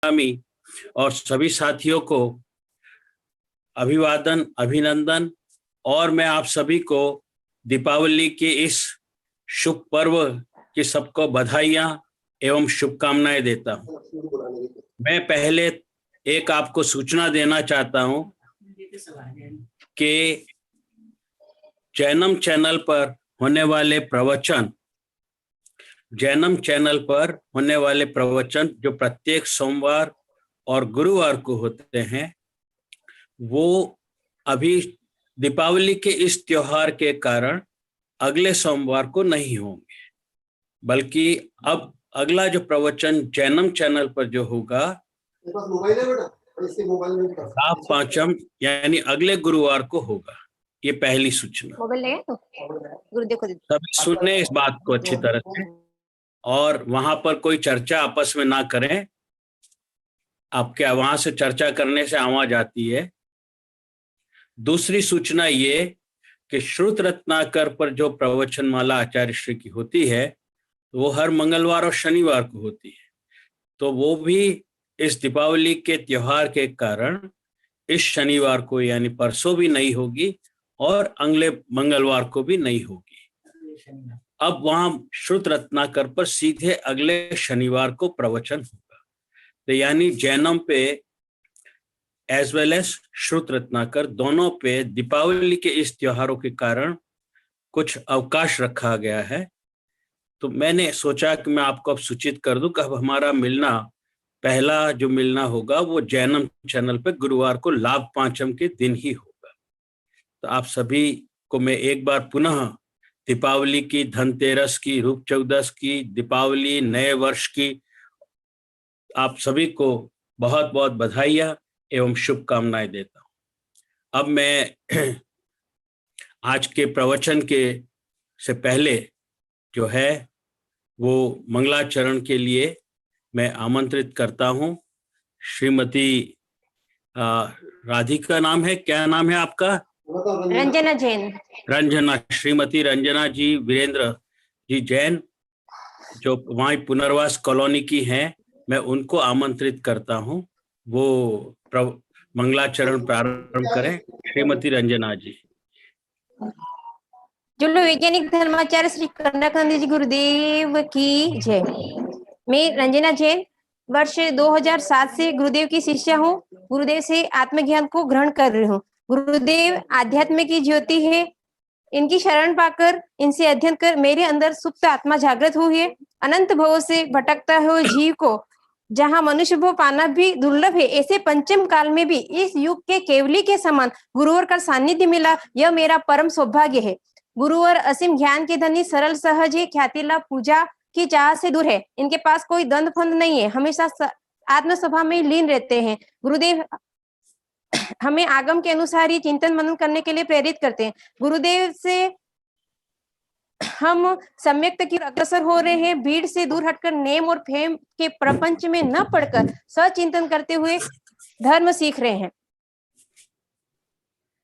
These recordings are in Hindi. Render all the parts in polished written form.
स्वामी और सभी साथियों को अभिवादन, अभिनंदन। और मैं आप सभी को दीपावली के इस शुभ पर्व की सबको बधाइयां एवं शुभकामनाएं देता हूं। मैं पहले एक आपको सूचना देना चाहता हूं कि जैनम चैनल पर होने वाले प्रवचन जो प्रत्येक सोमवार और गुरुवार को होते हैं, वो अभी दीपावली के इस त्योहार के कारण अगले सोमवार को नहीं होंगे, बल्कि अब अगला जो प्रवचन जैनम चैनल पर जो होगा लाभ पांचम यानी अगले गुरुवार को होगा। ये पहली सूचना। सभी सुने इस बात को अच्छी तरह से और वहां पर कोई चर्चा आपस में ना करें। आपके वहां से चर्चा करने से आवाज आती है। दूसरी सूचना ये कि श्रुत रत्नाकर पर जो प्रवचन माला आचार्य श्री की होती है वो हर मंगलवार और शनिवार को होती है, तो वो भी इस दीपावली के त्योहार के कारण इस शनिवार को यानी परसों भी नहीं होगी और अगले मंगलवार को भी नहीं होगी। अब वहां श्रुत रत्नाकर पर सीधे अगले शनिवार को प्रवचन होगा। तो यानी जैनम पे एज वेल एज श्रुत रत्नाकर दोनों पे दीपावली के इस त्योहारों के कारण कुछ अवकाश रखा गया है। तो मैंने सोचा कि मैं आपको अब सूचित कर दूं कि अब हमारा मिलना, पहला जो मिलना होगा वो जैनम चैनल पे गुरुवार को लाभ पांचम के दिन ही होगा। तो आप सभी को मैं एक बार पुनः दीपावली की, धनतेरस की, रूप चौदस की, दीपावली, नए वर्ष की आप सभी को बहुत बहुत बधाइयां एवं शुभकामनाएं देता हूं। अब मैं आज के प्रवचन के से पहले जो है वो मंगलाचरण के लिए मैं आमंत्रित करता हूं श्रीमती राधिका नाम है, क्या नाम है आपका? रंजना जैन। रंजना, श्रीमती रंजना जी वीरेंद्र जी जैन, जो वहाँ पुनर्वास कॉलोनी की हैं, मैं उनको आमंत्रित करता हूं। वो मंगलाचरण प्रारंभ करें। श्रीमती रंजना जी। जुल्लू वैज्ञानिक धर्माचार्य श्री कनकानंद जी गुरुदेव की जय। मैं रंजना जैन वर्ष 2007 से गुरुदेव की शिष्या हूँ। गुरुदेव से आत्मज्ञान को ग्रहण कर रही हूँ। गुरुदेव आध्यात्म की ज्योति है। इनकी शरण पाकर, इनसे अध्ययन कर मेरे अंदर सुप्त आत्मा जागृत हुई है। अनंत भवों से भटकता हुए जीव को जहाँ मनुष्य भव पाना भी दुर्लभ है, ऐसे पंचम काल में भी इस युग के केवली के समान गुरुवर का सानिध्य मिला, यह मेरा परम सौभाग्य है। गुरुवर असीम ज्ञान के धनी, सरल सहज है, ख्याति लाभ पूजा की चाह से दूर है। इनके पास कोई दंड फंद नहीं है, हमेशा आत्मसभा में लीन रहते हैं। गुरुदेव हमें आगम के अनुसार ही चिंतन मनन करने के लिए प्रेरित करते हैं। गुरुदेव से हम सम्यक की अग्रसर हो रहे हैं। भीड़ से दूर हटकर नेम और फेम के प्रपंच में न पड़कर सचिंतन करते हुए धर्म सीख रहे हैं।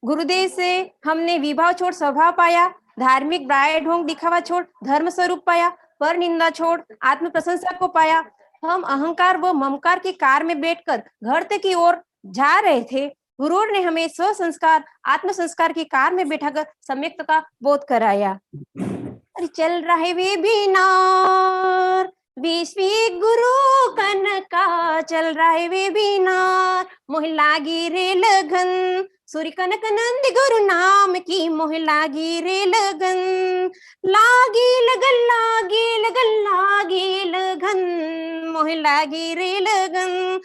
गुरुदेव से हमने विभाव छोड़ स्वभाव पाया, धार्मिक ब्राय ढोंग दिखावा छोड़ धर्म स्वरूप पाया, पर निंदा छोड़ आत्म प्रशंसा को पाया। हम अहंकार व ममकार की कार में बैठकर घर तक की ओर जा रहे थे। गुरु ने हमें स्व संस्कार, आत्म संस्कार की कार में बैठाकर सम्यक का बोध कराया। अरे चल रहे वे बीनार, 20वीं गुरु कनका, चल रहे वे बीनार, मोह लागी रे लगन, सूर्य कनक नंद गुरु नाम की मोह लागी रे लगन, लागी लगन लागी लगन लागी लगन, मोह लागी रे लगन,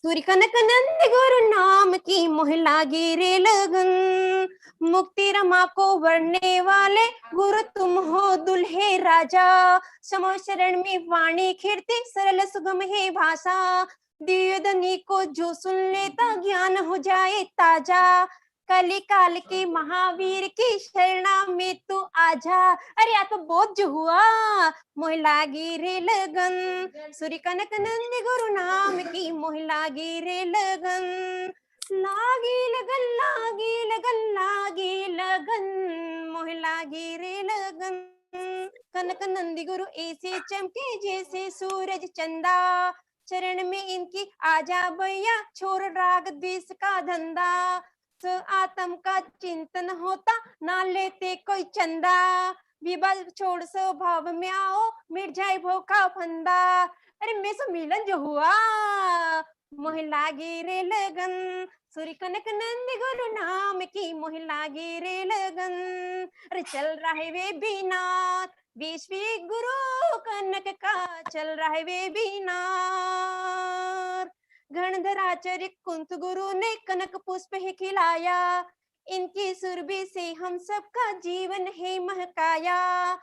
सूर्य कनक नंद गुरु नाम की मोह लागी रे लगन। मुक्ति रमा को वरने वाले गुरु तुम हो दुल्हे राजा, समो शरण में वाणी खिरती सरल सुगम है भाषा, दिव्यधनी को जो सुन लेता ज्ञान हो जाए ताजा, कली काल के महावीर की शरणा में तू आजा। अरे या तो बहुत जो हुआ, मोह लागी रे लगन, सूर्य कनक नंद गुरु नाम की मोह लागी रे लगन, लागी लगन लागी लगन लागी लगन, मोह लागी रे लगन, कनक नंदी गुरु ऐसे चमके जैसे सूरज चंदा, चरण में इनकी आजा भैया, छोड़ राग द्वेष का धंधा, आत्म का चिंतन होता ना लेते कोई चंदा, विवाद छोड़ स्वभाव में आओ मिट जाए भो का फंदा। अरे में से मिलन जो हुआ मोह लागे रे लगन, सूर्य कनक नंद गुरु नाम की मोह लागे रे लगन। अरे चल रहा है वे बिना विश्वी गुरु कनक का, चल रहा है वे बिना। गणधराचार्य कुंत गुरु ने कनक पुष्प ही खिलाया, इनकी सुरभि से हम सबका जीवन है महकाया,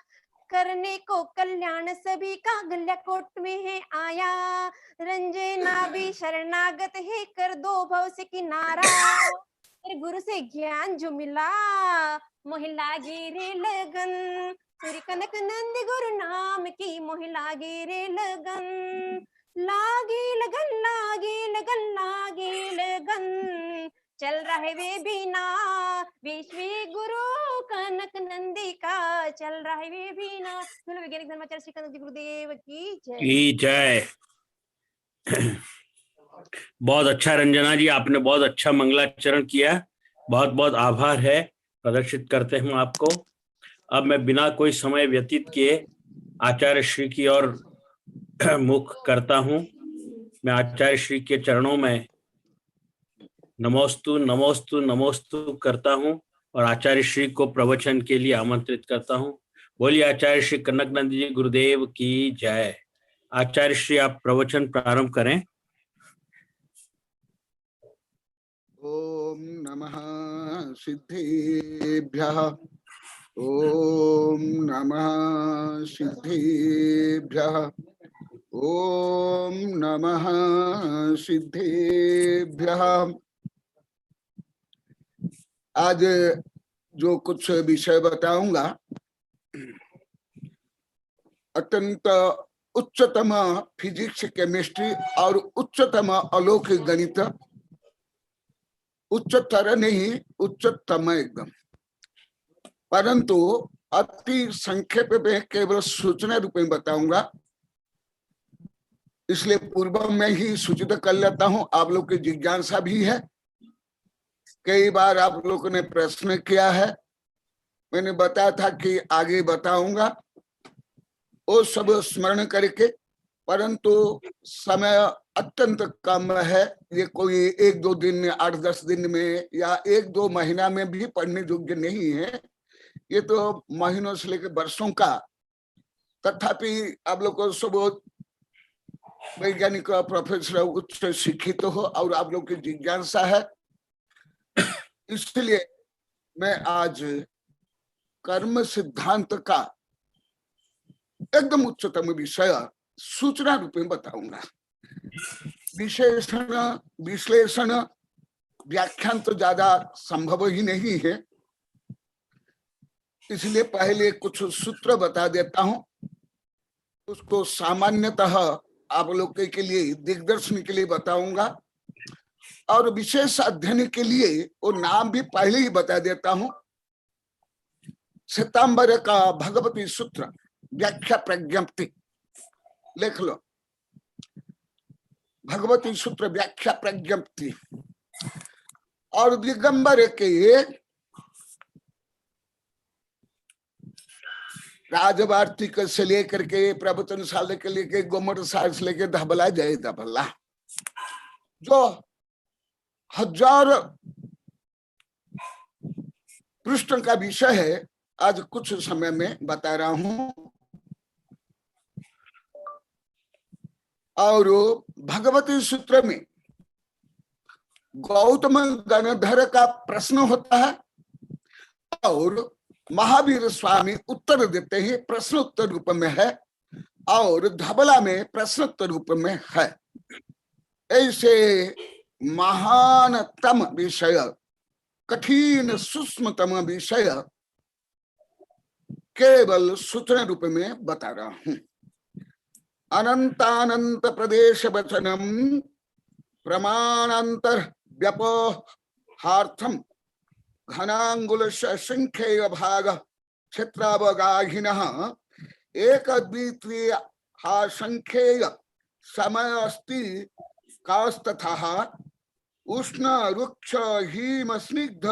करने को कल्याण सभी का गल्या कोट में है आया, रंजना भी शरणागत है कर दो भव से किनारा। तेरे गुरु से ज्ञान जो मिला मोह लागे रे लगन, सूर्य कनक नंद गुरु नाम की मोह लागे रे लगन, लागे लगन लागे लगन लागे लगन, चल रहे वे बिना विश्वी गुरु कनक नंदी का, चल रहे वे बिना। बोलो वैज्ञानिक धर्माचार्य श्री कनक जी गुरुदेव की जय। बहुत अच्छा रंजना जी, आपने बहुत अच्छा मंगलाचरण किया, बहुत बहुत आभार है, प्रदर्शित करते हैं आपको। अब मैं बिना कोई समय व्यतीत किए आचार्य श्री की ओर मुख करता हूं। मैं आचार्य श्री के चरणों में नमोस्तु नमोस्तु नमोस्तु करता हूं और आचार्य श्री को प्रवचन के लिए आमंत्रित करता हूं। बोलिए आचार्य श्री कनकनंद जी गुरुदेव की जय। आचार्य श्री आप प्रवचन प्रारंभ करें। ओम नमः सिद्धेभ्यः, ओम नमः सिद्धेभ्यः, ओम नमः सिद्धेभ्यः। आज जो कुछ विषय बताऊंगा अत्यंत उच्चतम फिजिक्स, केमिस्ट्री और उच्चतम अलौकिक गणित, उच्चतर नहीं उच्चतम एकदम, परंतु अति संक्षेप में केवल सूचना रूप में बताऊंगा, इसलिए पूर्व में ही सूचित कर लेता हूं। आप लोग की जिज्ञासा भी है, कई बार आप लोगों ने प्रश्न किया है, मैंने बताया था कि आगे बताऊंगा, वो सब स्मरण करके, परंतु समय अत्यंत कम है, ये कोई 1-2 दिन में 8-10 दिन में या 1-2 महीना में भी पढ़ने योग्य नहीं है, ये तो महीनों से लेकर वर्षों का। तथापि आप लोग को सब वैज्ञानिक प्रोफेसर उच्च शिक्षित हो और आप लोग की जिज्ञासा है, इसलिए मैं आज कर्म सिद्धांत का एकदम उच्चतम विषय सूचना रूप में बताऊंगा। विशेषण विश्लेषण व्याख्यान तो ज्यादा संभव ही नहीं है, इसलिए पहले कुछ सूत्र बता देता हूं, उसको सामान्यतः आप लोग के लिए दिग्दर्शन के लिए बताऊंगा, और विशेष अध्ययन के लिए वो नाम भी पहले ही बता देता हूं। श्वेतांबर का भगवती सूत्र व्याख्या प्रज्ञप्ति लिख लो, भगवती सूत्र व्याख्या प्रज्ञप्ति। और दिगंबर के राजवार्तिक से लेकर के प्रवचन शाला के लेके गोमट साल से लेके धबला जय धबला, जो 1000 पृष्ठ का विषय है, आज कुछ समय में बता रहा हूं। और भगवती सूत्र में गौतम गणधर का प्रश्न होता है और महावीर स्वामी उत्तर देते हैं, प्रश्न उत्तर रूप में है, और धबला में प्रश्न उत्तर रूप में है। ऐसे महानतम विषय, कठिन सूक्ष्मतम विषय केवल सूचना रूप में बता रहा हूं। अनंतानंत प्रदेश वचनम प्रमाणांतर व्यपहार्थम घनांगुल संख्येय भाग क्षेत्रावगाहिनः एक द्वितीय संख्येय समय अस्ति कास्तथा उष्ण रुक्ष हिम स्निग्ध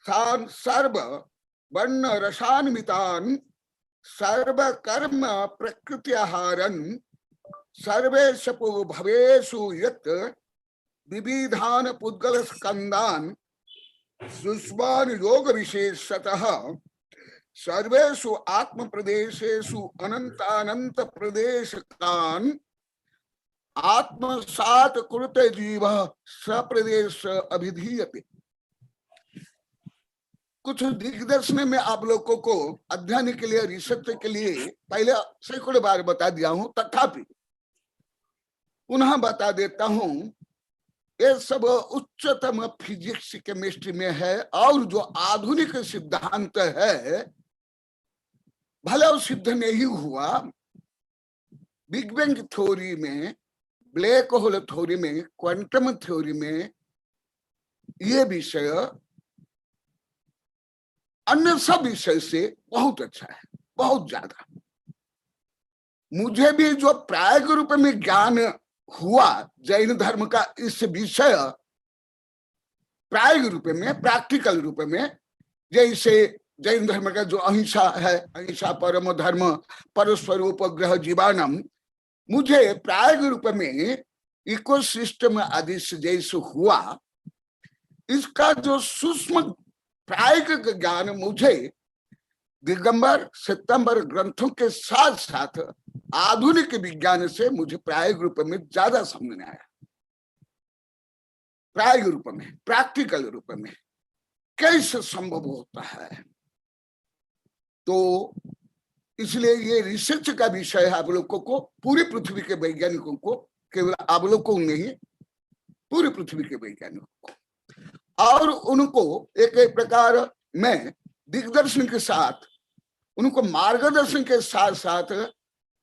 सर्व वर्ण रसान्वितान् सर्व कर्म प्रकृत्याहारन् सर्वेषु भवेषु यत् विविधान पुद्गल स्कंदान सुष्मान योग विशेषतः सर्वेषु आत्म प्रदेशेषु अनंतानंत प्रदेशकान् आत्मसात कुरुते जीव सप्रदेश अभिधीयते। कुछ दिग्दर्शन में आप लोगों को अध्ययन के लिए, रिसर्च के लिए पहले सैकड़ों बार बता दिया हूं, तथापि पुनः बता देता हूं। ये सब उच्चतम फिजिक्स केमिस्ट्री में है और जो आधुनिक सिद्धांत है भले वो सिद्ध नहीं हुआ, बिग बैंग थ्योरी में, ब्लैक होल थ्योरी में, क्वांटम थ्योरी में ये विषय अन्य सब विषय से बहुत अच्छा है, बहुत ज्यादा। मुझे भी जो प्रायोगिक रूप में ज्ञान हुआ जैन धर्म का इस विषय प्रायोगिक रूप में, प्रैक्टिकल रूप में, जैसे जैन धर्म का जो अहिंसा है, अहिंसा परम धर्म परस्वरूप ग्रह जीवानम, मुझे प्रायोगिक रूप में इकोसिस्टम आदि से जैसे हुआ, इसका जो सूक्ष्म प्रायोगिक ज्ञान मुझे दिगंबर सितंबर ग्रंथों के साथ साथ आधुनिक विज्ञान से मुझे प्रायोगिक रूप में ज्यादा समझ में आया। प्रायोगिक रूप में, प्रैक्टिकल रूप में कैसे संभव होता है। तो इसलिए ये रिसर्च का विषय है आप लोगों को, पूरी पृथ्वी के वैज्ञानिकों को, केवल आप लोगों को नहीं, पूरी पृथ्वी के वैज्ञानिकों को। और उनको एक एक प्रकार मैं दिग्दर्शन के साथ, उनको मार्गदर्शन के साथ साथ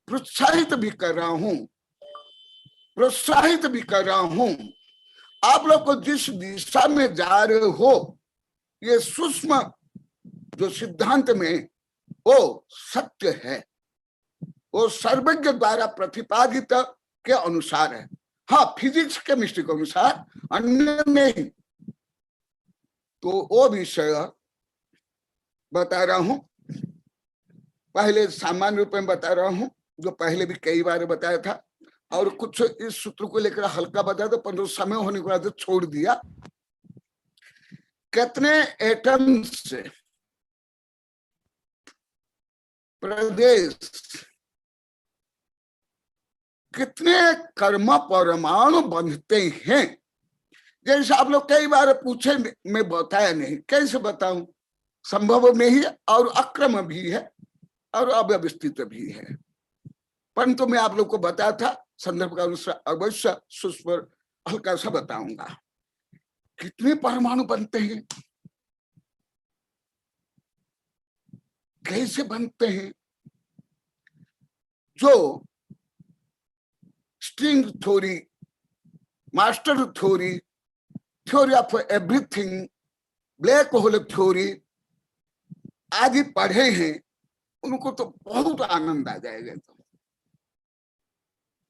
प्रोत्साहित भी कर रहा हूं, प्रोत्साहित भी कर रहा हूं। आप लोग को जिस दिशा में जा रहे हो, ये सूक्ष्म जो सिद्धांत में वो सत्य है, वो सर्वज्ञ द्वारा प्रतिपादित के अनुसार है। हाँ, फिजिक्स केमिस्ट्री के अनुसार, अन्य नहीं। तो वो विषय बता रहा हूं, पहले सामान्य रूप में बता रहा हूं, जो पहले भी कई बार बताया था, और कुछ इस सूत्र को लेकर हल्का बताया तो परंतु समय होने के बाद छोड़ दिया। कितने एटम्स से प्रदेश, कितने कर्म परमाणु बनते हैं, जैसे आप लोग कई बार पूछे, मैं बताया नहीं, कैसे बताऊं, संभव नहीं है और अक्रम भी है और अव्यवस्थित भी है, परंतु मैं आप लोग को बताया था, संदर्भ का अनुसार अवश्य सूक्ष्म हल्का सा बताऊंगा। कितने परमाणु बनते हैं, कैसे बनते हैं। जो string theory, master theory, theory of everything, black hole theory आदि पढ़े हैं, उनको तो बहुत आनंद आ जाएगा, तो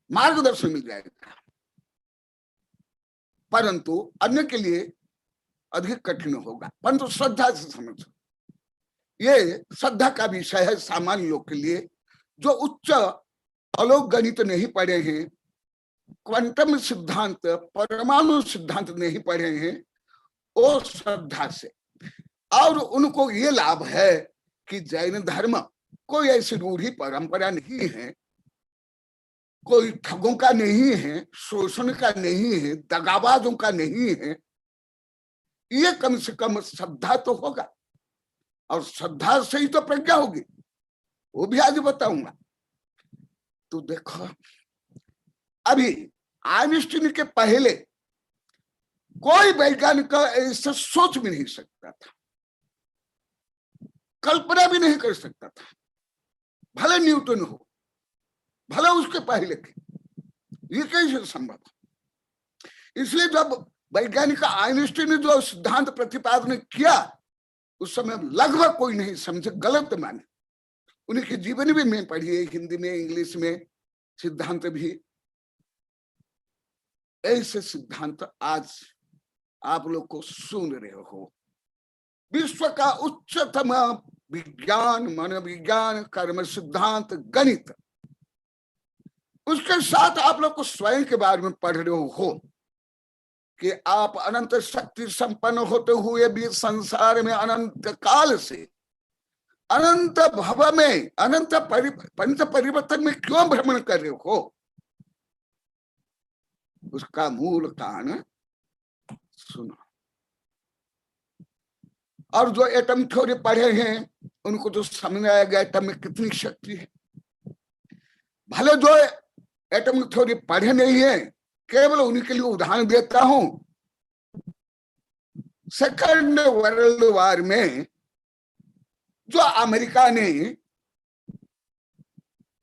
मार्गदर्शन मिल जाएगा। परंतु अन्य के लिए अधिक कठिन होगा, परंतु श्रद्धा से समझो। ये श्रद्धा का विषय है सामान्य लोग के लिए, जो उच्च अलौकिक गणित नहीं पढ़े हैं, क्वांटम सिद्धांत, परमाणु सिद्धांत नहीं पढ़े हैं, वो श्रद्धा से। और उनको ये लाभ है कि जैन धर्म कोई ऐसी रूढ़ी परंपरा नहीं है, कोई ठगों का नहीं है, शोषण का नहीं है, दगाबाजों का नहीं है। ये कम से कम श्रद्धा तो होगा, और श्रद्धा से ही तो प्रज्ञा होगी, वो भी आज बताऊंगा। तो देखो, अभी आइंस्टीन के पहले कोई वैज्ञानिक ऐसे सोच भी नहीं सकता था, कल्पना भी नहीं कर सकता था, भले न्यूटन हो, भले उसके पहले थे, ये कैसे संभव। इसलिए जब वैज्ञानिक आइंस्टीन ने जो सिद्धांत प्रतिपादन किया, उस समय लगभग कोई नहीं समझे, गलत माने, उनकी जीवन भी में पढ़ी है, हिंदी में, इंग्लिश में, सिद्धांत भी। ऐसे सिद्धांत आज आप लोग को सुन रहे हो। विश्व का उच्चतम विज्ञान, मनोविज्ञान, कर्म सिद्धांत, गणित, उसके साथ आप लोग को स्वयं के बारे में पढ़ रहे हो कि आप अनंत शक्ति संपन्न होते हुए भी संसार में अनंत काल से अनंत भव में, अनंत पंच परिवर्तन में क्यों भ्रमण कर रहे हो, उसका मूल कारण सुनो। और जो एटम थ्योरी पढ़े हैं उनको तो समझ आया गया एटम में कितनी शक्ति है। भले जो एटम थ्योरी पढ़े नहीं है, केवल उनके लिए उदाहरण देता हूं। सेकंड वर्ल्ड वॉर में जो अमेरिका ने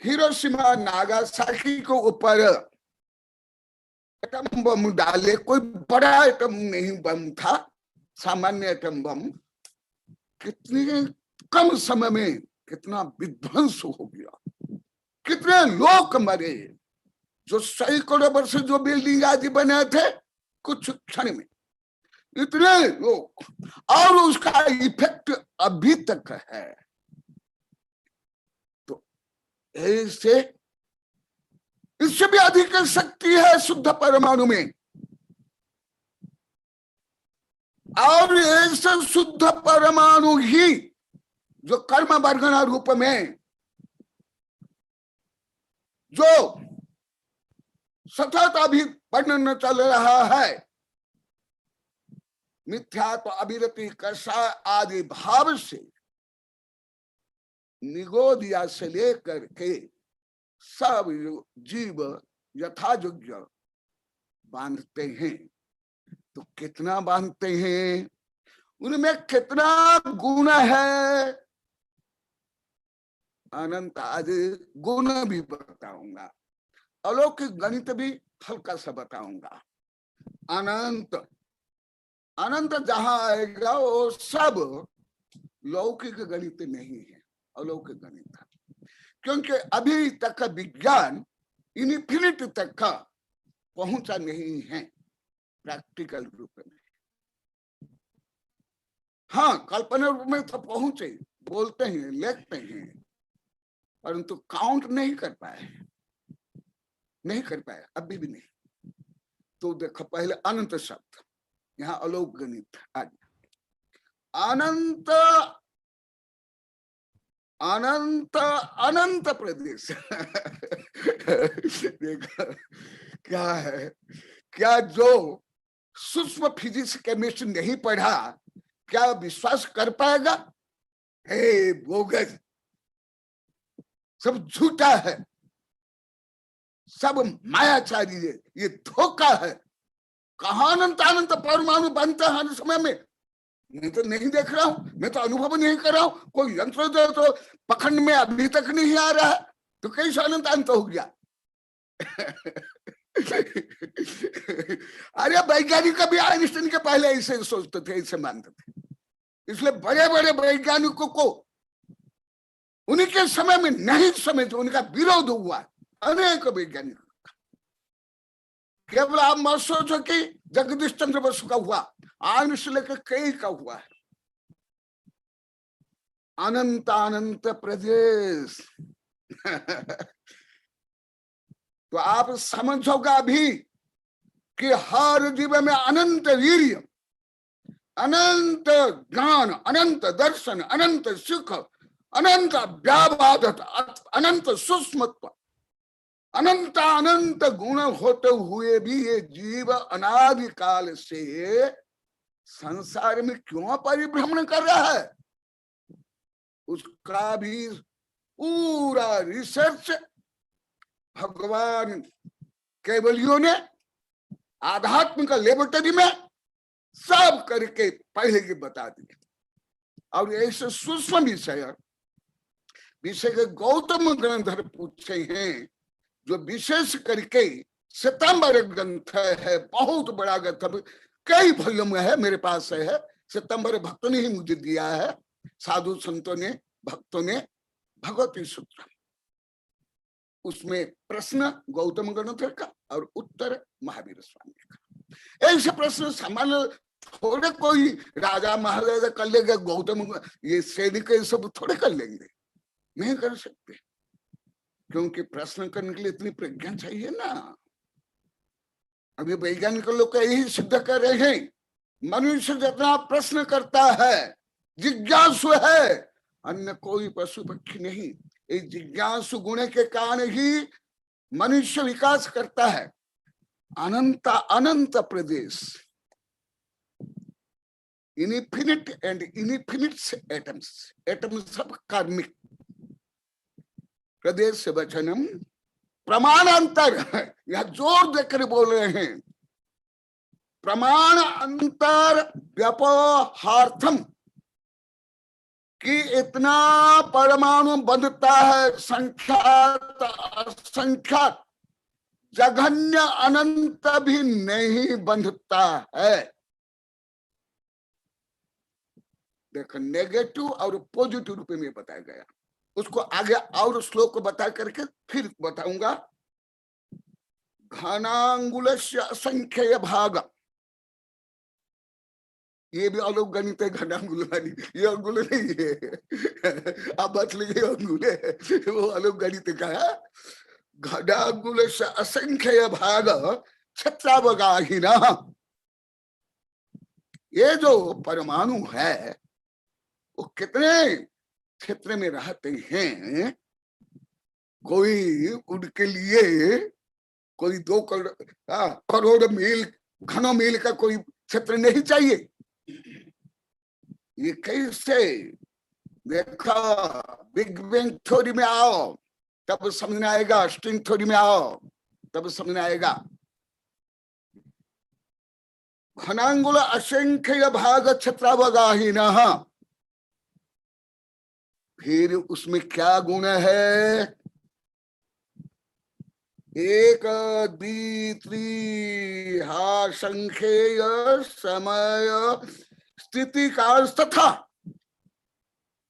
हिरोशिमा नागासाकी के ऊपर एटम बम डाले, कोई बड़ा एटम नहीं बम था, सामान्य एटम बम, कितने कम समय में कितना विध्वंस हो गया, कितने लोग मरे। जो सैकड़ों वर्ष जो बिल्डिंग आदि बने थे, कुछ क्षण में इतने लोग, और उसका इफेक्ट अभी तक है। तो ऐसे इससे भी अधिक शक्ति है शुद्ध परमाणु में, और ऐसे शुद्ध परमाणु ही जो कर्म वर्गना रूप में जो सतत अभी वर्णन चल रहा है, मिथ्यात्व, अविरति, कषाय आदि भाव से निगोदिया से लेकर के सब जीव यथायोग्य बांधते हैं। तो कितना बांधते हैं, उनमें कितना गुण है, अनंत आदि गुण भी बताऊंगा, अलौकिक गणित भी हल्का सा बताऊंगा। अनंत, अनंत जहां आएगा वो सब लौकिक गणित नहीं है, अलौकिक गणित है। क्योंकि अभी तक का विज्ञान इन्फिनिटी तक का पहुंचा नहीं है प्रैक्टिकल रूप में। हाँ, कल्पना रूप में तो पहुंचे, बोलते हैं, लिखते हैं, परंतु काउंट नहीं कर पाए, नहीं कर पाए, अभी भी नहीं। तो देखो, पहले अनंत शब्द, यहाँ अलौकिक गणित आ गया। अनंत, अनंत, अनंत प्रदेश देखो क्या है, क्या जो सूक्ष्म फिजिक्स केमिस्ट्री नहीं पढ़ा क्या विश्वास कर पाएगा? हे बोगस, सब झूठा है, सब मायाचारी है, ये धोखा है। कहां अनंत अनंत परमाणु बनता है हर समय में, मैं तो नहीं देख रहा हूं, मैं तो अनुभव नहीं कर रहा हूं, कोई यंत्र तो पखंड में अभी तक नहीं आ रहा है, तो कैसे अनंत अंत हो गया? अरे वैज्ञानिक भी आइंस्टाइन के पहले ऐसे सोचते थे, ऐसे मानते थे। इसलिए बड़े बड़े वैज्ञानिकों को उनके समय में नहीं समझते, उनका विरोध हुआ अनेक वैज्ञानिक। केवल आप मत सोचो कि जगदीश चंद्र बसु का हुआ, आयन से लेकर कई का हुआ है। अनंत अनंत प्रदेश तो आप समझोगा अभी कि हर जीव में अनंत वीर्य, अनंत ज्ञान, अनंत दर्शन, अनंत सुख, अनंत व्यावादत, अनंत सूक्ष्मत्व, अनंत अनंत गुण होते हुए भी ये जीव अनादि काल से संसार में क्यों परिभ्रमण कर रहा है, उसका भी पूरा रिसर्च भगवान केवलियों ने आध्यात्मिक लेबोरेटरी में सब करके पहले ही बता दिए। और ऐसे सूक्ष्म विषय के गौतम ग्रंथ पूछे हैं, जो विशेष करके सितंबर ग्रंथ है, बहुत बड़ा ग्रंथ, कई वॉल्यूम है, मेरे पास है। सितंबर भक्तों ने ही मुझे दिया है, साधु संतों ने, भक्तों ने भगवती सूत्र, उसमें प्रश्न गौतम गणोत्तर का और उत्तर महावीर स्वामी का। ऐसे प्रश्न सामान्य थोड़े कोई राजा महाराजा कर लेगा, गौतम ये सैनिक सब थोड़े कर लेंगे, नहीं कर सकते, क्योंकि प्रश्न करने के लिए इतनी प्रज्ञा चाहिए ना। अभी वैज्ञानिक लोग यही सिद्ध कर रहे हैं, मनुष्य जितना प्रश्न करता है, जिज्ञासु है, अन्य कोई पशु पक्षी नहीं। इस जिज्ञासु गुण के कारण ही मनुष्य विकास करता है। अनंत अनंत प्रदेश, infinite and infinite atoms, atoms सब कार्मिक। प्रदेश वचनम प्रमाणांतर, यह जोर देकर बोल रहे हैं, प्रमाण अंतर व्यपहार्थम, कि इतना परमाणु बनता है, संख्यात असंख्यात, जघन्य अनंत भी नहीं बनता है। देखो, नेगेटिव और पॉजिटिव रूप में बताया गया, उसको आगे और श्लोक बता करके फिर बताऊंगा। घनांगुलस्य असंख्य भाग, ये भी अलग गणित है। घनांगुल वाली ये अंगुल नहीं है, आप बात लीजिए, अंगुल है वो अलग गणित का है। घनांगुल से असंख्य भाग छत्रावगाहिना, ये जो परमाणु है वो कितने क्षेत्र में रहते हैं। कोई उनके लिए कोई 2 करोड़ मील घनों मील का कोई क्षेत्र नहीं चाहिए। ये कैसे, देखा, बिग बैंग थ्योरी में आओ तब समझ में आएगा, स्ट्रिंग थ्योरी में आओ तब समझ में आएगा। घनांगुल असंख्य भाग छत्रावगाहिना, फिर उसमें क्या गुण है? 1 2 3 संख्येय समय स्थिति काल तथा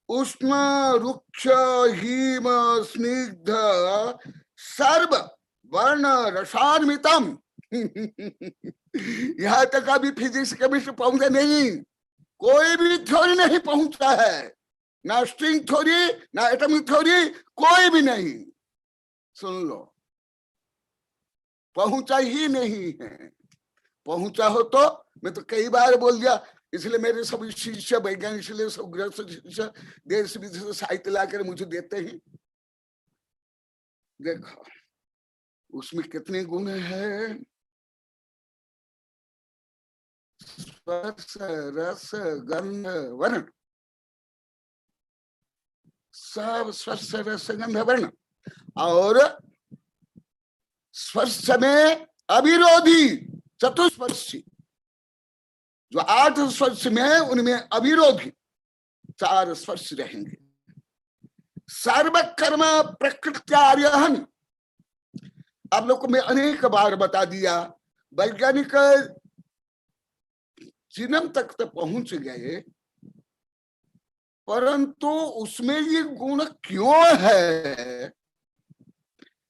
उष्ण रुक्ष हिम स्निग्ध सर्व वर्ण रसान्वितम। यहाँ तक अभी फिजिक्स केमिस्ट्री पहुंचे नहीं, कोई भी थ्योरी नहीं पहुंचा है, ना स्ट्रिंग थ्योरी ना एटॉमिक थ्योरी, कोई भी नहीं। सुन लो, पहुंचा ही नहीं है। पहुंचा हो तो मैं तो कई बार बोल दिया, इसलिए मेरे सब शिष्य वैज्ञानिक, इसलिए सब गृहस्थ शिष्य देश विदेश साहित्य लाकर मुझे देते हैं। देखो उसमें कितने गुण है, स्पर्श रस गंध वर्ण, सब स्पर्श रस गंध वर्ण, और स्पर्श में अविरोधी चतुस्पर्शी, जो 8 स्पर्श में उनमें अविरोधी 4 स्पर्श रहेंगे। सर्व कर्म प्रकृत्यार्यहन, आप लोग को मैं अनेक बार बता दिया, वैज्ञानिक जिनम तक तो पहुंच गए, परंतु उसमें ये गुण क्यों है,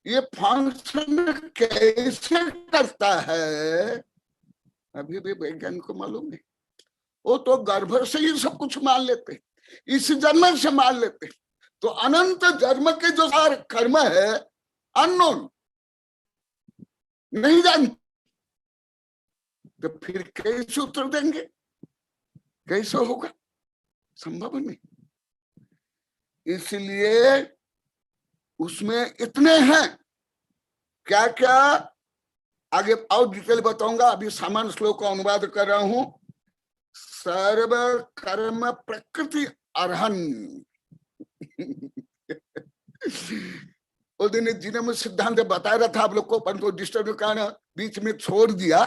ये फंक्शन कैसे करता है, अभी भी वैज्ञानिक को मालूम नहीं। वो तो गर्भ से ही सब कुछ मान लेते, इस जन्म से मान लेते, तो अनंत जन्म के जो सारे कर्म है अननोन, नहीं जानते, तो फिर कैसे उत्तर देंगे, कैसे होगा, संभव नहीं। इसलिए उसमें इतने हैं, क्या क्या आगे और डिटेल बताऊंगा, अभी सामान्य श्लोक का अनुवाद कर रहा हूं। सर्व कर्म प्रकृति अर्हन। उस दिन जिन्हें मैं सिद्धांत बता रहा था आप लोग को, परंतु डिस्टर्ब के कारण बीच में छोड़ दिया,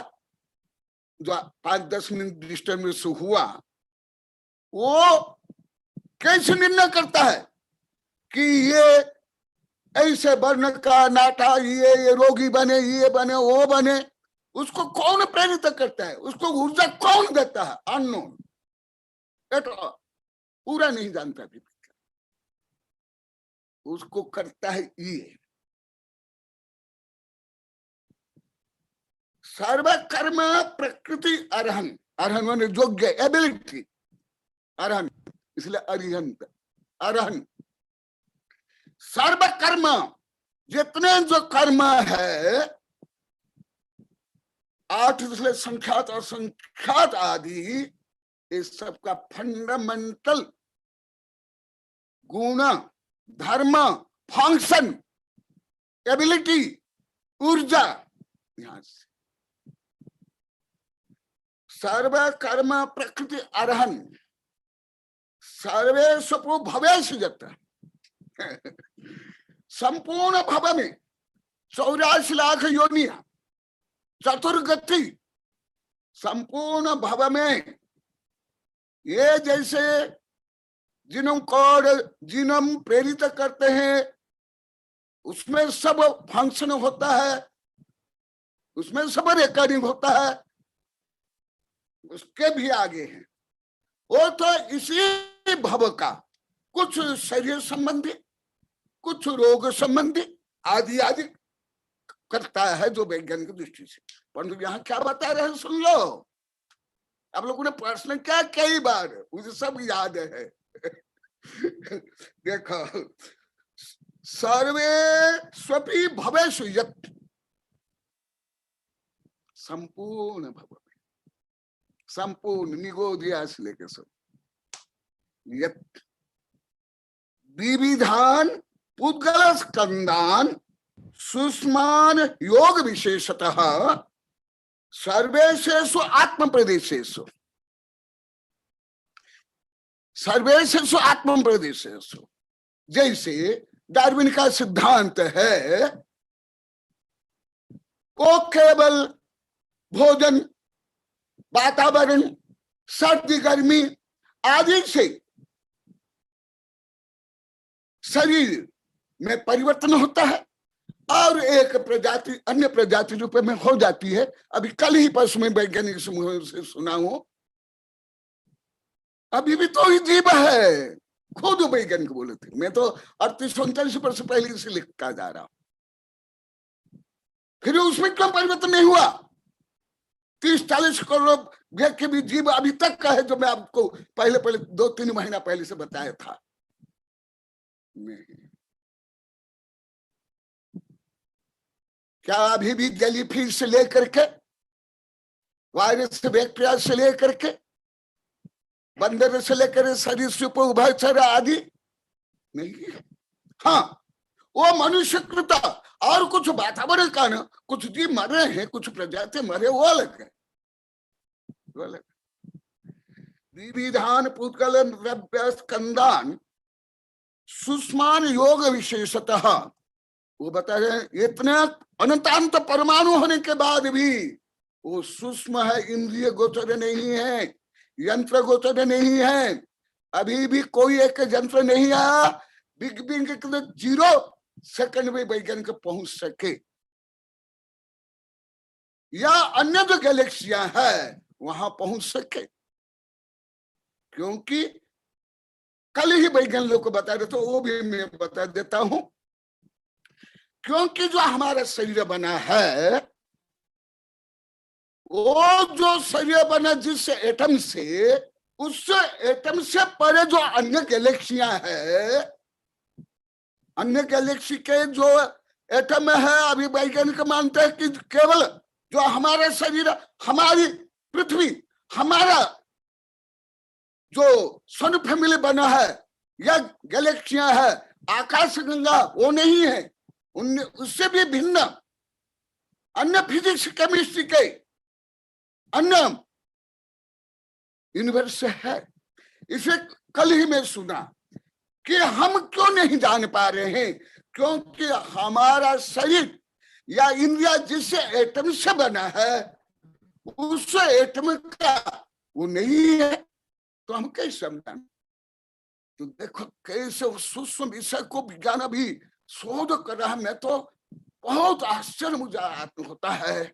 जो 5-10 मिनट डिस्टर्बेंस हुआ। वो कैसे निर्णय करता है कि ये ऐसे वर्ण का नाटा, ये रोगी बने, ये बने, वो बने, उसको कौन प्रेरित करता है, उसको ऊर्जा कौन देता है, अननोन, पूरा नहीं जानता अभी। उसको करता है ये। सर्वकर्म प्रकृति अर्हन, अर्हन माने योग्य, एबिलिटी, अर्हन इसलिए अरिहंत, अर्हन। सर्वकर्म जितने जो कर्म है, 8 इसलिए संख्यात और संख्यात आदि, इस सबका फंडामेंटल गुण, धर्म, फंक्शन, एबिलिटी, ऊर्जा यहां से। सर्व कर्म प्रकृति अर्हन सर्वेषु भवेषु यत्, संपूर्ण भव में 84 लाख योनिया, चतुर्गति, संपूर्ण भव में ये जैसे जिनम कोड जिनम प्रेरित करते हैं, उसमें सब फंक्शन होता है, उसमें सब रिकॉर्डिंग होता है, उसके भी आगे है। वो तो इसी भव का कुछ शरीर संबंधी, कुछ रोग संबंधी आदि आदि करता है जो वैज्ञानिक दृष्टि से। परंतु यहाँ क्या बता रहे हैं सुन लो। आप लोगों ने प्रश्न क्या कई बार, मुझे सब याद है। देखो, सर्वे स्वपि भवेषु यत्, संपूर्ण भव में, संपूर्ण निगोदिया से लेकर सब, यत् विविधान पुद्गल स्कंदान सुष्मान योग विशेषतः सर्वेषु आत्म प्रदेशेषु, सर्वेषु आत्म प्रदेशेषु। जैसे डार्विन का सिद्धांत है, वो केवल भोजन, वातावरण, सर्दी गर्मी आदि से शरीर में परिवर्तन होता है और एक प्रजाति अन्य प्रजाति रूप में हो जाती है। अभी कल ही परसों में वैज्ञानिक समूह से सुना हूं, अभी भी तो ही जीव है, खुद वैज्ञानिक बोले थे। मैं तो 38-39 वर्ष पहले से लिखता जा रहा हूं, फिर उसमें क्यों परिवर्तन नहीं हुआ? 30-40 करोड़ व्यक्ति भी जीव अभी तक का है, जो मैं आपको पहले 2-3 महीना पहले से बताया था। नहीं, क्या अभी भी जेलीफिश से लेकर के, वायरस से, बैक्टीरिया से लेकर के, बंदर से लेकर सरीसृप, उभयचर आदि नहीं। हाँ, वो मनुष्यकृत और कुछ वातावरण कारण कुछ जीव मर रहे हैं, कुछ प्रजाति मरे, वो अलग है, वो अलग। विविधान पुद्गल द्रव्य स्कंदान सुष्मान योग विशेषतः, वो बता रहे हैं इतने अनंतांत परमाणु होने के बाद भी वो सूक्ष्म है, इंद्रिय गोचर नहीं है, यंत्र गोचर नहीं है। अभी भी कोई एक यंत्र नहीं आया बिग बिंग के 0 सेकंड में वैज्ञानिक पहुंच सके, या अन्य जो गैलेक्सियां है वहां पहुंच सके। क्योंकि कल ही वैज्ञानिक लोग को बता रहे तो वो भी मैं बता देता हूं। क्योंकि जो हमारा शरीर बना है, वो जो शरीर बना जिस एटम से, उस एटम से परे जो अन्य गैलेक्सियां है, अन्य गैलेक्सी के जो एटम है, अभी वैज्ञानिक मानते हैं कि केवल जो हमारा शरीर, हमारी पृथ्वी, हमारा जो सन फैमिली बना है, या गैलेक्सियां है, आकाश गंगा, वो नहीं है, उनने उससे भी भिन्न अन्य फिजिक्स केमिस्ट्री के अन्य यूनिवर्स है। इसे कल ही मैं सुना कि हम क्यों नहीं जान पा रहे हैं, क्योंकि हमारा शरीर या इंद्रिया जिस एटम से बना है, उस एटम का वो नहीं है, तो हम कैसे समझें? तो देखो कैसे सूक्ष्म विषय को विज्ञान अभी शोध कर रहा है। मैं तो बहुत आश्चर्य मुझे होता है,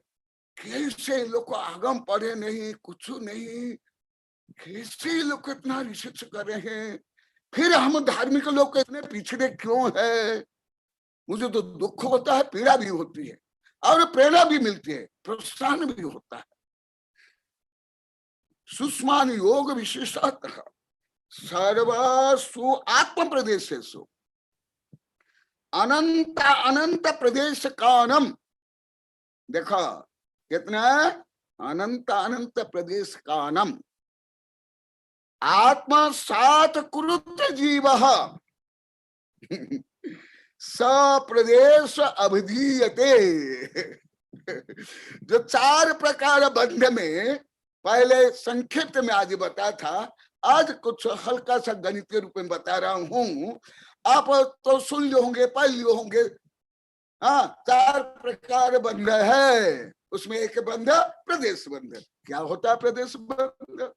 कैसे लोग को आगम पढ़े नहीं, कुछ नहीं, कैसे लोग इतना रिसर्च कर रहे हैं, फिर हम धार्मिक लोग इतने पिछड़े क्यों है? मुझे तो दुख होता है, पीड़ा भी होती है और प्रेरणा भी मिलती है, प्रोत्साहन भी होता है। सुष्मान योग विशेषतः सर्वसु आत्म प्रदेशेषु अनंत अनंत प्रदेश कानम। देखो कितना अनंत अनंत प्रदेश कानम आत्मा सात कुरुत जीव सप्रदेश अभिधीयते। जो चार प्रकार बंध में पहले संक्षिप्त में आज बताया था, आज कुछ हल्का सा गणितीय रूप में बता रहा हूं। आप तो सुन लिए होंगे, पढ़ लिए होंगे। हाँ, चार प्रकार बंध है, उसमें एक बंध प्रदेश बंध। क्या होता है प्रदेश बंध?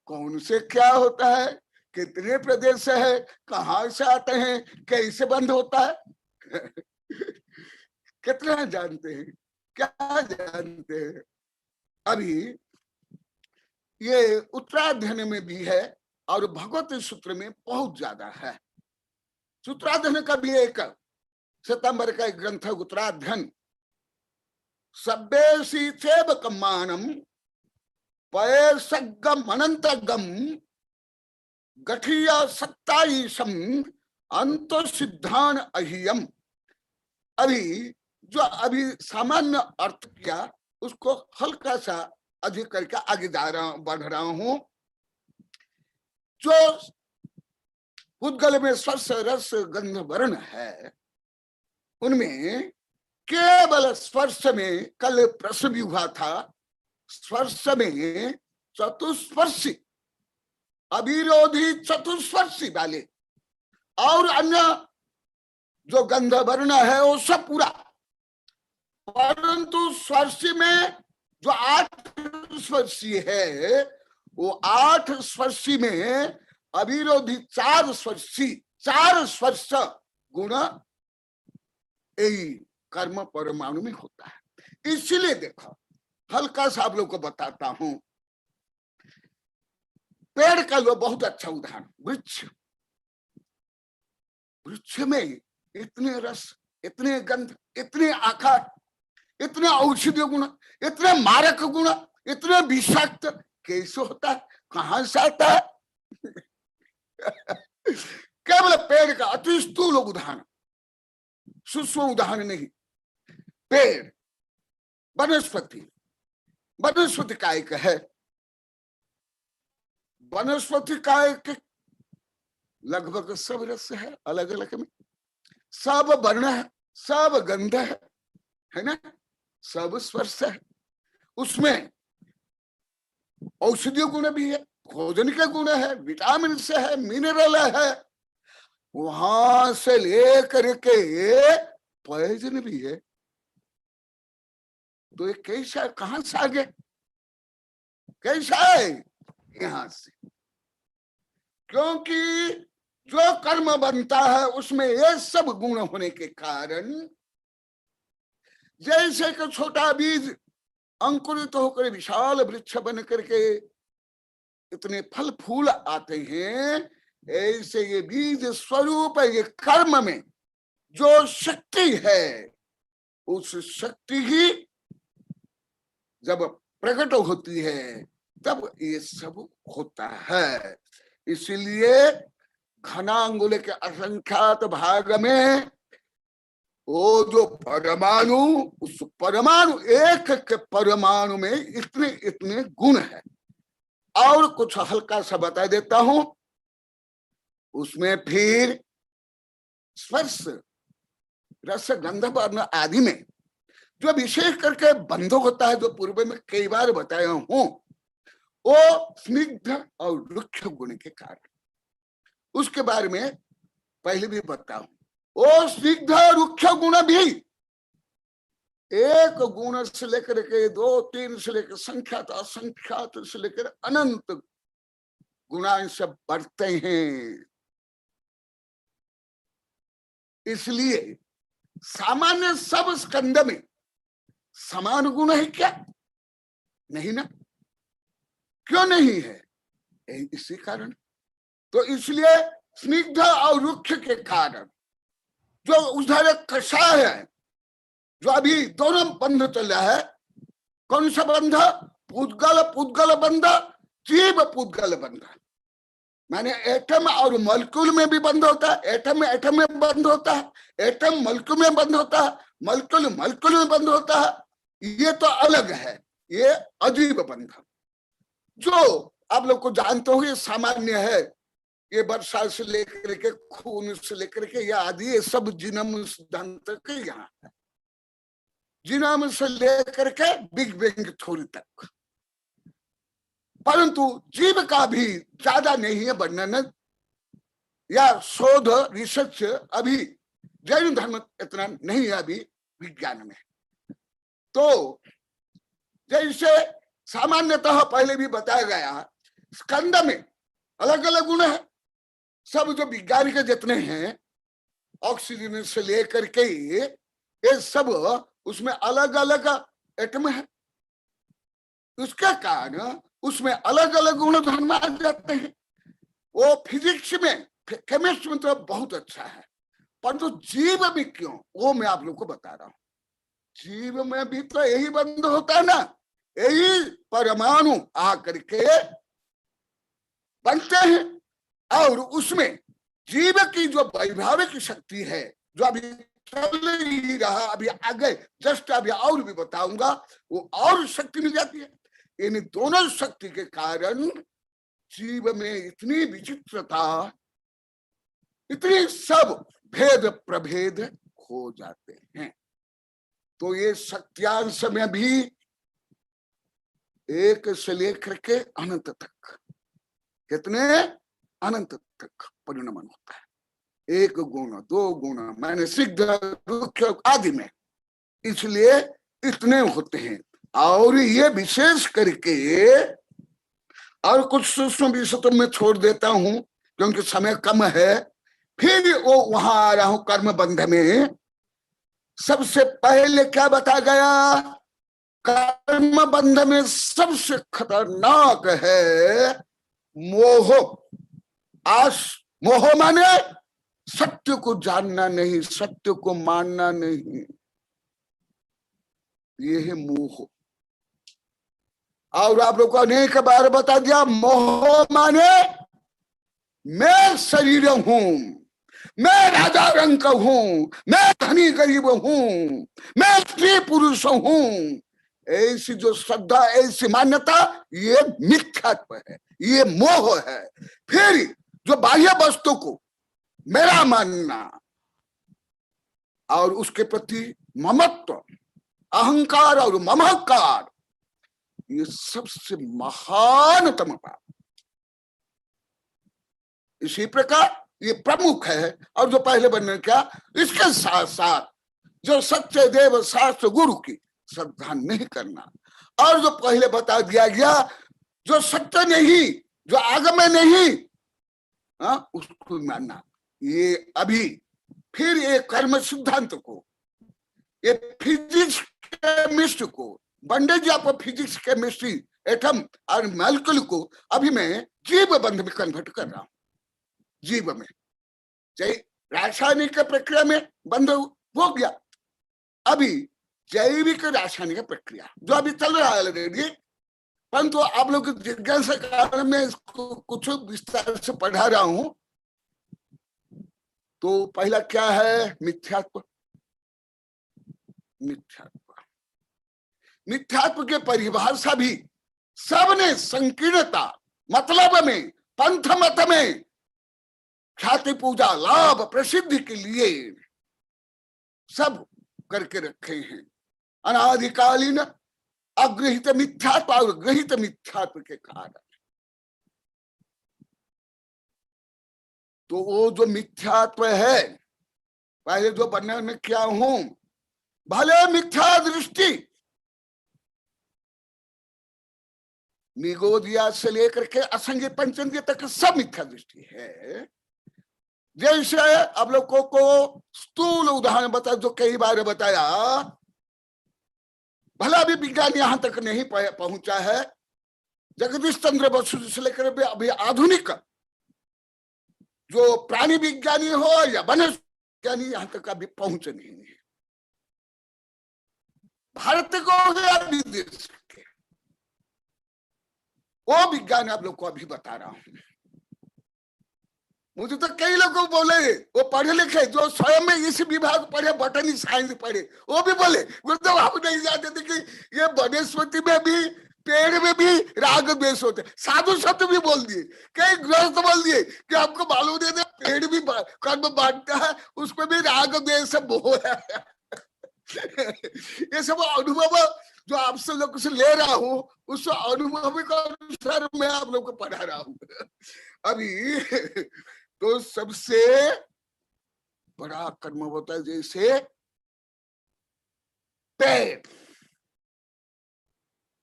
कौन से क्या होता है, कितने प्रदेश है, कहाँ से आते हैं, कैसे बंद होता है? कितना जानते हैं, क्या जानते हैं? अभी ये उत्तराध्ययन में भी है और भगवत सूत्र में बहुत ज्यादा है। सूत्राध्ययन का भी एक सितंबर का एक ग्रंथ उत्तराध्ययन। सब्बेसी चैव कम्मानम पयसगम अनंतगम गठिया सत्ताईशम अंत सिद्धान अहियम। अभी सामान्य अर्थ किया, उसको हल्का सा अधिक करके आगे बढ़ रहा हूं। जो उद्गल में स्पर्श रस गंध वर्ण है, उनमें केवल स्पर्श में कल प्रश्न भी हुआ था, स्पर्श में चतुस्पर्शी अविरोधी चतुस्पर्शी वाले और अन्य जो गंध वर्ण है वो सब पूरा, परंतु स्पर्शी में जो 8 स्पर्शी है, वो 8 स्पर्शी में अविरोधी 4 स्पर्शी, 4 स्पर्श गुण यही कर्म परमाणु में होता है। इसलिए देखो हल्का सा आप लोग को बताता हूं। पेड़ का लो बहुत अच्छा उदाहरण, वृक्ष। वृक्ष में इतने रस, इतने गंध, इतने आकार, इतने औषधीय गुण, इतने मारक गुण, इतने विषाक्त कैसे होता है, कहां से आता है? केवल पेड़ का अति स्थूल उदाहरण, सूक्ष्म उदाहरण नहीं। पेड़, वनस्पति, वनस्पति काय का है, वनस्पति काय के लगभग सब रस है, अलग अलग में सब वर्ण है, सब गंध है ना, सब स्पर्श है। उसमें औषधीय गुण भी है, भोजन के गुण है, विटामिन से है, मिनरल है, वहां से लेकर के पॉइजन भी है। तो ये कैसा, कहां से आ गए, कैसा है? यहां से। क्योंकि जो कर्म बनता है उसमें ये सब गुण होने के कारण, जैसे कि छोटा बीज अंकुरित होकर विशाल वृक्ष बन करके इतने फल फूल आते हैं, ऐसे ये बीज स्वरूप ये कर्म में जो शक्ति है, उस शक्ति ही जब प्रकट होती है तब ये सब होता है। इसलिए घनांगुल के असंख्यात भाग में वो जो परमाणु, उस परमाणु एक के परमाणु में इतने इतने गुण है। और कुछ हल्का सा बता देता हूं, उसमें फिर स्पर्श रस गंध वर्ण आदि में जो विशेष करके बंध होता है, जो पूर्व में कई बार बताया हूं, वो स्निग्ध और रुक्ष गुण के कारण, उसके बारे में पहले भी बताऊं। वो स्निग्ध रुक्ष गुण भी एक गुण से लेकर के 2, 3 से लेकर संख्यात असंख्यात से लेकर अनंत गुणांश बढ़ते हैं। इसलिए सामान्य सब स्कंद में समान गुण है क्या? नहीं ना। क्यों नहीं है? इसी कारण। तो इसलिए स्निग्ध और रुक्ष के कारण जो उधर कषाय है, जो अभी दोनों बंध चल रहा है, कौन सा बंध? पुद्गल पुद्गल बंध, जीव पुद्गल बंध। माने एटम और मॉलिक्यूल में भी बंद होता है, एटम में बंद होता है, एटम मॉलिक्यूल में बंद होता है, मॉलिक्यूल में बंद होता है। ये तो अलग है, ये अजीब बंध। जो आप लोग को जानते हो ये सामान्य है, ये वर्षा से लेकर के, खून से लेकर के, या आदि ये सब जीनोम सिद्धांत के यहाँ है। जीनोम से लेकर के बिग बैंग थ्योरी तक। परंतु जीव का भी ज्यादा नहीं है वर्णन या शोध, रिसर्च अभी जैन धर्म इतना नहीं है अभी विज्ञान में। तो जैसे सामान्यतः पहले भी बताया गया, स्कंद में अलग अलग गुण है। सब जो विज्ञान के जितने हैं, ऑक्सीजन से लेकर के ये सब उसमें अलग अलग एटम है। उसके कारण उसमें अलग अलग गुण धर्म आ जाते हैं। वो फिजिक्स में, केमिस्ट्री में तो बहुत अच्छा है, परंतु जीव में क्यों, वो मैं आप लोग को बता रहा हूं। जीव में भी तो यही बंद होता है ना, यही परमाणु आकर के बनते हैं। और उसमें जीव की जो वैभाविक शक्ति है, जो अभी चल ही रहा, अभी आगे जस्ट अभी और भी बताऊंगा, वो और शक्ति मिल जाती है। इन दोनों शक्ति के कारण जीव में इतनी विचित्रता, इतनी सब भेद प्रभेद हो जाते हैं। तो ये सत्यांश में भी एक से लेकर के अनंत तक, कितने अनंत तक परिणमन होता है। एक गुण, दो गुण, मैंने सिद्ध रुक्ष आदि में, इसलिए इतने होते हैं। और ये विशेष करके, और कुछ सूक्ष्म विषय तो मैं छोड़ देता हूं क्योंकि समय कम है, फिर वो वहां आ रहा हूं कर्म बंध में। सबसे पहले क्या बताया गया? कर्म बंध में सबसे खतरनाक है मोह। मोह माने सत्य को जानना नहीं, सत्य को मानना नहीं, ये है मोह। और आप लोग को अनेक बार बता दिया, मोह माने मैं शरीर हूं, मैं राजा रंग हूं, मैं धनी गरीब हूं, मैं स्त्री पुरुष हूं। ऐसी जो श्रद्धा, ऐसी मान्यता, ये मिथ्यात्व है, ये मोह है। फिर जो बाह्य वस्तु को मेरा मानना और उसके प्रति ममत्व, अहंकार और ममकार, ये सबसे महानतम पाप। इसी प्रकार ये प्रमुख है। और जो पहले वर्णन किया, इसके साथ साथ जो सच्चे देव शास्त्र गुरु की श्रद्धा नहीं करना, और जो पहले बता दिया गया जो सत्य नहीं, जो आगम नहीं, उसको मानना। ये अभी फिर ये कर्म सिद्धांत को, ये फिजिक्स केमिस्ट्री को, bondage of physics chemistry, atom और मॉलिक्यूल को अभी मैं जीव बंध में कन्वर्ट कर रहा हूं। जीव में चाहे रासायनिक प्रक्रिया में बंध हो गया, अभी जैविक रासायनिक प्रक्रिया जो अभी चल रहा है ऑलरेडी, परंतु आप लोग जिज्ञासा के कारण मैं इसको कुछ विस्तार से पढ़ा रहा हूं। तो पहला क्या है? मिथ्यात्व। मिथ्यात्व, मिथ्यात्व के परिभाषा भी सबने संकीर्णता मतलब में, पंथ मत में, ख्याति पूजा लाभ प्रसिद्धि के लिए सब करके रखे हैं। अनादिकालीन अग्रहित मिथ्यात्व और ग्रहित मिथ्यात्व के कारण। तो वो जो मिथ्यात्व है, पहले जो वर्णन में किया हूं, भले मिथ्या दृष्टि, निगोदिया से लेकर के असंज्ञ पंचेंद्रिय तक सब मिथ्या दृष्टि है। जैसे आप लोगों को स्थूल उदाहरण बता, जो कई बार बताया, भला भी विज्ञान यहां तक नहीं पहुंचा है। जगदीश चंद्र बसु से लेकर अभी आधुनिक जो प्राणी विज्ञानी हो या वनस्पति विज्ञानी यहां तक अभी पहुंच नहीं है। भारत को हो गया विदेश के, वो विज्ञान आप लोग को अभी बता रहा हूं। मुझे तो कई लोग बोले वो पढ़े लिखे जो स्वयं में इस विभाग पढ़े, बॉटनी साइंस पढ़े, वो भी बोले गुरुदेव हम नहीं जानते थे कि ये वनस्पति में भी पेड़ में भी राग द्वेष होते। साधु शब्द भी बोल दिए, कई ग्रस्त बोल दिए कि आपको मालूम नहीं था पेड़ भी कर्म बांटता है, उसमें भी राग द्वेष मोह है। ये सब अनुभव जो आपसे लोग से ले रहा हूं, उस अनुभव के अनुसार मैं आप लोग को पढ़ा रहा हूं अभी। तो सबसे बड़ा कर्म होता है जैसे पेड़।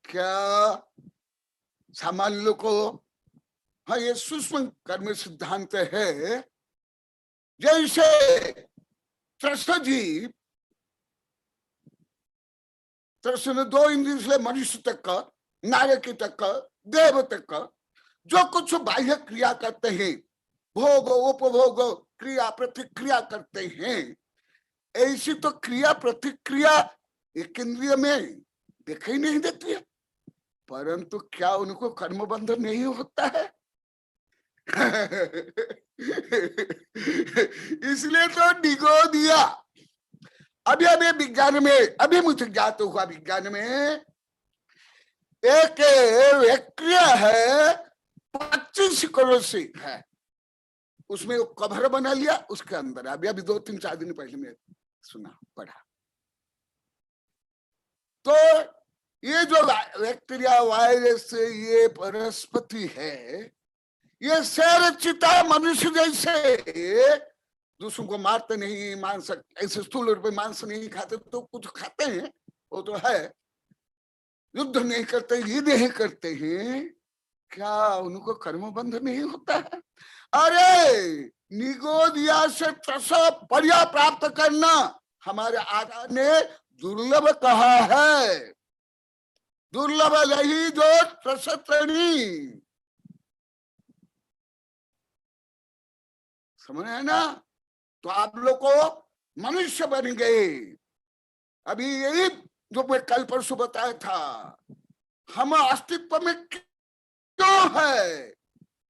क्या सामान्य लोग को, हाँ ये सूक्ष्म कर्म सिद्धांत है। जैसे त्रस्त ने 2 इंद्रियों से मनुष्य तक का, नारकी तक का, देव तक का जो कुछ बाह्य क्रिया करते हैं, भोग उपभोग क्रिया प्रतिक्रिया करते हैं, ऐसी तो क्रिया प्रतिक्रिया एक इंद्रिय में दिखाई नहीं देती है, परंतु क्या उनको कर्म बंधन नहीं होता है? इसलिए तो निगो दिया। अभी अभी विज्ञान में, अभी मुझे ज्ञात हुआ विज्ञान में एक क्रिया है 25 करोड़ से है, उसमें वो कवर बना लिया, उसके अंदर अभी अभी 2-3-4 दिन पहले मैं सुना पढ़ा। तो ये जो बैक्टीरिया वायरस ये वनस्पति है, ये संरचिता मनुष्य जैसे दूसरों को मारते नहीं, मांस ऐसे स्थूल रूप में मांस नहीं खाते, तो कुछ खाते हैं वो तो है, युद्ध नहीं करते, ये नहीं करते हैं, क्या उनको कर्म बंध नहीं होता है? अरे निगोदिया से पर्या प्राप्त करना हमारे आचार्य ने दुर्लभ कहा है। दुर्लभ नहीं जो त्रसत्रणी, समझ है ना? तो आप लोग को मनुष्य बन गए। अभी यही जो मैं कल परसों बताया था, हम अस्तित्व में क्यों है,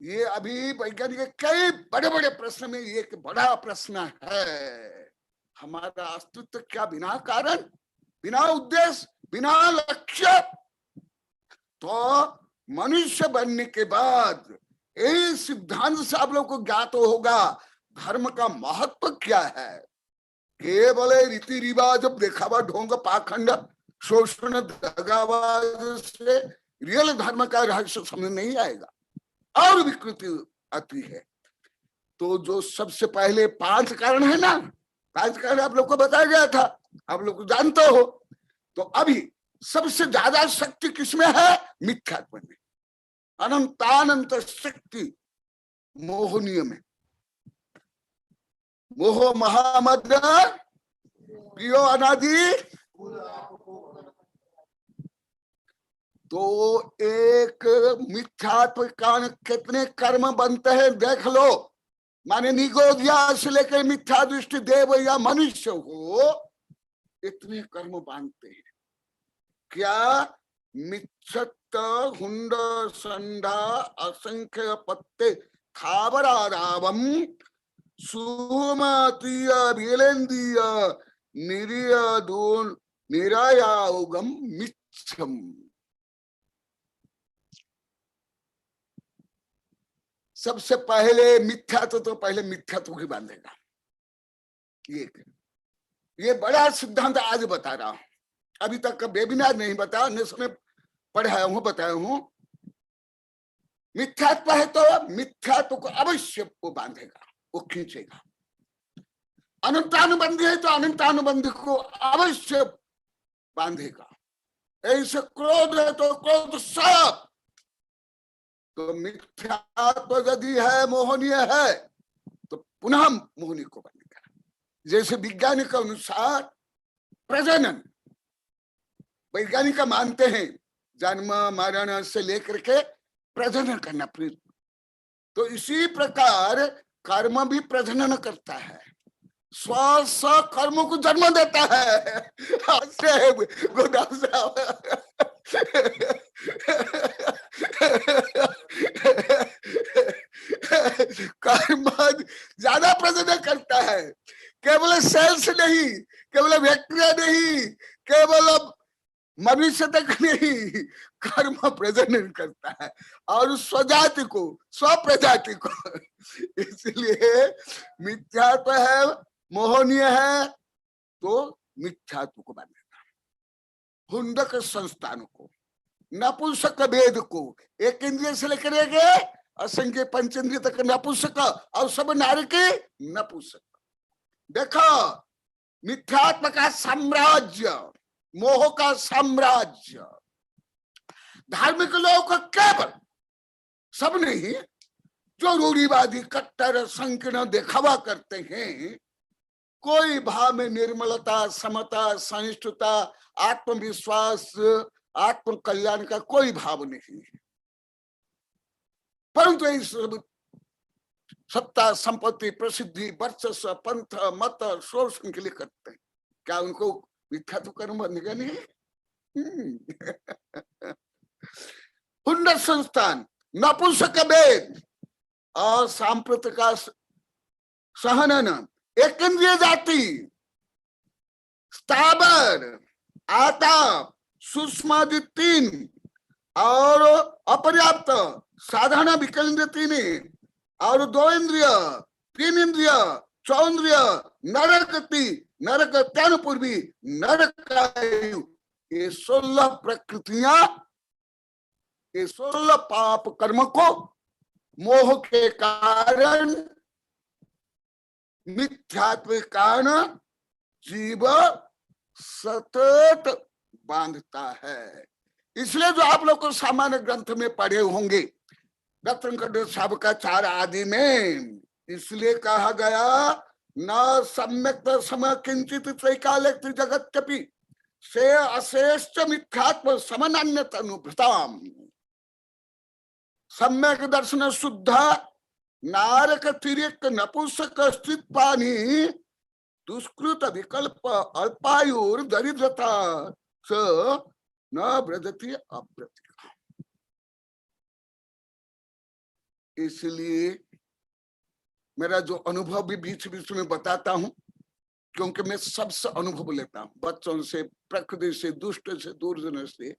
ये अभी वैज्ञानिक कई बड़े बड़े प्रश्न में ये एक बड़ा प्रश्न है। हमारा अस्तित्व क्या बिना कारण, बिना उद्देश्य, बिना लक्ष्य? तो मनुष्य बनने के बाद यही सिद्धांत से आप लोग को ज्ञात होगा धर्म का महत्व क्या है। केवल रीति रिवाज, दिखावा, ढोंग, पाखंड, शोषण, दगाबाज से रियल धर्म का रहस्य समझ नहीं आएगा और विकृति आती है। तो जो सबसे पहले 5 कारण है ना, 5 कारण आप लोग को बताया गया था, आप लोग जानते हो। तो अभी सबसे ज्यादा शक्ति किसमें है? मिथ्यात्व में। अनंतानंत शक्ति मोहनीय में। मोह महामद प्रियो अनादि। तो एक मिथ्यात्व कारण कितने कर्म बनते हैं देख लो। माने निगोदिया से लेकर मिथ्या दृष्टि देव या मनुष्य हो, इतने कर्म बांधते हैं। क्या मिच्छत हुंड संडा असंख्य पत्ते थावरारावम सुमतीय बिलेंदीय निरियदोन निरायाउगम मिच्छम। सबसे पहले मिथ्यात्व तो पहले मिथ्यात्व ही बांधेगा। ये बड़ा सिद्धांत आज बता रहा हूं, अभी तक का वेबिनार नहीं बताया, ने पढ़ाया हूं, बताया हूं। मिथ्यात्व है तो मिथ्यात्व को अवश्य वो बांधेगा, वो खींचेगा। अनंतानुबंधी है तो अनंतानुबंधी को अवश्य बांधेगा। ऐसे क्रोध है तो क्रोध सब। तो मिथ्यात्व यदि है, मोहनीय है, तो पुनः मोहनी को बनेगा। जैसे वैज्ञानिक के अनुसार प्रजनन, वैज्ञानिक मानते हैं जन्म मरण से लेकर के प्रजनन करना, तो इसी प्रकार कर्म भी प्रजनन करता है, स्व कर्म को जन्म देता है। गोदाम साहब कर्म ज्यादा प्रजनन करता है, केवल सेल्स नहीं, केवल व्यक्तियां नहीं, केवल मनुष्य तक नहीं, कर्म प्रजनन करता है और स्वजाति को, स्वप्रजाति को। इसलिए मिथ्यात्व है, मोहनीय है, तो मिथ्यात्व को मान लेना। हुंडक संस्थान को, नपुंसक वेद को, एक इंद्रिय से लेकर गए असंख्य पंचेंद्रिय तक नपुंसक, और सब नारी के नपुंसक। देखो मिथ्यात्व का साम्राज्य, मोह का साम्राज्य, धार्मिक लोगों को केवल, सब नहीं, जो रूढ़िवादी कट्टर संकीर्ण दिखावा करते हैं, कोई भाव में निर्मलता, समता, सहिष्णुता, आत्मविश्वास, आत्म कल्याण का कोई भाव नहीं है, परंतु इस सत्ता, संपत्ति, प्रसिद्धि, वर्चस्व, पंथ, मत, शोषण के लिए करते हैं। क्या उनको मिथ्यात्व कर्म बनेगा? नहीं। हुंडक संस्थान, नपुंसक वेद और सांप्रत का सहनन, एक इंद्रिय जाति, स्थावर, आताप, सूक्ष्मादि तीन और अपर्याप्त, साधारण विकल तीन और दो इंद्रिय, तीन इंद्रिय, चौंद्रिय, नरकति, नरक त्यान पूर्वी, नरकायु, ये 16 प्रकृतियां, ये 16 पाप कर्म को मोह के कारण, मिथ्यात्व कारण जीव सतत बांधता है। इसलिए जो आप लोग को सामान्य ग्रंथ में पढ़े होंगे, रत्नकंठ साहब का 4 आदि में इसलिए कहा गया, न सम्यक सम किंचित त्रैकालिक जगत्यपि से अशेष मिथ्यात्व समन्यत अनुभृताम। सम्यक दर्शन शुद्ध नारक तिर्यक नपुंसक स्थितपानी दुष्कृत विकल्प अल्पायुर दरिद्रता स न ब्रजति अब्रति। इसलिए मेरा जो अनुभव भी बीच बीच में बताता हूं, क्योंकि मैं सबसे अनुभव लेता हूं, बच्चों से, प्रकृति से, दुष्ट से, दुर्जन से।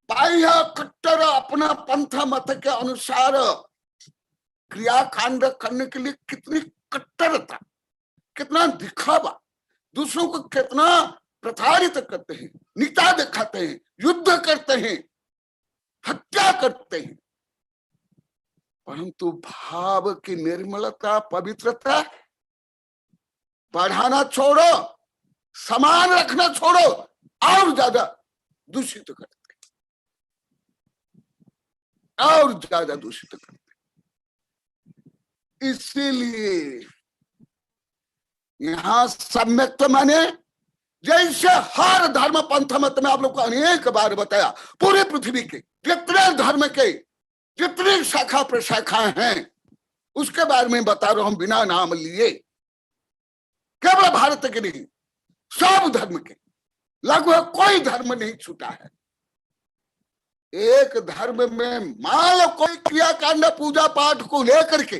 बाह्य कट्टर अपना पंथ मत के अनुसार क्रियाकांड करने के लिए कितनी कट्टरता, कितना दिखावा, दूसरों को कितना प्रताड़ित करते हैं, नीचा दिखाते हैं, युद्ध करते हैं, हत्या करते हैं, परंतु भाव की निर्मलता, पवित्रता बढ़ाना छोड़ो, समान रखना छोड़ो, और ज्यादा दूषित करते, और ज्यादा दूषित करते। इसीलिए यहां सम्यक माने, जैसे हर धर्म पंथ मत में आप लोग को अनेक बार बताया, पूरे पृथ्वी के जितने धर्म के जितनी शाखा प्रशाखाएं हैं, उसके बारे में बता रहा हूं बिना नाम लिए। केवल भारत के नहीं, सब धर्म के, लगभग कोई धर्म नहीं छूटा है। एक धर्म में मान लो कोई क्रियाकांड, पूजा पाठ को लेकर के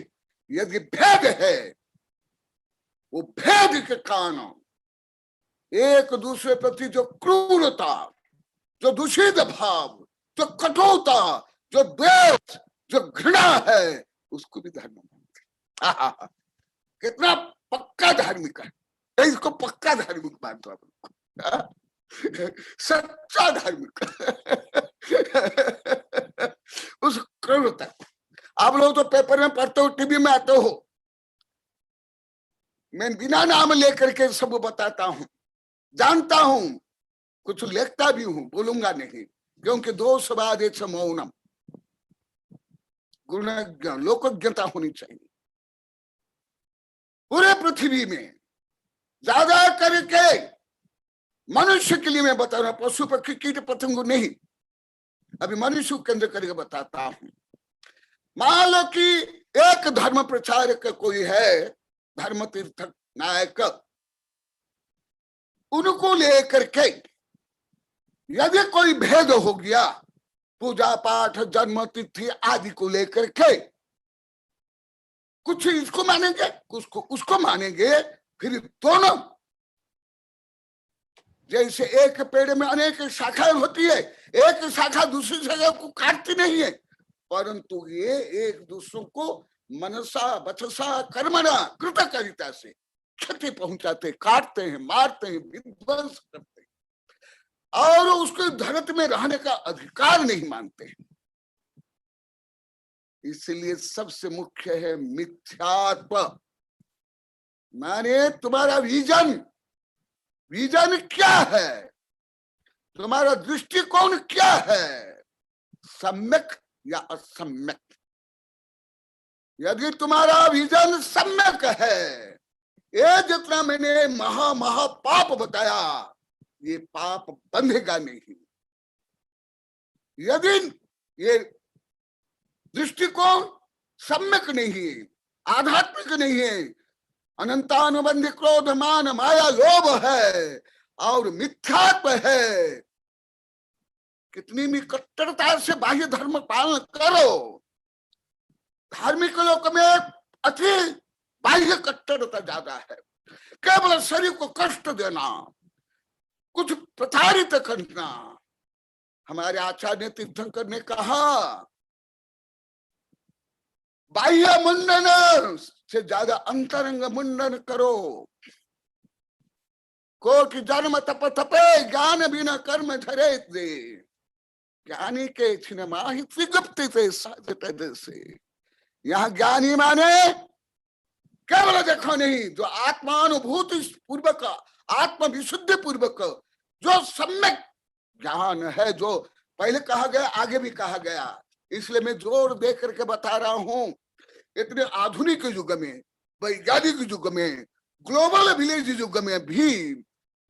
यदि भेद है, वो भेद के कारण एक दूसरे प्रति जो क्रूरता, जो दूषित भाव, जो कठोरता, जो द्वेष, जो घृणा है, उसको भी धर्म मानते। कितना पक्का धार्मिक है, इसको पक्का धार्मिक मानते आप, सच्चा धार्मिक। उस क्रूरता, आप लोग तो पेपर में पढ़ते हो, टीवी में आते हो, मैं बिना नाम लेकर के सब बताता हूं, जानता हूं, कुछ लिखता भी हूं, बोलूंगा नहीं, क्योंकि दोषवाद मौनम, गुण लोकज्ञता होनी चाहिए। पूरे पृथ्वी में ज्यादा करके मनुष्य के लिए मैं बता रहा हूं, पशु पक्षी कीट पतंग नहीं, अभी मनुष्य केंद्र करके बताता हूं। मान लो कि एक धर्म प्रचारक कोई है, धर्म तीर्थ नायक, उनको लेकर के यदि कोई भेद हो गया पूजा पाठ जन्म तिथि आदि को लेकर के, कुछ इसको मानेंगे कुछ उसको मानेंगे, फिर दोनों जैसे एक पेड़ में अनेक शाखाएं होती है, एक शाखा दूसरी शाखा को काटती नहीं है, परंतु ये एक दूसरों को मनसा वचसा कर्मणा कृतकारिता से क्षति पहुंचाते, काटते हैं, मारते हैं, विध्वंस करते हैं और उसके धरती में रहने का अधिकार नहीं मानते हैं। इसलिए सबसे मुख्य है मिथ्यात्व, माने तुम्हारा विजन क्या है, तुम्हारा दृष्टिकोण क्या है, सम्यक या असम्यक। यदि तुम्हारा विजन सम्यक है, ये जितना मैंने महा पाप बताया, ये पाप बंधेगा नहीं। यदि ये दृष्टिकोण सम्यक नहीं है, आध्यात्मिक नहीं है, अनंतानुबंधी क्रोध मान माया लोभ है और मिथ्यात्व है, कितनी भी कट्टरता से बाह्य धर्म पालन करो, धार्मिक लोक में अति बाह्य कट्टरता ज्यादा है, केवल शरीर को कष्ट देना, कुछ प्रताड़ित करना। हमारे आचार्य तीर्थंकर ने कहा बाह्य मुंडन से ज्यादा अंतरंग मुंडन करो। कोटि जन्म तप तपे ज्ञान बिना कर्म धरे दे, ज्ञानी के छिन माहि त्रिगुप्ति से साधते से। यहाँ ज्ञानी माने केवल देखो नहीं, जो आत्मानुभूति पूर्वक, आत्म विशुद्धि पूर्वक जो सम्यक ज्ञान है, जो पहले कहा गया आगे भी कहा गया, इसलिए मैं जोर दे करके बता रहा हूं। इतने आधुनिक युग में, वैज्ञानिक युग में, ग्लोबल विलेज युग में भी,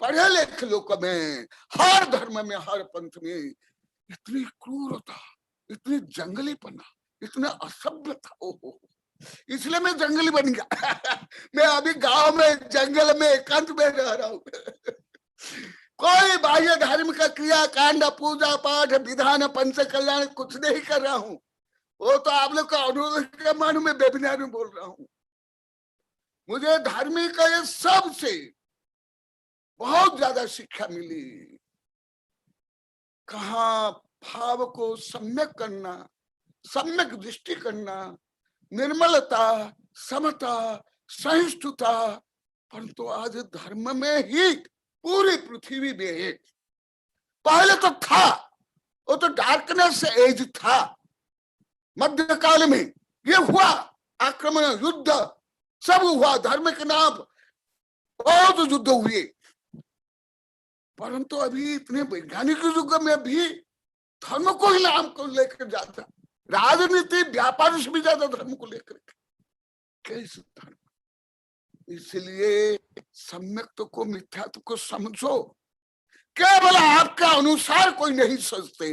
पढ़े लिखे लोग में, हर धर्म में, हर पंथ में इतनी क्रूरता, इतनी जंगलीपना, इतना असभ्यता, ओहो, इसलिए मैं जंगली बन गया। मैं अभी गांव में जंगल में एकांत में रह रहा हूं। कोई बाह्य धार्मिक क्रिया कांड पूजा पाठ विधान पंच कल्याण कुछ नहीं कर रहा हूं। वो तो आप लोग का अनुरोध के मानू में वेबिनार में बोल रहा हूं। मुझे धार्मिक का ये सबसे बहुत ज्यादा शिक्षा मिली। कहाँ भाव को सम्यक करना, सम्यक दृष्टि करना, निर्मलता, समता, सहिष्णुता, परंतु आज धर्म में ही पूरी पृथ्वी में, पहले तो था, वो तो डार्कनेस एज था, मध्यकाल में ये हुआ, आक्रमण युद्ध सब हुआ, धर्म के नाम बहुत युद्ध हुए, परंतु अभी इतने वैज्ञानिक युग में भी धर्म को ही नाम को लेकर जाता, राजनीति व्यापार से भी ज्यादा धर्म को लेकर कैसे धर्म। इसलिए सम्यक को मिथ्यात्व को समझो। केवल आपका अनुसार कोई नहीं सोचते,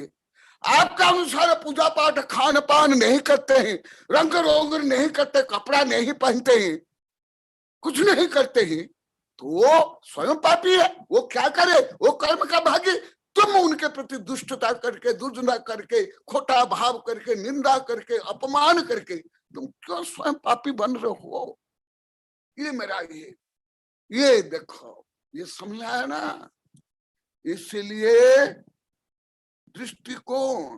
आपका अनुसार पूजा पाठ खान पान नहीं करते हैं, रंग रोग नहीं करते, कपड़ा नहीं पहनते हैं, कुछ नहीं करते हैं, तो वो स्वयं पापी है। वो क्या करे, वो कर्म का भागी। तुम उनके प्रति दुष्टता करके, दुर्जना करके, खोटा भाव करके, निंदा करके, अपमान करके तुम क्यों स्वयं पापी बन रहे हो? ये मेरा ये देखो, ये समझ आया ना। इसलिए दृष्टिकोण,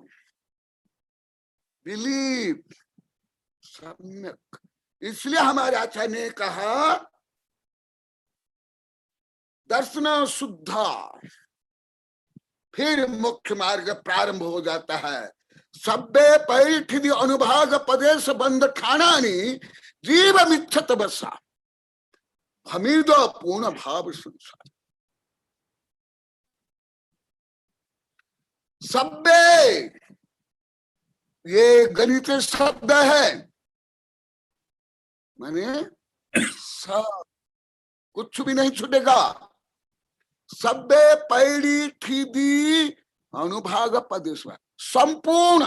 बिलीफ सम्यक। इसलिए हमारे आचार्य ने कहा दर्शन शुद्धा, फिर मुख्य मार्ग प्रारंभ हो जाता है। सब्बे पैठिधि अनुभाग पदेश बंध ठाणानी जीव मिच्छत बसा हमीद पूर्ण भाव संसार। सब्बे ये गणित शब्द है, माने सब, कुछ भी नहीं छूटेगा। सब्बे पैड़ी ठिदी अनुभाग पदेश, संपूर्ण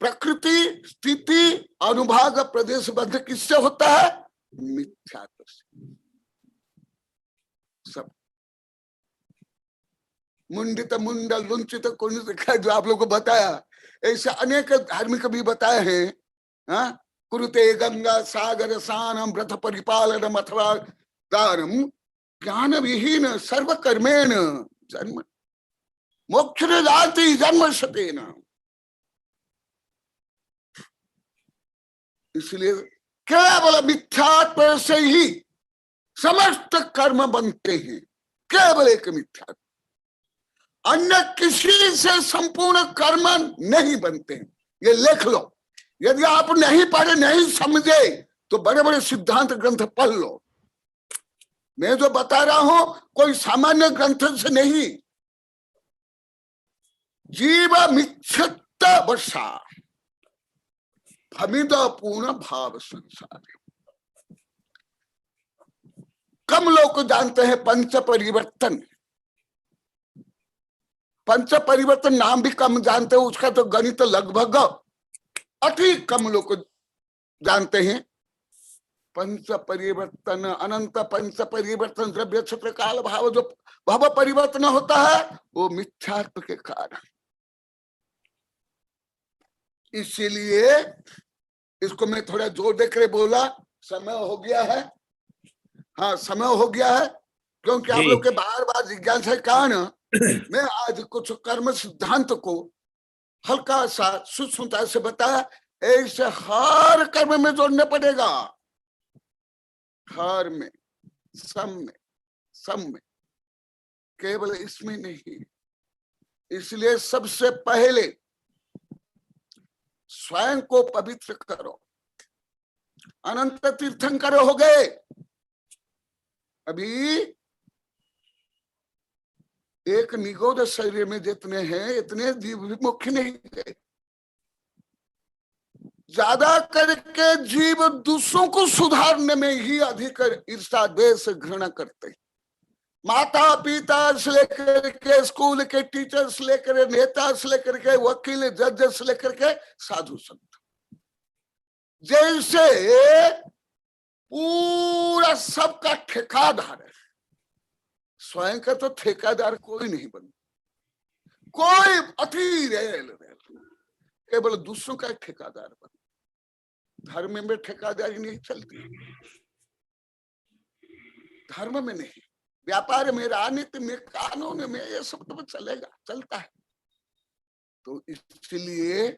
प्रकृति स्थिति अनुभाग प्रदेश बद्ध किससे होता है? मिथ्यात्व से। सब मुंडित मुंड लुंचित कुंडित का जो आप लोग को बताया, ऐसे अनेक धार्मिक भी बताए हैं। हाँ, कुरुते गंगा सागर सानम व्रत परिपालनम अथवा दानम ज्ञान विहीन सर्व कर्मेण जन्म मोक्ष जाति जन्म सतेन। इसलिए केवल मिथ्यात्व से ही समस्त कर्म बनते हैं, केवल एक मिथ्यात्व, अन्य किसी से संपूर्ण कर्म नहीं बनते हैं। ये लिख लो, यदि आप नहीं पढ़े नहीं समझे तो बड़े बड़े सिद्धांत ग्रंथ पढ़ लो। मैं जो बता रहा हूं कोई सामान्य ग्रंथ से नहीं। जीव मिथ्यत्व वर्षा भमिद पूर्ण भाव संसार। कम लोग जानते हैं पंच परिवर्तन। पंच परिवर्तन नाम भी कम जानते हैं, उसका तो गणित लगभग अति कम लोग जानते हैं। पंच परिवर्तन अनंत पंच परिवर्तन द्रव्य क्षेत्र काल भाव, जो भाव परिवर्तन होता है वो मिथ्यात्व के कारण। इसीलिए इसको मैं थोड़ा जोर देकर बोला, समय हो गया है। हाँ, समय हो गया है, क्योंकि आप लोग के बार बार जिज्ञासा के कारण मैं आज कुछ कर्म सिद्धांत को हल्का सा सूक्ष्मता से बताया। ऐसे हर कर्म में जोड़ना पड़ेगा, हर में, सब में, केवल इसमें नहीं। इसलिए सबसे पहले स्वयं को पवित्र करो। अनंत तीर्थंकर हो गए, अभी एक निगोद शरीर में जितने हैं इतने जीव मुख्य नहीं गए। ज्यादा करके जीव दूसरों को सुधारने में ही अधिक ईर्ष्या द्वेष घृणा करते हैं। माता पिता से लेकर के स्कूल के टीचर से लेकर नेता से लेकर के वकील जज से लेकर के साधु संत, जैसे पूरा सबका ठेकेदार है। स्वयं का तो ठेकेदार कोई नहीं बन, कोई अति रेल केवल दूसरों का ठेकेदार बन। धर्म में ठेकेदारी नहीं चलती, धर्म में नहीं, व्यापार में, राजनीति में, कानून में, ये सब तो चलेगा, चलता है। तो इसलिए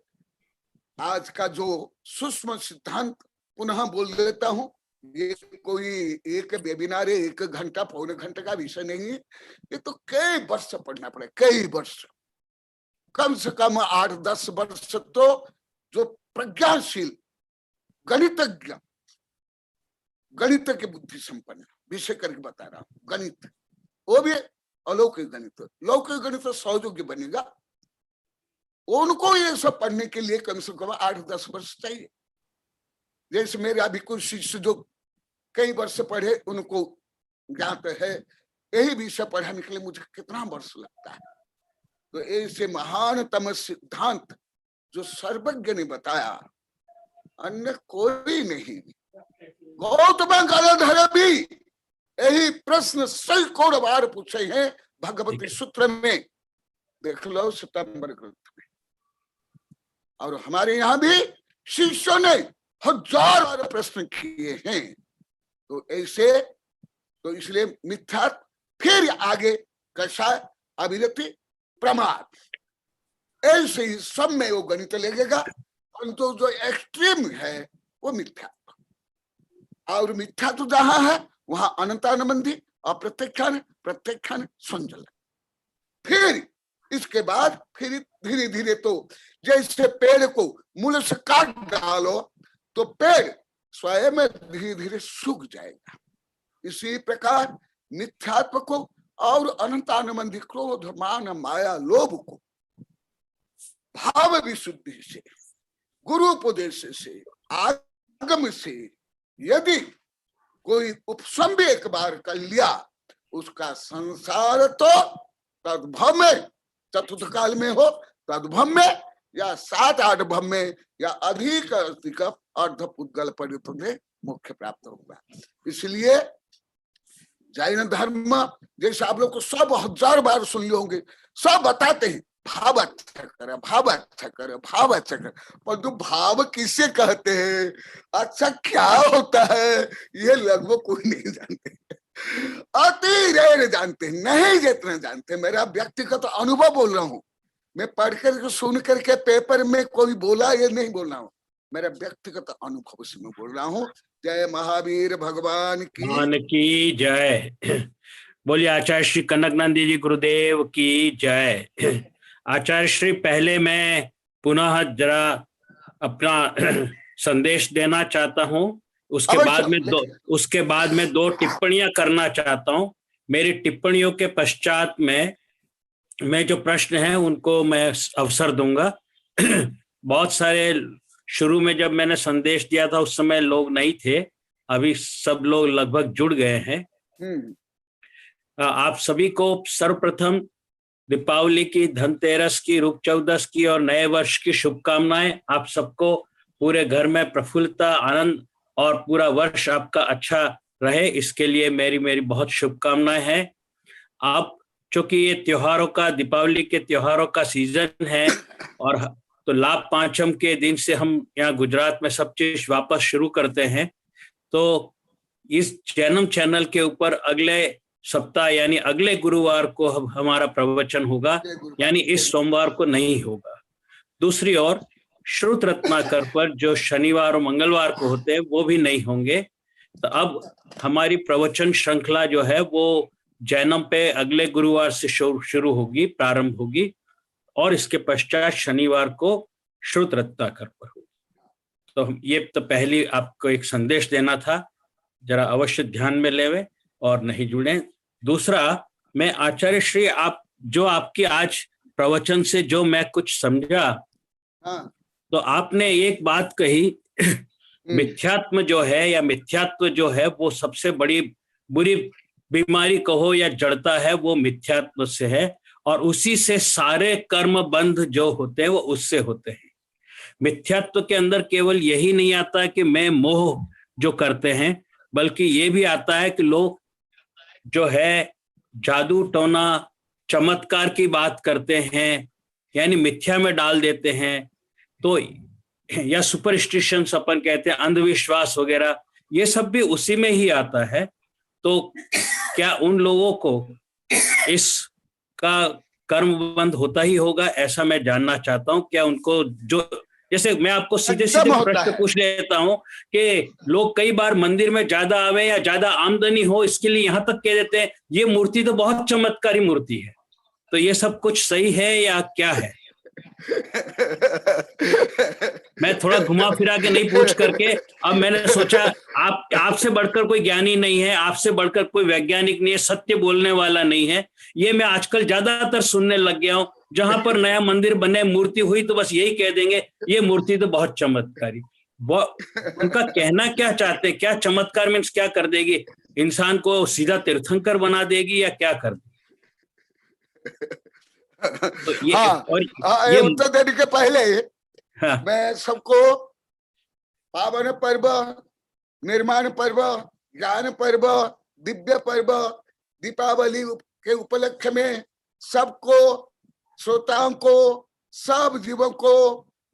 आज का जो सूक्ष्म सिद्धांत पुनः बोल देता हूं, ये कोई एक वेबिनार, एक घंटा पौने घंटे का विषय नहीं है। ये तो कई वर्ष पढ़ना पड़े, कई वर्ष, कम से कम 8-10 वर्ष। तो जो प्रज्ञाशील गणितज्ञ, गणित की बुद्धि संपन्न विषय करके बता रहा हूं, गणित, वो भी अलौकिक गणित, लौकिक गणित सहयोगी बनेगा। उनको ये सब पढ़ने के लिए कम से कम 8-10 वर्ष चाहिए। जैसे मेरे अभी कुछ शिष्य जो कई वर्ष पढ़े, उनको ज्ञात है यही विषय पढ़ाने के लिए मुझे कितना वर्ष लगता है। तो ऐसे महानतम सिद्धांत जो सर्वज्ञ ने बताया, अन्य कोई नहीं। गौतम गणधर भी यही प्रश्न सैकड़ों बार पूछे हैं भगवती सूत्र में, देख लो सितंबर ग्रंथ में। और हमारे यहाँ भी शिष्यों ने 1000 बार प्रश्न किए हैं। तो ऐसे, तो इसलिए मिथ्या, फिर आगे कषाय, अभिरति, प्रमाद, ऐसे ही सब में वो गणित लगेगा। परंतु जो एक्सट्रीम है वो मिथ्या, और मिथ्या तो जहां है वहां अनंतानुबंधी, अप्रत्यक्षान, प्रत्यक्षान, संजल। फिर इसके बाद फिर धीरे धीरे, तो जैसे पेड़ को मूल से काट डालो तो पेड़ स्वयं धीरे धीरे सूख जाएगा। इसी प्रकार मिथ्यात्व को और अनंतानुबंधी क्रोध, मान, माया, लोभ को भाव विशुद्धि से, गुरु उपदेश से, आगम से यदि कोई उपशम भी एक बार कर लिया, उसका संसार तो तद्भव में, चतुर्थ काल में हो, तद्भव में या 7-8 भव या अधिक अर्ध पुद्गल परितुल्य मुख्य प्राप्त होगा। इसलिए जैन धर्म जैसे आप लोग को 100,000 बार सुन लिए होंगे, सब बताते हैं भाव अच्छा करे, भाव अच्छा करे, भाव अच्छा करे, परंतु भाव किसे कहते हैं, अच्छा क्या होता है, ये लगभग कोई नहीं जानते, अति रेर जानते, नहीं जितना जानते। मेरा व्यक्तिगत अनुभव बोल रहा हूँ, मैं पढ़ करके सुन करके पेपर में कोई बोला ये नहीं बोल रहा हूँ, मेरा व्यक्तिगत अनुभव से मैं बोल रहा हूँ। जय महावीर भगवान की जय। बोलिए आचार्य श्री कनकनंदी जी गुरुदेव की जय। आचार्य श्री, पहले मैं पुनः जरा अपना संदेश देना चाहता हूँ, उसके बाद में 2 टिप्पणियां करना चाहता हूँ। मेरी टिप्पणियों के पश्चात मैं जो प्रश्न हैं उनको मैं अवसर दूंगा। बहुत सारे शुरू में जब मैंने संदेश दिया था उस समय लोग नहीं थे, अभी सब लोग लगभग जुड़ गए हैं। आप सभी को सर्वप्रथम दीपावली की, धनतेरस की, रूप चौदस की और नए वर्ष की शुभकामनाएं। आप सबको पूरे घर में प्रफुल्लता, आनंद और पूरा वर्ष आपका अच्छा रहे, इसके लिए मेरी बहुत शुभकामनाएं हैं। आप चूंकि ये त्योहारों का, दीपावली के त्योहारों का सीजन है और तो लाभ पांचम के दिन से हम यहाँ गुजरात में सब चीज वापस शुरू करते हैं, तो इस जैनम चैनल के ऊपर अगले सप्ताह यानी अगले गुरुवार को हमारा प्रवचन होगा, यानी इस सोमवार को नहीं होगा। दूसरी ओर श्रुत रत्नाकर पर जो शनिवार और मंगलवार को होते हैं वो भी नहीं होंगे। तो अब हमारी प्रवचन श्रृंखला जो है वो जैनम पे अगले गुरुवार से शुरू होगी, प्रारंभ होगी, और इसके पश्चात शनिवार को श्रुत रत्नाकर पर होगी। तो ये तो पहली आपको एक संदेश देना था, जरा अवश्य ध्यान में लेवे और नहीं जुड़े। दूसरा, मैं आचार्य श्री, आप जो आपकी आज प्रवचन से जो मैं कुछ समझा, तो आपने एक बात कही, मिथ्यात्म जो है या मिथ्यात्व जो है वो सबसे बड़ी बुरी बीमारी कहो या जड़ता है, वो मिथ्यात्व से है, और उसी से सारे कर्म बंध जो होते हैं वो उससे होते हैं। मिथ्यात्व के अंदर केवल यही नहीं आता कि मैं मोह जो करते हैं, बल्कि ये भी आता है कि लोग जो है जादू टोना चमत्कार की बात करते हैं, यानी मिथ्या में डाल देते हैं, तो या सुपरस्टिशंस अपन कहते हैं, अंधविश्वास वगैरह, ये सब भी उसी में ही आता है। तो क्या उन लोगों को इसका कर्म बंद होता ही होगा, ऐसा मैं जानना चाहता हूँ। क्या उनको, जो जैसे मैं आपको सीधे प्रश्न पूछ लेता हूँ कि लोग कई बार मंदिर में ज्यादा आवे या ज्यादा आमदनी हो, इसके लिए यहाँ तक कह देते हैं ये मूर्ति तो बहुत चमत्कारी मूर्ति है, तो ये सब कुछ सही है या क्या है? मैं थोड़ा घुमा फिरा के नहीं पूछ करके, अब मैंने सोचा आपसे बढ़कर कोई ज्ञानी नहीं है, आपसे बढ़कर कोई वैज्ञानिक नहीं है, सत्य बोलने वाला नहीं है, ये मैं आजकल ज्यादातर सुनने लग गया हूं। जहां पर नया मंदिर बने, मूर्ति हुई, तो बस यही कह देंगे ये मूर्ति तो बहुत चमत्कारी। उनका कहना क्या चाहते, क्या चमत्कार मीन्स क्या कर देगी, इंसान को सीधा तीर्थंकर बना देगी या क्या कर देगी? तो ये उत्तर देने के पहले मैं सबको पावन पर्व, निर्माण पर्व, ज्ञान पर्व, दिव्य पर्व, दीपावली के उपलक्ष्य में सबको, श्रोताओं को, सब जीवों को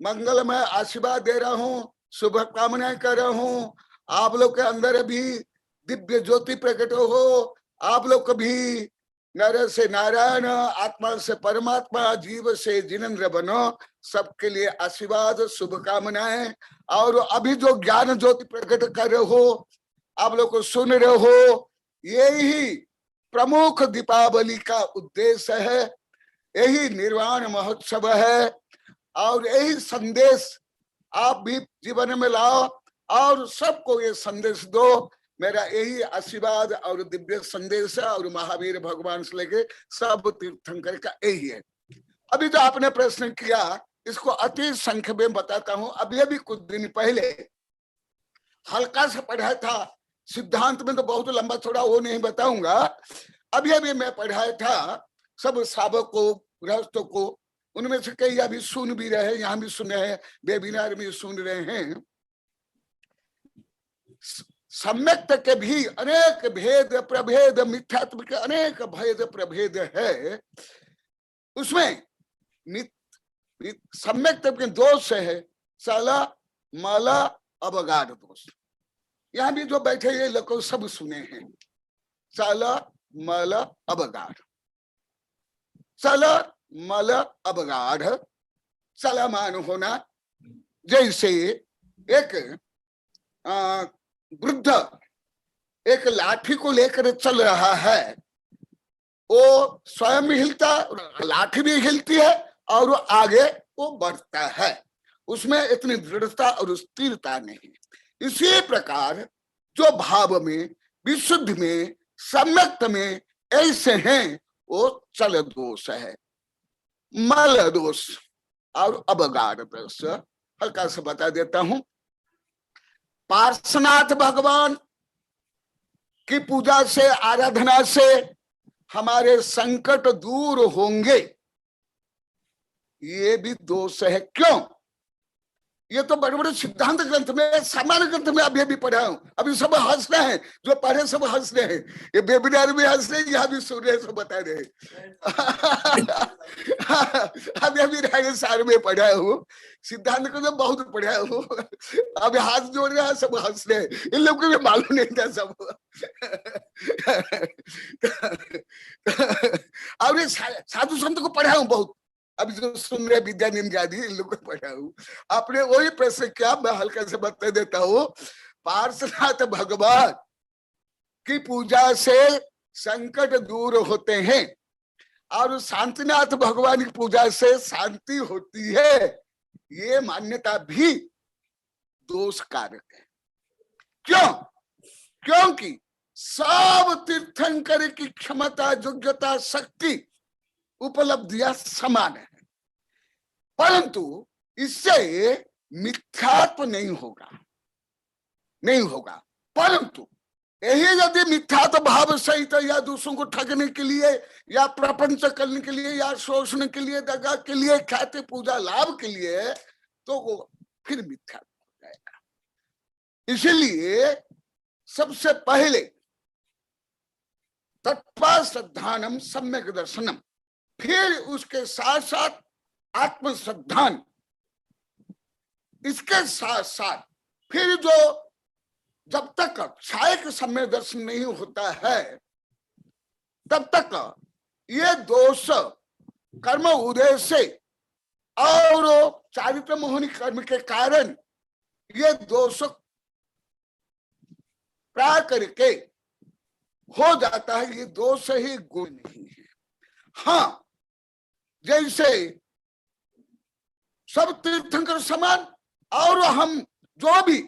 मंगलमय आशीर्वाद दे रहा हूँ, शुभकामनाएं कर रहा हूँ। आप लोग के अंदर भी दिव्य ज्योति प्रकट हो, आप लोग भी नर से नारायण, आत्मा से परमात्मा, जीव से जिनेंद्र बनो, सबके लिए आशीर्वाद, शुभकामनाएं। और अभी जो ज्ञान ज्योति प्रकट कर रहे हो, आप लोग को सुन रहे हो, यही प्रमुख दीपावली का उद्देश्य है, यही निर्वाण महोत्सव है, और यही संदेश आप भी जीवन में लाओ और सबको ये संदेश दो। मेरा यही आशीर्वाद और दिव्य संदेश है, और महावीर भगवान से लेके सब तीर्थंकर का यही है। अभी जो आपने प्रश्न किया, इसको अति संक्षेप में बताता हूं। अभी कुछ दिन पहले हल्का सा पढ़ाया था, सिद्धांत में तो बहुत लंबा थोड़ा वो नहीं बताऊंगा। अभी मैं पढ़ाया था सब सावक को, गृहस्थों को, उनमें से कई अभी सुन भी रहे, यहाँ भी सुन रहे हैं, वेबिनार में सुन रहे हैं। सम्यक्त के भी अनेक भेद प्रभेद, मिथ्यात्व के अनेक भेद प्रभेद है। उसमें सम्यक्त के दोष है साला माला अवगाढ़ दोष। यहाँ भी जो बैठे ये लोग सब सुने हैं, साला माला अवगाढ़, साला माला अवगाढ़, सलामान होना। जैसे एक वृद्ध एक लाठी को लेकर चल रहा है, वो स्वयं भी हिलता, लाठी भी हिलती है और वो आगे वो बढ़ता है, उसमें इतनी दृढ़ता और स्थिरता नहीं। इसी प्रकार जो भाव में, विशुद्ध में, सम्यक्त में ऐसे हैं, वो चल दोष है, मल दोष और अवगाढ़ दोष। हल्का से बता देता हूं। पार्श्वनाथ भगवान की पूजा से, आराधना से हमारे संकट दूर होंगे, ये भी दोष है। क्यों? ये तो बड़े बड़े सिद्धांत ग्रंथ में, सामान्य ग्रंथ में अभी भी पढ़ा हूं। अभी सब हंस रहे हैं, जो पढ़े सब हंस रहे हैं, ये वेबिनार में हंस रहे हैं, यहाँ भी सुन रहे हैं, सब बता रहे हैं। अभी राय सार में पढ़ा हूँ, सिद्धांत को तो बहुत पढ़ा हूँ। अभी हाथ जोड़ रहे हैं, सब हंस रहे हैं, इन लोगों को भी मालूम नहीं था सब। और साधु संत को पढ़ा हूँ बहुत, अभी जो सुन रहे विद्यानंद आदि, इन लोगों को पढ़ा हूँ। आपने वही प्रश्न क्या, मैं हल्का से बता देता हूँ। पार्श्वनाथ भगवान की पूजा से संकट दूर होते हैं और शांतिनाथ भगवान की पूजा से शांति होती है, ये मान्यता भी दोष कारक है। क्यों? क्योंकि सब तीर्थंकर की क्षमता, योग्यता, शक्ति, उपलब्धियां समान है, परंतु इससे मिथ्यात्व नहीं होगा, नहीं होगा। परंतु यही यदि मिथ्यात्व भाव सहित या दूसरों को ठगने के लिए या प्रपंच करने के लिए या शोषण के लिए, दगा के लिए, ख्याति पूजा लाभ के लिए, तो वो फिर मिथ्यात्व हो जाएगा। इसलिए सबसे पहले तत्वा श्रद्धानम सम्यक दर्शनम, फिर उसके साथ साथ आत्म श्रद्धान, इसके साथ साथ फिर जो जब तक छायक सम्य दर्शन नहीं होता है, तब तक ये दोष कर्म उदय से और चारित्र मोहनी कर्म के कारण ये दोष प्राय करके हो जाता है। ये दोष ही गुण नहीं है। हाँ, जैसे सब तीर्थंकर समान, और हम जो भी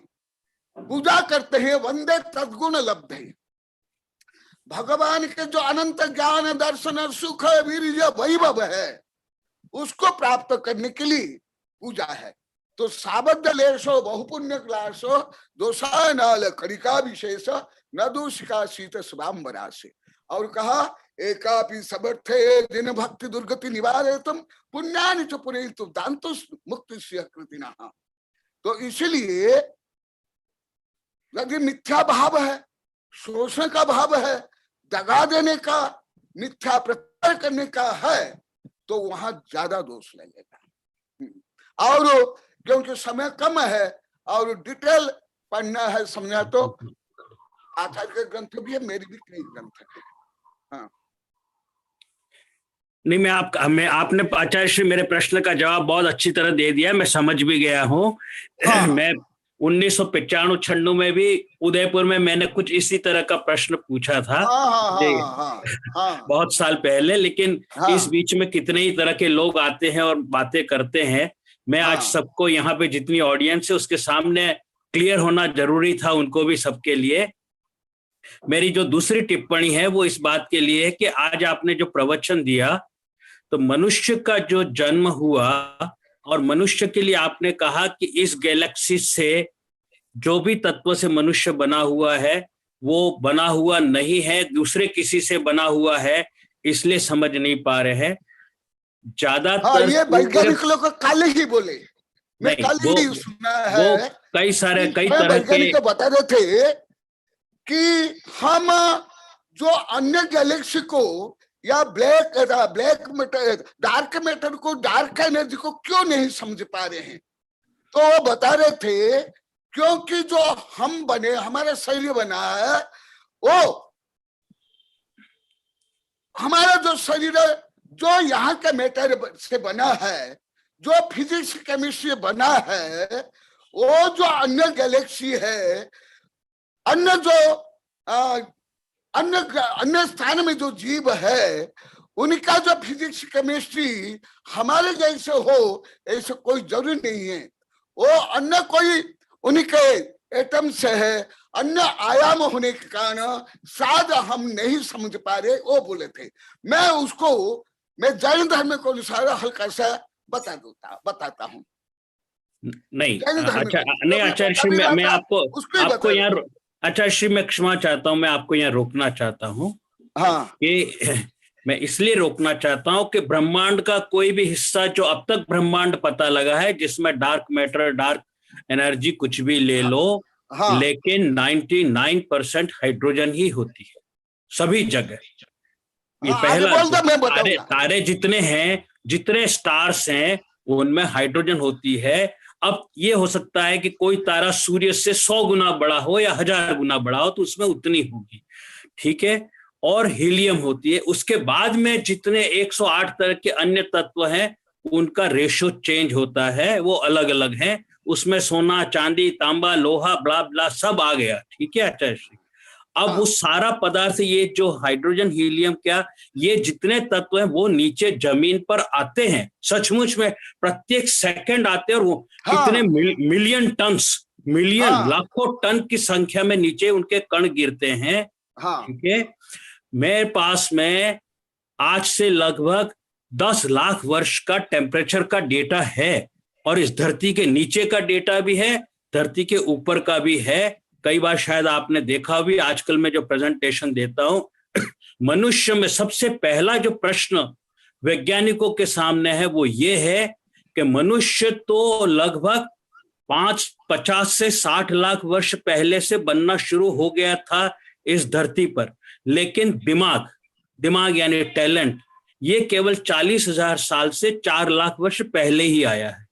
पूजा करते हैं, वंदे तद्गुण लब्धे, भगवान के जो अनंत ज्ञान, दर्शन, सुख, वीर्य, वैभव है, उसको प्राप्त करने के लिए पूजा है। तो साबद्ध लेशो बहुपुण्य क्लासो दोषानाल कड़िका विशेष न दूषिका शीत शुभाम्बरा से। और कहा एकापि समर्थे जिन भक्ति दुर्गति निवारेतम पुण्यानि च पुरेतु दांतो मुक्तिस्य कृतिना। तो इसलिए यदि मिथ्या भाव है, शोषण का भाव है, दगा देने का, मिथ्या प्रचार करने का है, तो वहां ज्यादा दोष लगेगा। और क्योंकि समय कम है और डिटेल पढ़ना है, समझा, तो आचार्य के ग्रंथ भी है, मेरी भी कई ग्रंथ है। हाँ। नहीं, मैं आपने आचार्य श्री मेरे प्रश्न का जवाब बहुत अच्छी तरह दे दिया, मैं समझ भी गया हूँ। हाँ। मैं 1995-96 में भी उदयपुर में मैंने कुछ इसी तरह का प्रश्न पूछा था। हाँ। बहुत साल पहले, लेकिन इस बीच में कितने ही तरह के लोग आते हैं और बातें करते हैं। मैं आज सबको यहाँ पे जितनी ऑडियंस है उसके सामने क्लियर होना जरूरी था, उनको भी, सबके लिए। मेरी जो दूसरी टिप्पणी है वो इस बात के लिए है कि आज आपने जो प्रवचन दिया, तो मनुष्य का जो जन्म हुआ और मनुष्य के लिए आपने कहा कि इस गैलेक्सी से जो भी तत्व से मनुष्य बना हुआ है वो बना हुआ नहीं है, दूसरे किसी से बना हुआ है, इसलिए समझ नहीं पा रहे हैं। ज्यादातर ये वैज्ञानिक लोग कल ही बोले, मैं नहीं, कल ही सुना वो है। कई तरह के वैज्ञानिक बता रहे थे कि हम जो अन्य गैलेक्सी को या ब्लैक मैटर, डार्क मैटर को, डार्क एनर्जी को क्यों नहीं समझ पा रहे हैं। तो वो बता रहे थे क्योंकि जो हम बने, हमारा शरीर बना है, वो हमारा जो शरीर जो यहाँ के मैटर से बना है, जो फिजिक्स केमिस्ट्री बना है, वो जो अन्य गैलेक्सी है, अन्य जो अन्य स्थान में जो जीव है, उनका जो फिजिक्स केमिस्ट्री हमारे जैसे हो ऐसे कोई जरूरी नहीं है। वो अन्य कोई उनके एटम से है, अन्य आयाम होने के कारण शायद हम नहीं समझ पा रहे, वो बोले थे। मैं जैन धर्म को अनुसार हल्का सा बताता हूँ। नहीं अच्छा, नहीं आचार्य श्री, मैं आपको यहाँ, आचार्य श्री मैं क्षमा चाहता हूँ, मैं आपको यहाँ रोकना चाहता हूँ। हाँ, कि मैं इसलिए रोकना चाहता हूँ कि ब्रह्मांड का कोई भी हिस्सा जो अब तक ब्रह्मांड पता लगा है, जिसमें डार्क मैटर, डार्क एनर्जी कुछ भी ले लो, हाँ, लेकिन 99% हाइड्रोजन ही होती है सभी जगह। ये पहला, तारे जितने हैं, जितने स्टार्स हैं, उनमें हाइड्रोजन होती है। अब ये हो सकता है कि कोई तारा सूर्य से 100 गुना बड़ा हो या 1000 गुना बड़ा हो, तो उसमें उतनी होगी, ठीक है। और हीलियम होती है। उसके बाद में जितने 108 तरह के अन्य तत्व हैं, उनका रेशो चेंज होता है, वो अलग अलग हैं। उसमें सोना, चांदी, तांबा, लोहा, ब्ला ब्ला सब आ गया, ठीक है आचार्य श्री। अब वो सारा पदार्थ, ये जो हाइड्रोजन, हीलियम, क्या ये जितने तत्व हैं, वो नीचे जमीन पर आते हैं, सचमुच में प्रत्येक सेकंड आते हैं। और वो कितने मिलियन टन्स, लाखों टन की संख्या में नीचे उनके कण गिरते हैं, ठीक है। मेरे पास में आज से लगभग 10 लाख वर्ष का टेम्परेचर का डेटा है, और इस धरती के नीचे का डेटा भी है, धरती के ऊपर का भी है। कई बार शायद आपने देखा भी, आजकल मैं जो प्रेजेंटेशन देता हूं, मनुष्य में सबसे पहला जो प्रश्न वैज्ञानिकों के सामने है, वो ये है कि मनुष्य तो लगभग 50 से 60 लाख वर्ष पहले से बनना शुरू हो गया था इस धरती पर, लेकिन दिमाग यानी टैलेंट, ये केवल 40,000 साल से 4 लाख वर्ष पहले ही आया है।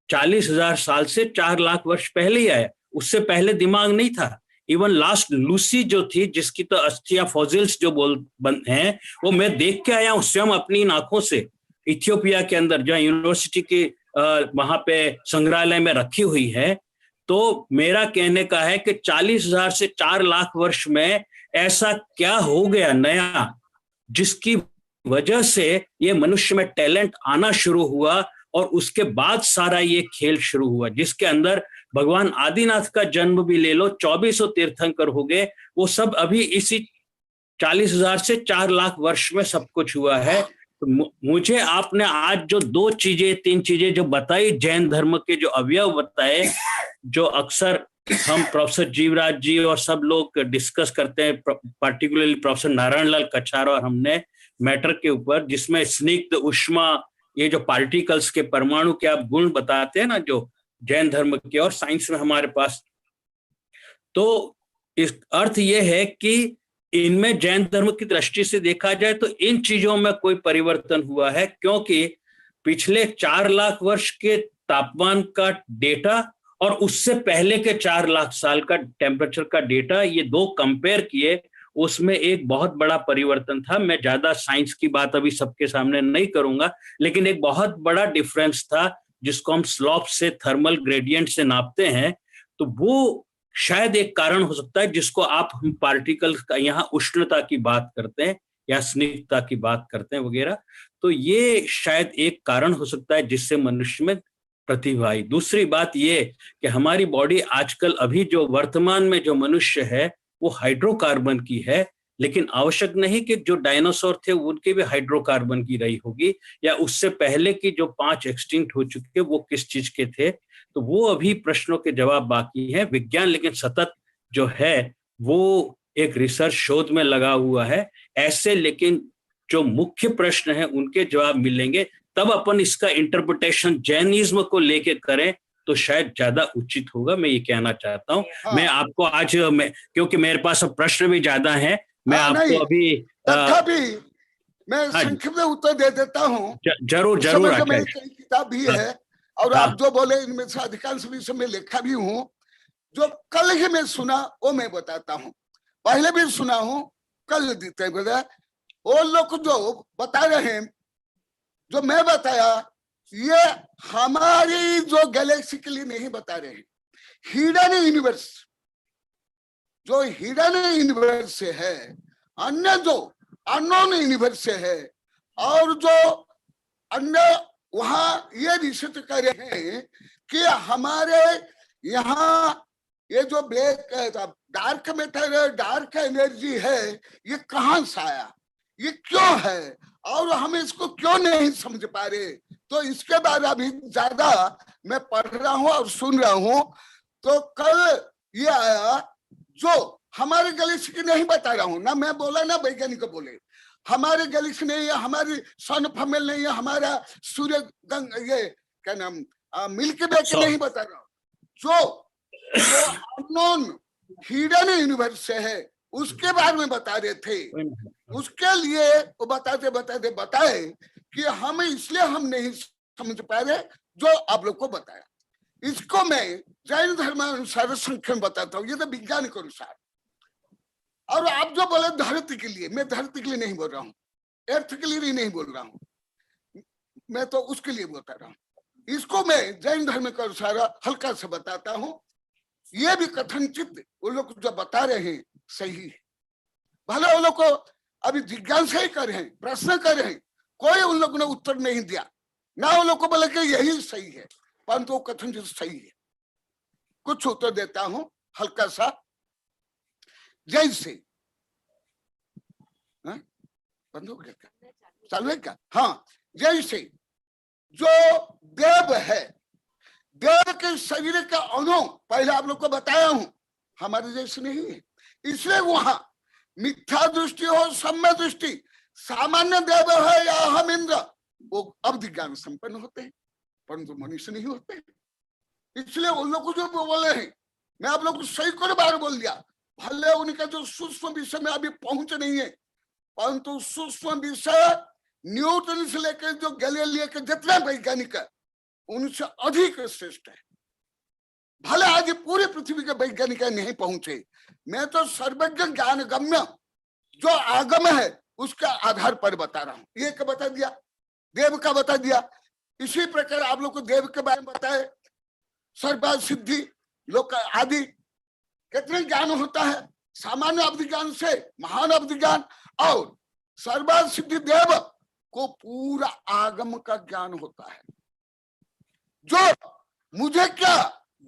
40,000 साल से 4 लाख वर्ष पहले ही आया, उससे पहले दिमाग नहीं था। इवन लास्ट लूसी जो थी, जिसकी तो अस्थियां, फॉसिल्स जो हैं, वो मैं देख के आया हूं स्वयं अपनी आंखों से, इथियोपिया के अंदर, जहाँ यूनिवर्सिटी के वहां पे संग्रहालय में रखी हुई है। तो मेरा कहने का है कि 40,000 से 4 लाख वर्ष में ऐसा क्या हो गया नया, जिसकी वजह से ये मनुष्य में टैलेंट आना शुरू हुआ, और उसके बाद सारा ये खेल शुरू हुआ, जिसके अंदर भगवान आदिनाथ का जन्म भी ले लो, 2400 तीर्थंकर हो गए, वो सब अभी इसी 40,000 से 4 लाख वर्ष में सब कुछ हुआ है। तो मुझे आपने आज जो 3 चीजें जो बताई, जैन धर्म के जो अवयव बताए, जो अक्सर हम प्रोफेसर जीवराज जी और सब लोग डिस्कस करते हैं, पार्टिकुलरली प्रोफेसर नारायण लाल कछार और हमने, मैटर के ऊपर, जिसमें स्निग्ध, उष्मा, ये जो पार्टिकल्स के, परमाणु के आप गुण बताते हैं ना, जो जैन धर्म के और साइंस में हमारे पास, तो इस अर्थ ये है कि इनमें जैन धर्म की दृष्टि से देखा जाए तो इन चीजों में कोई परिवर्तन हुआ है, क्योंकि पिछले 4 लाख वर्ष के तापमान का डेटा और उससे पहले के 4 लाख साल का टेम्परेचर का डेटा, ये दो कंपेयर किए, उसमें एक बहुत बड़ा परिवर्तन था। मैं ज्यादा साइंस की बात अभी सबके सामने नहीं करूंगा, लेकिन एक बहुत बड़ा डिफरेंस था, जिसको हम स्लॉप से, थर्मल ग्रेडियंट से नापते हैं। तो वो शायद एक कारण हो सकता है, जिसको आप, हम पार्टिकल का यहाँ उष्णता की बात करते हैं या स्निग्धता की बात करते हैं वगैरह, तो ये शायद एक कारण हो सकता है जिससे मनुष्य में प्रतिभा आई। दूसरी बात ये कि हमारी बॉडी आजकल, अभी जो वर्तमान में जो मनुष्य है, वो हाइड्रोकार्बन की है, लेकिन आवश्यक नहीं कि जो डायनासोर थे उनके भी हाइड्रोकार्बन की रही होगी, या उससे पहले की जो 5 एक्सटिंक्ट हो चुके वो किस चीज के थे। तो वो अभी प्रश्नों के जवाब बाकी हैं। विज्ञान लेकिन सतत जो है वो एक रिसर्च शोध में लगा हुआ है ऐसे, लेकिन जो मुख्य प्रश्न है उनके जवाब मिलेंगे, तब अपन इसका इंटरप्रिटेशन जैनिज्म को लेके करें तो शायद ज्यादा उचित होगा। मैं ये कहना चाहता हूँ। हाँ। मैं आपको आज क्योंकि मेरे पास अब प्रश्न भी ज्यादा है, मैं हाँ, आपको नहीं, अभी तथापि मैं हाँ, संक्षिप्त में उत्तर दे देता हूँ। जरूर इस जरूर समय जो मेरी आचार्य। कई किताब भी हाँ, है और हाँ, आप जो बोले इनमें से अधिकांश विषय में लिखा भी हूँ। जो कल ही मैं सुना वो मैं बताता हूँ, पहले भी सुना हूँ, कल देते बोले वो लोग जो बता रहे हैं, जो मैं बताया, ये हमारी जो गैलेक्सी के लिए नहीं बता रहे हैं। हिडन यूनिवर्स, जो हिडन यूनिवर्स से है, अन्य जो अननोन यूनिवर्स से है, और जो अन्य वहां ये रिसर्च कर रहे हैं कि हमारे यहाँ ये जो ब्लैक डार्क मैटर है, डार्क एनर्जी है, ये कहाँ से आया, ये क्यों है, और हम इसको क्यों नहीं समझ पा रहे। तो इसके बारे अभी ज्यादा मैं पढ़ रहा हूँ और सुन रहा हूँ। तो कल ये आया जो हमारे गैलेक्सी की नहीं बता रहा हूँ ना, मैं बोला ना वैज्ञानिक बोले हमारे गैलेक्सी नहीं है, हमारी सन फैमिली नहीं है, हमारा सूर्य ये क्या नाम मिल्की वे के नहीं बता रहा हूँ। जो अननोन हिडन यूनिवर्स से है उसके बारे में बता रहे थे। उसके लिए वो बताते बताते बताए कि हम इसलिए हम नहीं समझ पा रहे जो आप लोग को बताया। इसको मैं जैन धर्मानुसार संख्या बताता हूँ, ये तो विज्ञान के अनुसार। और आप जो बोले धरती के लिए, मैं धरती के लिए नहीं बोल रहा हूँ, अर्थ के लिए नहीं बोल रहा हूँ, मैं तो उसके लिए बता रहा हूँ। इसको मैं जैन धर्म के अनुसार हल्का से बताता हूँ। ये भी कथनचित वो लोग जो बता रहे हैं सही है। भले वो लोग को अभी जिज्ञासा ही कर रहे हैं, प्रश्न कर रहे हैं, कोई उन लोगों ने उत्तर नहीं दिया ना, वो लोग को बोले कि यही सही है, परंतु वो कथनचित सही है। कुछ उत्तर देता हूं हल्का सा। जैसे बंद हो गया क्या, चालू है क्या? हाँ, जैसे जो देव है, देव के शरीर का अणु पहले आप लोग को बताया हूं हमारे जैसे नहीं है, इसलिए वहां मिथ्या दृष्टि हो सम्य दृष्टि, सामान्य देव है या हम इंद्र, वो अवधि ज्ञान संपन्न होते हैं, परंतु मनुष्य नहीं होते। इसलिए उन लोग को जो बोले हैं, मैं आप लोग को सही कर बार बोल दिया, भले उनका जो सूक्ष्म विषय में अभी पहुंच नहीं है, परंतु सूक्ष्म विषय न्यूटन से लेकर जो गैलीलियो के जितने वैज्ञानिक है उनसे अधिक श्रेष्ठ है। भले आज पूरी पृथ्वी के वैज्ञानिक नहीं पहुंचे, मैं तो सर्वज्ञ ज्ञान गम्य जो आगम है उसके आधार पर बता रहा हूं। ये का बता दिया, देव का बता दिया, इसी प्रकार आप लोग को देव के बारे में बताए, सर्व सिद्धि लोक आदि कितने ज्ञान होता है, सामान्य अवधि ज्ञान से महान अवधि ज्ञान, और सर्व सिद्धि देव को पूरा आगम का ज्ञान होता है। जो मुझे क्या,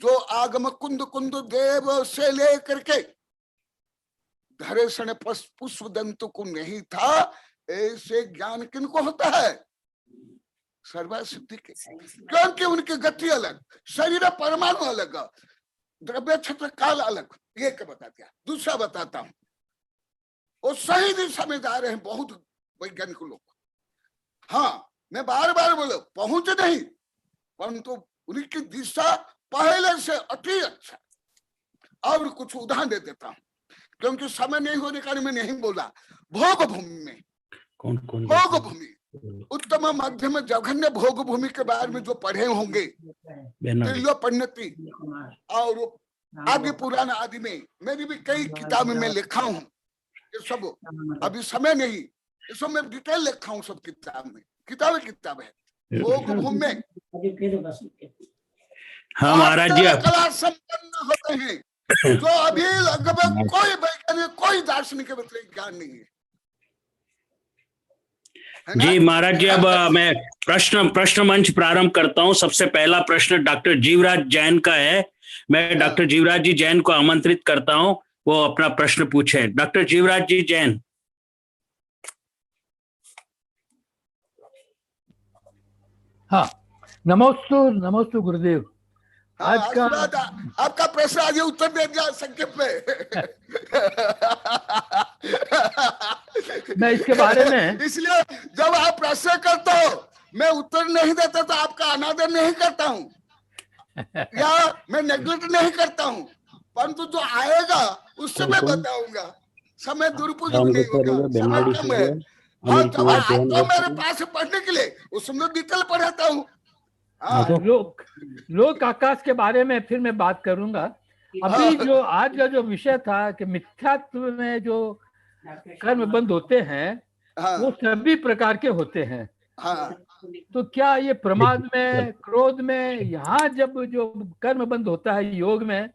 जो आगम कुंद कुंद देव से लेकर के धरेशण पुष्प दंतु को नहीं था, ऐसे ज्ञान किनको होता है? सर्व सिद्धि के, क्योंकि उनकी गति अलग, शरीर परमाणु अलग, द्रव्य क्षेत्र काल अलग। ये क्या बता दिया। दूसरा बताता हूं, वो सही दिशा में जा रहे हैं बहुत वैज्ञानिक लोग। हाँ, मैं बार बार बोलो पहुंच नहीं, परंतु उनकी दिशा पहले से अति अच्छा। और कुछ उदाहरण दे देता हूं, क्योंकि समय नहीं होने कारण मैं नहीं बोला। भोग भूमि में, भोग भूमि उत्तम मध्यम जघन्य भोग भूमि के बारे में जो पढ़े होंगे, त्रिलो पन्नति और आदि पुराण आदि में मेरी भी कई किताबें में लिखा हूं। ये सब अभी समय नहीं, ये सब मैं डिटेल लिखा हूं सब किताब में, किताब है। भोग भूमि में हाँ महाराज जी, कला संपन्न होते हैं जो अभी लगभग कोई वैज्ञानिक कोई दार्शनिक ज्ञान नहीं है। जी महाराज जी, अब मैं प्रश्न मंच प्रारंभ करता हूं। सबसे पहला प्रश्न डॉक्टर जीवराज जैन का है। मैं डॉक्टर जीवराज जी जैन को आमंत्रित करता हूं, वो अपना प्रश्न पूछे। डॉक्टर जीवराज जी जैन। हाँ, नमोस्तु गुरुदेव। हाँ, आज का आशीर्वाद, आपका प्रश्न आज उत्तर दे दिया संक्षेप में। मैं इसके बारे में इसलिए जब आप प्रश्न करते हो मैं उत्तर नहीं देता तो आपका अनादर नहीं करता हूँ या मैं नेग्लेक्ट नहीं करता हूँ, परंतु जो आएगा उससे मैं बताऊंगा। समय दुरुपयोग नहीं होगा, समय कम है। हाँ, जब आते हो मेरे पास पढ़ने के लिए उसमें डिटेल पढ़ाता हूँ। लोक आकाश के बारे में फिर मैं बात करूंगा। अभी जो आज का जो विषय था कि मिथ्यात्व में जो कर्म बंद होते हैं वो सभी प्रकार के होते हैं। तो क्या ये प्रमाद में, क्रोध में, यहाँ जब जो कर्म बंद होता है योग में,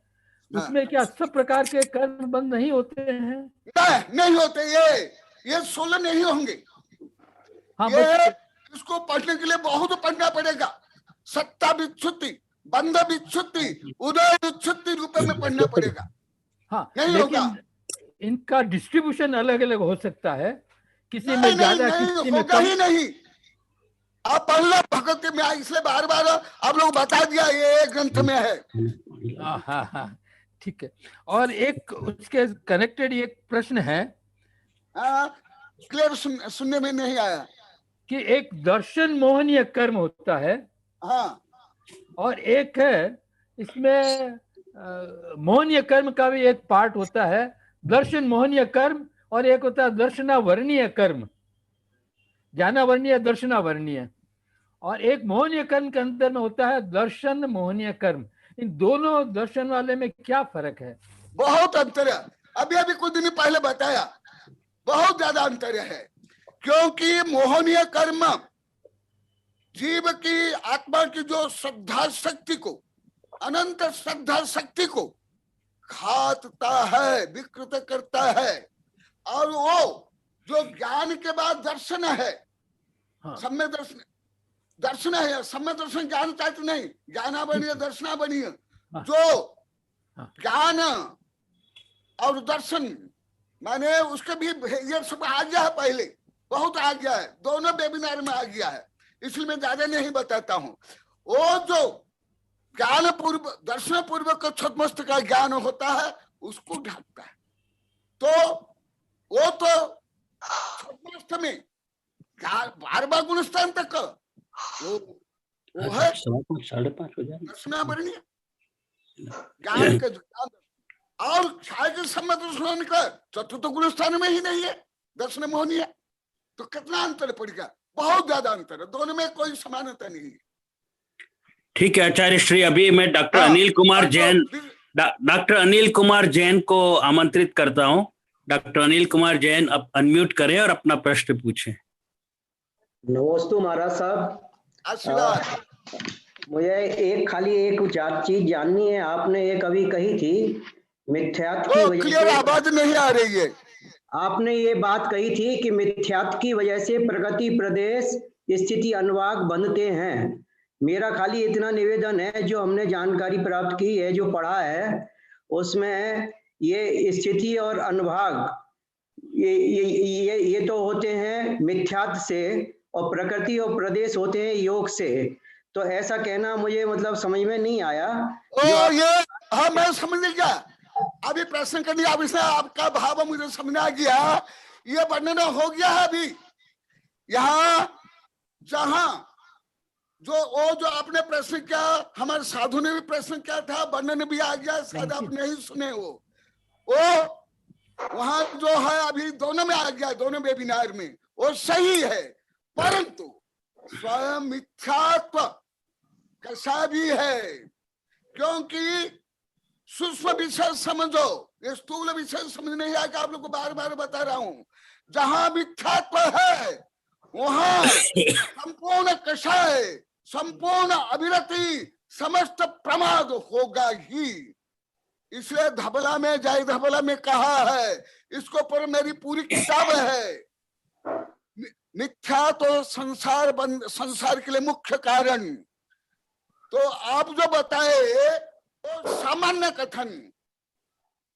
उसमें क्या सब प्रकार के कर्म बंद नहीं होते हैं? नहीं होते, ये 16 नहीं होंगे। हाँ, ये इसको पढ़ने के लिए बहुत पढ़ना पड़ेगा। सत्ता विच्छुत्ति, बंध विच्छुत्ति, उदय विच्छुत्ति रूप में पढ़ना पड़ेगा। हाँ, नहीं होगा। इनका डिस्ट्रीब्यूशन अलग अलग हो सकता है, किसी में ज्यादा, किसी में होगा कम। ही नहीं। आप पढ़ लो भगवत में, इसलिए बार बार आप लोग बता दिया ये ग्रंथ में है। हाँ, ठीक है। और एक उसके कनेक्टेड एक प्रश्न है, क्लियर सुनने में नहीं आया कि एक दर्शन मोहनीय कर्म होता है। हाँ, और एक है इसमें मोहनीय कर्म का भी एक पार्ट होता है, दर्शन मोहनीय कर्म, और एक होता है दर्शनावर्णीय कर्म, ज्ञानावर्णीय, दर्शनावर्णीय, और एक मोहनीय कर्म के अंदर में होता है दर्शन मोहनीय कर्म। इन दोनों दर्शन वाले में क्या फर्क है? बहुत अंतर है। अभी अभी कुछ दिन पहले बताया, बहुत ज्यादा अंतर है। क्योंकि मोहनीय कर्म जीव की आत्मा की जो श्रद्धा शक्ति को, अनंत श्रद्धा शक्ति को खाता है, विकृत करता है। और वो जो ज्ञान के बाद दर्शन है, सम्य दर्शन है, सम्य दर्शन ज्ञान चाहते नहीं, ज्ञानावरणीय दर्शनावरणीय, जो ज्ञान और दर्शन माने उसके भी ये सब आ गया है, पहले बहुत आ गया है, दोनों वेबिनार में आ गया है, इसलिए मैं ज्यादा नहीं बताता हूँ। वो जो ज्ञान पूर्व, दर्शन पूर्वक छद्मस्त का ज्ञान होता है उसको ढकता है। तो वो तो छद्मस्त में 12 गुण स्थान तक वो है 5:30 हो जाए दर्शनावरणीय ज्ञान का ज्ञान, और शायद सम्मत दर्शन का चतुर्थ गुण स्थान में ही नहीं है दर्शन मोहनीय। तो कितना अंतर पड़ेगा? बहुत ज्यादा अंतर है, दोनों में कोई समानता नहीं है। ठीक है आचार्य श्री, अभी मैं डॉक्टर अनिल कुमार जैन, डॉक्टर अनिल कुमार जैन को आमंत्रित करता हूं। डॉक्टर अनिल कुमार जैन अब अनम्यूट करें और अपना प्रश्न पूछें। नमस्ते महाराज साहब। मुझे एक चीज जाननी है। आपने एक अभी कही थी मिथ्यात्व की वजह से, आवाज नहीं आ रही है। आपने ये बात कही थी कि मिथ्यात्व की वजह से प्रगति प्रदेश स्थिति अनुभाग बनते हैं। मेरा खाली इतना निवेदन है, जो हमने जानकारी प्राप्त की है, जो पढ़ा है, उसमें ये स्थिति और अनुभाग ये तो होते हैं मिथ्यात्व से, और प्रकृति और प्रदेश होते हैं योग से। तो ऐसा कहना मुझे मतलब समझ में नहीं आया। हाँ, मैं समझ गया। अभी प्रश्न करनी, अब इससे आपका भाव मुझे समझ आ गया। ये वर्णन हो गया है अभी यहाँ, जहां जो आपने प्रश्न किया, हमारे साधु ने भी प्रश्न किया था, वर्णन भी आ गया, शायद आप नहीं सुने वो वहां जो है अभी दोनों में आ गया, दोनों वेबिनार में, वो सही है। परंतु स्वयं मिथ्यात्व कैसा भी है, क्योंकि सूक्ष्म विषय समझो, ये स्थूल विषय समझ नहीं आएगा। आप लोग को बार बार बता रहा हूं, जहां मिथ्यात्व है वहां संपूर्ण कषाय, संपूर्ण अविरति, समस्त प्रमाद होगा ही। इसलिए धबला में, जय धबला में कहा है, इसको पर मेरी पूरी किताब है। मिथ्या तो संसार के लिए मुख्य कारण। तो आप जो बताए तो सामान्य कथन,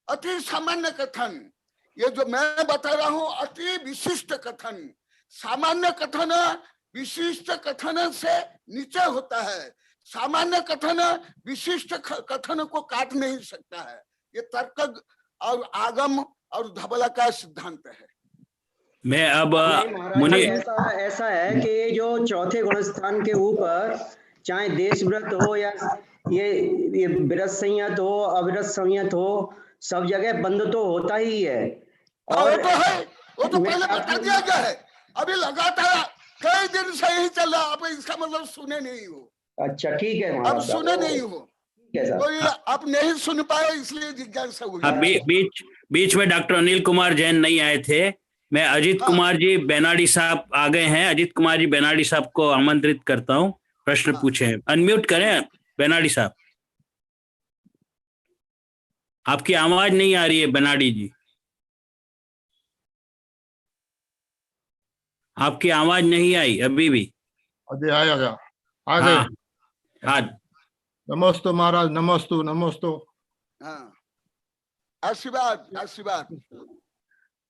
अति सामान्य कथन, ये जो मैं बता रहा हूं अति विशिष्ट कथन। सामान्य कथन विशिष्ट कथन से नीचे होता है। सामान्य कथन विशिष्ट कथन को काट नहीं सकता है। ये तर्क और आगम और धबला का सिद्धांत है। मैं अब मुनि ऐसा है कि जो चौथे गुणस्थान के ऊपर चाहे देशव्रत हो या ये विरत संयत हो अविरत संयत हो, सब जगह बंद तो होता ही है। और वो तो पहले बता दिया गया है, अभी लगातार कई दिन से ही चल रहा। आप इसका मतलब सुने नहीं हो। अच्छा ठीक है, अब सुने नहीं हो तो ये आप नहीं सुन पाए, इसलिए जिज्ञासा हुई। बीच में डॉक्टर अनिल कुमार जैन नहीं आए थे। मैं अजीत कुमार जी बेनाडी साहब आ गए हैं। अजीत कुमार जी बेनाडी साहब को आमंत्रित करता हूं, प्रश्न पूछें। अनम्यूट करें बेनाडी साहब। आपकी आवाज नहीं आ रही है बेनाडी जी, आपकी आवाज नहीं आई अभी भी। अभी आएगा। हाँ, नमस्ते महाराज, नमस्तु नमस्तु। आशीर्वाद आशीर्वाद।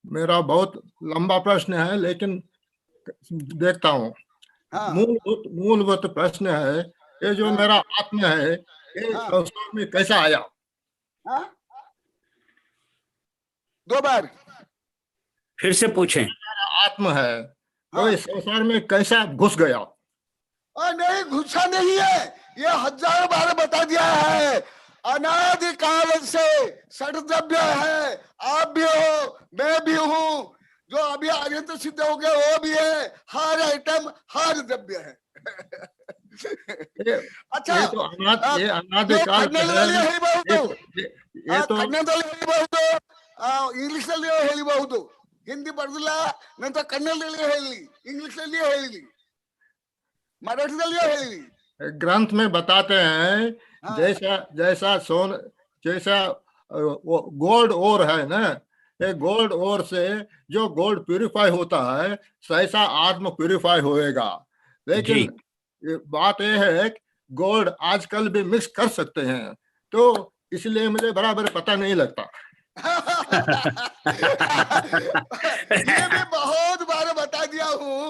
मेरा बहुत लंबा प्रश्न है लेकिन देखता हूँ। मूलभूत प्रश्न है, ये जो मेरा आत्मा है ये संसार में कैसा आया? दो बार फिर से पूछें। आत्मा है तो इस संसार में कैसा घुस गया? नहीं, घुसा नहीं है, ये हजारों बार बता दिया है। अनादिकाल से षड्द्रव्य है। आप भी हो, मैं भी हूँ, जो अभी आगे तो सिद्ध हो गया वो भी है। हर आइटम हर द्रव्य है। अच्छा, ये तो अनादिकाल ಇಂಗ್ಲಿಷ್ ಅಲ್ಲಿ ಹೇಳಿಬಹುದು, ಹಿಂದಿ ಬರ್ದಿಲ್ಲ, ನಂತರ ಕನ್ನಡದಲ್ಲಿ ಹೇಳಿ, ಇಂಗ್ಲಿಷ್ ಅಲ್ಲಿ ಹೇಳಿ, मराठी ಹೇಳಿ। ग्रंथ में बताते हैं जैसा गोल्ड ओर है ना, ये गोल्ड ओर से जो गोल्ड प्यूरिफाई होता है वैसा आत्म प्यूरिफाई होएगा। लेकिन बात यह है गोल्ड आजकल भी मिक्स कर सकते हैं, तो इसलिए मुझे बराबर पता नहीं लगता। ये भी बहुत बार बता दिया हूँ।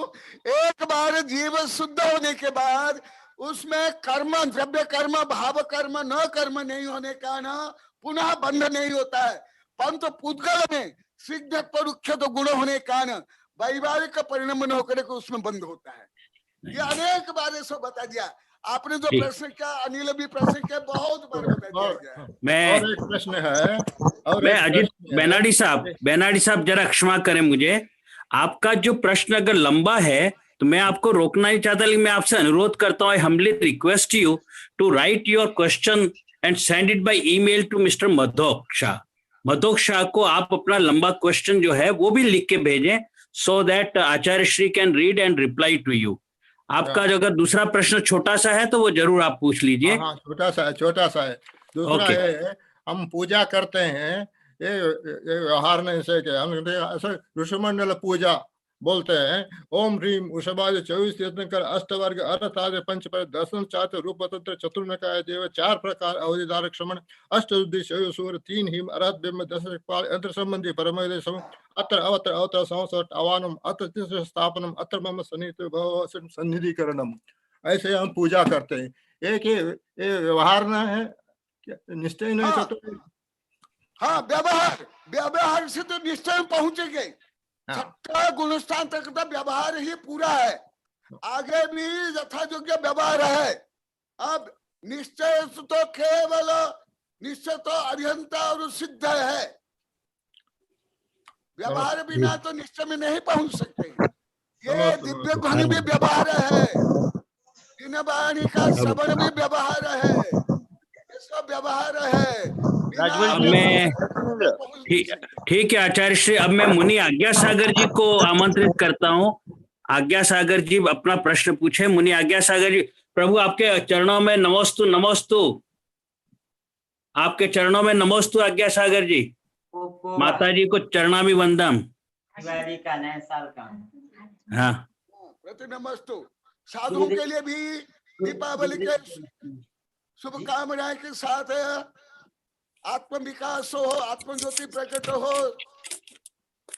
एक बार जीव शुद्ध होने के बाद उसमें कर्म, द्रव्य कर्म, भाव कर्म, न कर्म नहीं होने का ना पुनः बंध नहीं होता है। परंतु पुद्गल में सिद्ध परुक्ष तो गुण होने का न वैवाहिक परिणाम न होकर के उसमें बंद होता है। ये अनेक बार ऐसा बता दिया। आपने जो प्रश्न किया, अनिल भी प्रश्न किया, बहुत बार बता दिया गया। और एक प्रश्न है, मैं अजीत बेनाडी साहब जरा क्षमा करें मुझे। आपका जो प्रश्न अगर लंबा है तो मैं आपको रोकना नहीं चाहता, लेकिन मैं आपसे अनुरोध करता हूँ, I humbly request you to write your question and send it by email to mister Madhok Shah. Madhok Shah को आप अपना लंबा क्वेश्चन जो है वो भी लिख के भेजें, so that Acharya Shri can read and reply to you. आपका जो अगर दूसरा प्रश्न छोटा सा है तो वो जरूर आप पूछ लीजिए। छोटा सा है। दूसरा है, हम पूजा करते हैं, ये व्यवहार नहीं से के हम ऋषिमंडल पूजा बोलते हैं। ओम ह्रीम उषभाज 24 यत्न कर अष्टवर्ग अर्थाद पंच पर दर्शन चात्र रूप तंत्र चतुर्नकाय देव 4 प्रकार अवधिधारक श्रमण अष्टुद्धि शैव सूर 3 हिम अरहत ब्रह्म 10 पाल यंत्र संबंधी परमवेद सम अत्र अवत्र अवतर संसट अवानम अत्र स्थापनम अत्र मम सन्निहित भव सन्निधिकरणम। ऐसे हम पूजा करते हैं। एक ये व्यवहार न है, निश्चय नहीं करते। हाँ, व्यवहार से तो निश्चय पहुंचेंगे। छठा गुणस्थान तक का व्यवहार ही पूरा है, आगे भी यथा योग्य व्यवहार है। अब निश्चय तो केवल निश्चय तो अरिहंता और सिद्ध है, व्यवहार बिना तो निश्चय में नहीं पहुंच सकते। ये दिव्य ध्वनि भी व्यवहार है, दिन वाणी का श्रवण भी व्यवहार है, इसका व्यवहार है। ठीक है आचार्य श्री, अब मैं मुनि आज्ञा सागर जी को आमंत्रित करता हूँ। आज्ञा सागर जी अपना प्रश्न पूछे। मुनि आज्ञा सागर जी, प्रभु आपके चरणों में नमोस्तु नमोस्तु, आपके चरणों में नमोस्तु आज्ञा सागर जी। माता जी को चरणामि वंदम। हाँ, प्रति नमस्तु। साधुओं के लिए भी दीपावली के शुभकामनाएं के साथ आत्म विकास हो, आत्म ज्योति प्रकट हो,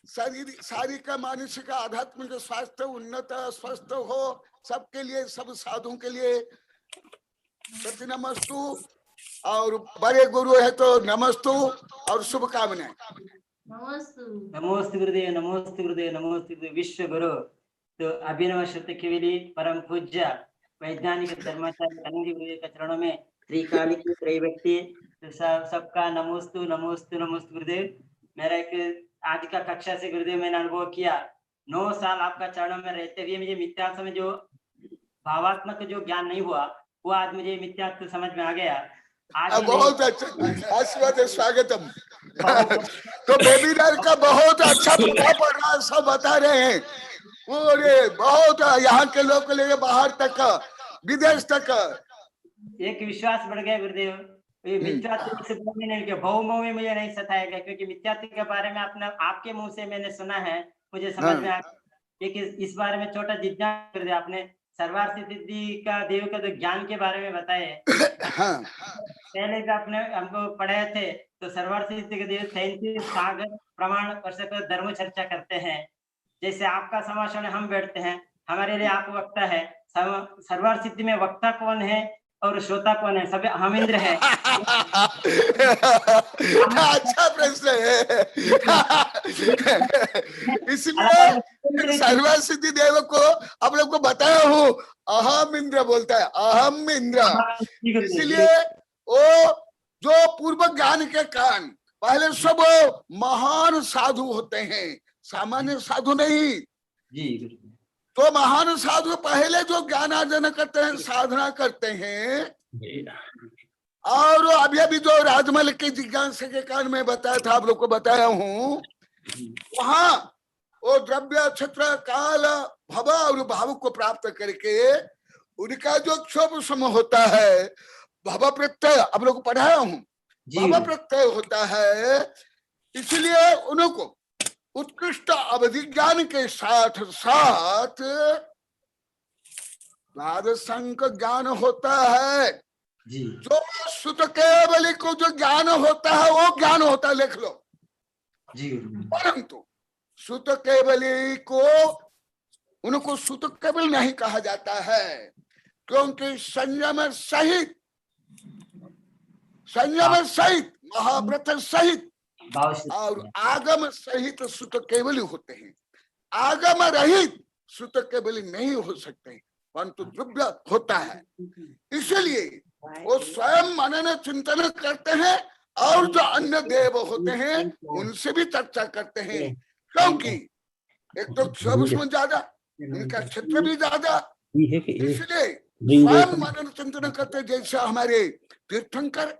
शारीरिक मानसिक आध्यात्मिक स्वास्थ्य उन्नत स्वस्थ हो, सबके लिए, सब साधुओं के लिए सत्य नमस्तु, और बड़े गुरु है तो नमस्तु और शुभकामनाएं। नमोस्तु गुरुदेव, नमोस्तु गुरुदेव, नमोस्तु गुरुदेव। विश्व गुरु तो अभिनव श्रुत केवली परम पूज्य वैज्ञानिक धर्माचार्य कलिंगी गुरुदेव के चरणों में त्रिकालिक त्रैव्यक्ति तो सबका नमोस्तु नमोस्तु नमोस्तु गुरुदेव। मेरा एक आज का कक्षा से गुरुदेव मैंने अनुभव किया, 9 साल आपका चरणों में रहते हुए मुझे मिथ्यात्व में जो भावात्मक जो ज्ञान नहीं हुआ वो आज मुझे मिथ्यात्व समझ में आ गया। आज बहुत अच्छा, आशीर्वाद, स्वागतम। तो वेबिनार का बहुत अच्छा प्रभाव पड़ रहा है, सब बता रहे हैं। पूरे बहुत यहाँ के लोग को लेके बाहर तक, विदेश तक एक विश्वास बढ़ गया गुरुदेव। मिथ्यात्व से नहीं किया, बहुमोह में मुझे नहीं सताएगा, क्योंकि मिथ्यात्व के बारे में आपके मुंह से मैंने सुना है, मुझे समझ में आ गया। इस बारे में छोटा जिज्ञासा कर दिया आपने, सर्वार्थ सिद्धि का देव का जो ज्ञान के बारे में बताए। पहले का आपने हमको पढ़ाए थे, तो सर्वार्थ सिद्धि के देव 33 सागर प्रमाण वर्षक धर्म चर्चा करते हैं। जैसे आपका समावेशन हम बैठते हैं, हमारे लिए आप वक्ता है। सर्वार्थ सिद्धि में वक्ता कौन है और श्रोता कौन है? सब हम इंद्र है। अच्छा प्रश्न है। इसलिए सर्वार्थ सिद्धि देव को आप लोग को बताया हूँ, अहम इंद्र बोलता है, अहम इंद्र। इसलिए वो जो पूर्व ज्ञान के कारण पहले सब महान साधु होते हैं, सामान्य साधु नहीं जी। तो महान साधु पहले जो ज्ञान अर्जन करते हैं, साधना करते हैं, और अभी अभी जो राजमल के जिज्ञासा के कारण मैं बताया था, आप लोग को बताया हूँ, वहां वो द्रव्य क्षेत्र काल भव और भाव को प्राप्त करके उनका जो क्षोभ सम होता है, भव प्रत्यय आप लोग को पढ़ाया हूँ, भव प्रत्यय होता है। इसलिए उनको उत्कृष्ट अवधि ज्ञान के साथ साथ द्वादशांक ज्ञान होता है जी। जो सुत केवली को जो ज्ञान होता है वो ज्ञान होता है, लिख लो जी। परंतु सुत केवली को उनको सुत केवल नहीं कहा जाता है, क्योंकि संयम सहित महाव्रत सहित और आगम सहित सुत केवली होते हैं। आगम रहित सुत केवली नहीं हो सकते, परंतु द्रव्य होता है। इसलिए वो स्वयं मनन चिंतन करते हैं और जो अन्य देव होते हैं उनसे भी चर्चा करते हैं, क्योंकि एक तो क्षोभ में ज्यादा, इनका क्षेत्र भी ज्यादा, इसलिए स्वयं मनन चिंतन करते। जैसे हमारे तीर्थंकर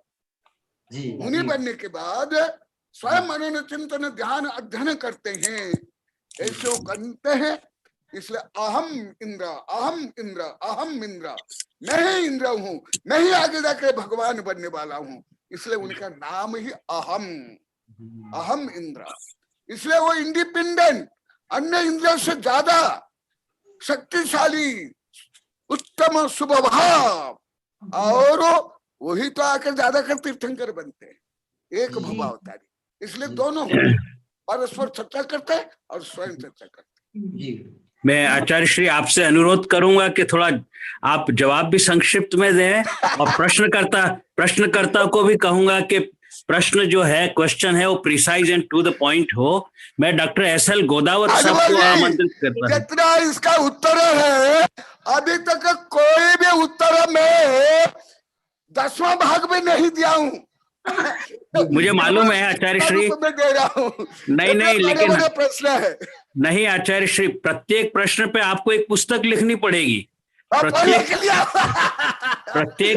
मुनि बनने के बाद स्वयं मनन चिंतन ध्यान अध्ययन करते हैं, ऐसे वो करते हैं। इसलिए अहम इंद्र, अहम इंद्र, अहम इंद्र, मैं ही इंद्र हूँ, मैं ही आगे जाकर भगवान बनने वाला हूँ। इसलिए उनका नाम ही अहम, अहम इंद्र। इसलिए वो इंडिपेंडेंट, अन्य इंद्र से ज्यादा शक्तिशाली, उत्तम स्वभाव, और वही तो आकर ज्यादा कर तीर्थंकर बनते हैं, एक भवावतारी। इसलिए दोनों परस्पर चर्चा करते हैं और स्वयं चर्चा करते हैं। मैं आचार्य श्री आपसे अनुरोध करूंगा कि थोड़ा आप जवाब भी संक्षिप्त में दें, और प्रश्नकर्ता को भी कहूंगा कि प्रश्न जो है, क्वेश्चन है, वो precise and to the point हो। मैं डॉक्टर SL गोदावत साहब को आमंत्रित करता हूं। जितना इसका उत्तर है, अभी तक कोई भी उत्तर में 10वां भाग में नहीं दिया हूँ। मुझे मालूम है आचार्य श्री, दे रहा हूँ। नहीं, लेकिन प्रश्न है नहीं आचार्य श्री, प्रत्येक प्रश्न पे आपको एक पुस्तक लिखनी पड़ेगी। प्रत्येक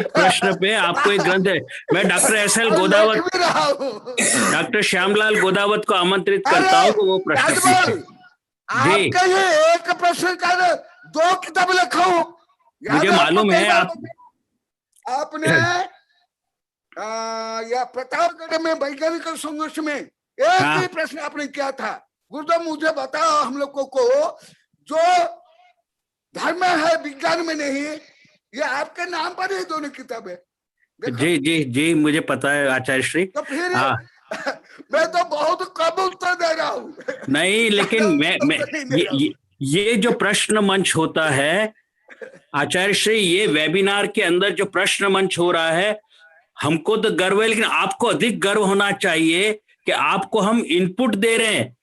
प्रश्न पे आपको एक ग्रंथ है। मैं doctor SL Godavat, doctor Shyamlal Godavat को आमंत्रित करता हूँ कि वो प्रश्न जी। एक प्रश्न का 2 किताब लिखा हूँ, मुझे मालूम है। आपने या प्रतापगढ़ में वैज्ञानिक संघर्ष में एक ही प्रश्न आपने किया था, गुरुदेव मुझे बताओ, हम लोगों को जो धर्म है विज्ञान में नहीं, ये आपके नाम पर ही दोनों किताबें। जी जी जी, मुझे पता है आचार्य श्री। तो फिर मैं तो बहुत कम उत्तर दे रहा हूँ। नहीं, लेकिन मैं ये जो प्रश्न मंच होता है, आचार्य श्री, ये वेबिनार के अंदर जो प्रश्न मंच हो रहा है, हमको तो गर्व है, लेकिन आपको अधिक गर्व होना चाहिए कि आपको हम इनपुट दे रहे हैं,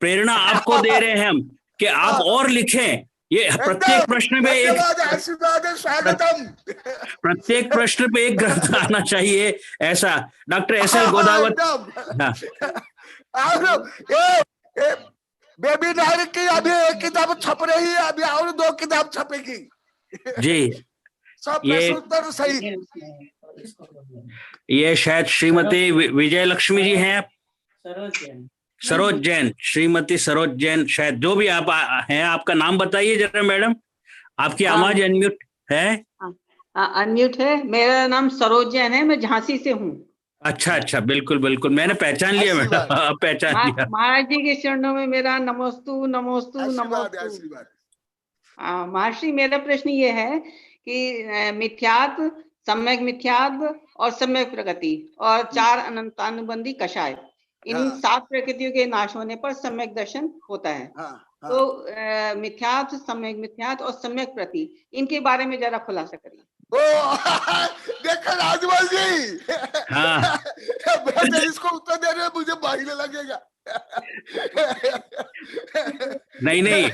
प्रेरणा आपको दे रहे हैं हम, कि आप और लिखें। ये प्रत्येक प्रश्न पे एक स्वागतम, प्रत्येक प्रश्न पे एक ग्रंथ आना चाहिए, ऐसा डॉक्टर SL गोदावत। वेबिनार की अभी एक किताब छप रही है, अभी और 2 किताब छपेगी जी। सब ये उत्तर सही। ये शायद श्रीमती विजय लक्ष्मी जी हैं, सरोज जैन, श्रीमती सरोज जैन शायद, जो भी आप हैं, आपका नाम बताइए जरा मैडम। आपकी आवाज अनम्यूट है। अनम्यूट है। मेरा नाम सरोज जैन है, मैं झांसी से हूँ। अच्छा अच्छा, बिल्कुल बिल्कुल, मैंने पहचान लिया मैडम, पहचान लिया। महाराज जी के चरणों में मेरा नमोस्तु नमोस्तु नमोस्तु। महर्षि, मेरा प्रश्न ये है कि मिथ्यात्व, सम्यक मिथ्यात्व और सम्यक प्रगति और 4 अनंतानुबंधी कषाय, इन 7 प्रकृतियों के नाश होने पर सम्यक दर्शन होता है। तो मिथ्यात्व, सम्यक मिथ्यात्व और सम्यक प्रति, इनके बारे में जरा खुलासा करिए। देखो राजमल जी, हाँ। इसको उत्तर दे रहे मुझे बाहर लगेगा। नहीं नहीं,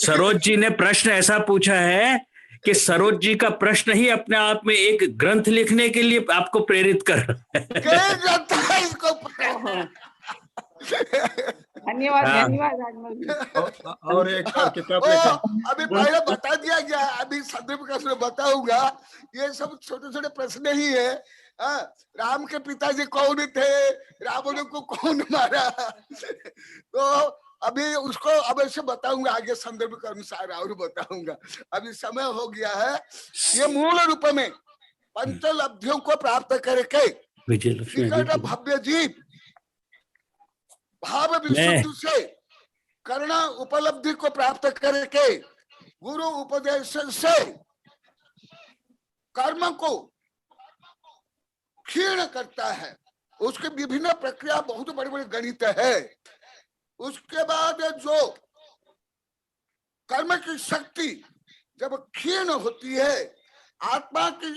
सरोज जी ने प्रश्न ऐसा पूछा है कि सरोज जी का प्रश्न ही अपने आप में एक ग्रंथ लिखने के लिए आपको प्रेरित कर रहा है। इसको धन्यवाद धन्यवाद राजमल जी। और एक किताब अभी पहले बता दिया गया, अभी संदर्भ का बताऊंगा। ये सब छोटे छोटे प्रश्न ही है। राम के पिताजी कौन थे, रावण को कौन मारा, तो अभी उसको अवश्य बताऊंगा आगे संदर्भ के अनुसार और बताऊंगा। अभी समय हो गया है। ये मूल रूप में पंचलब्धियों को प्राप्त करके विकट भव्य जीव भाव विशुद्धि से कर्ण उपलब्धि को प्राप्त करके गुरु उपदेश से कर्म को क्षीण करता है। उसके विभिन्न प्रक्रिया, बहुत बड़े बड़े गणित है। उसके बाद जो कर्म की शक्ति जब क्षीण होती है, आत्मा की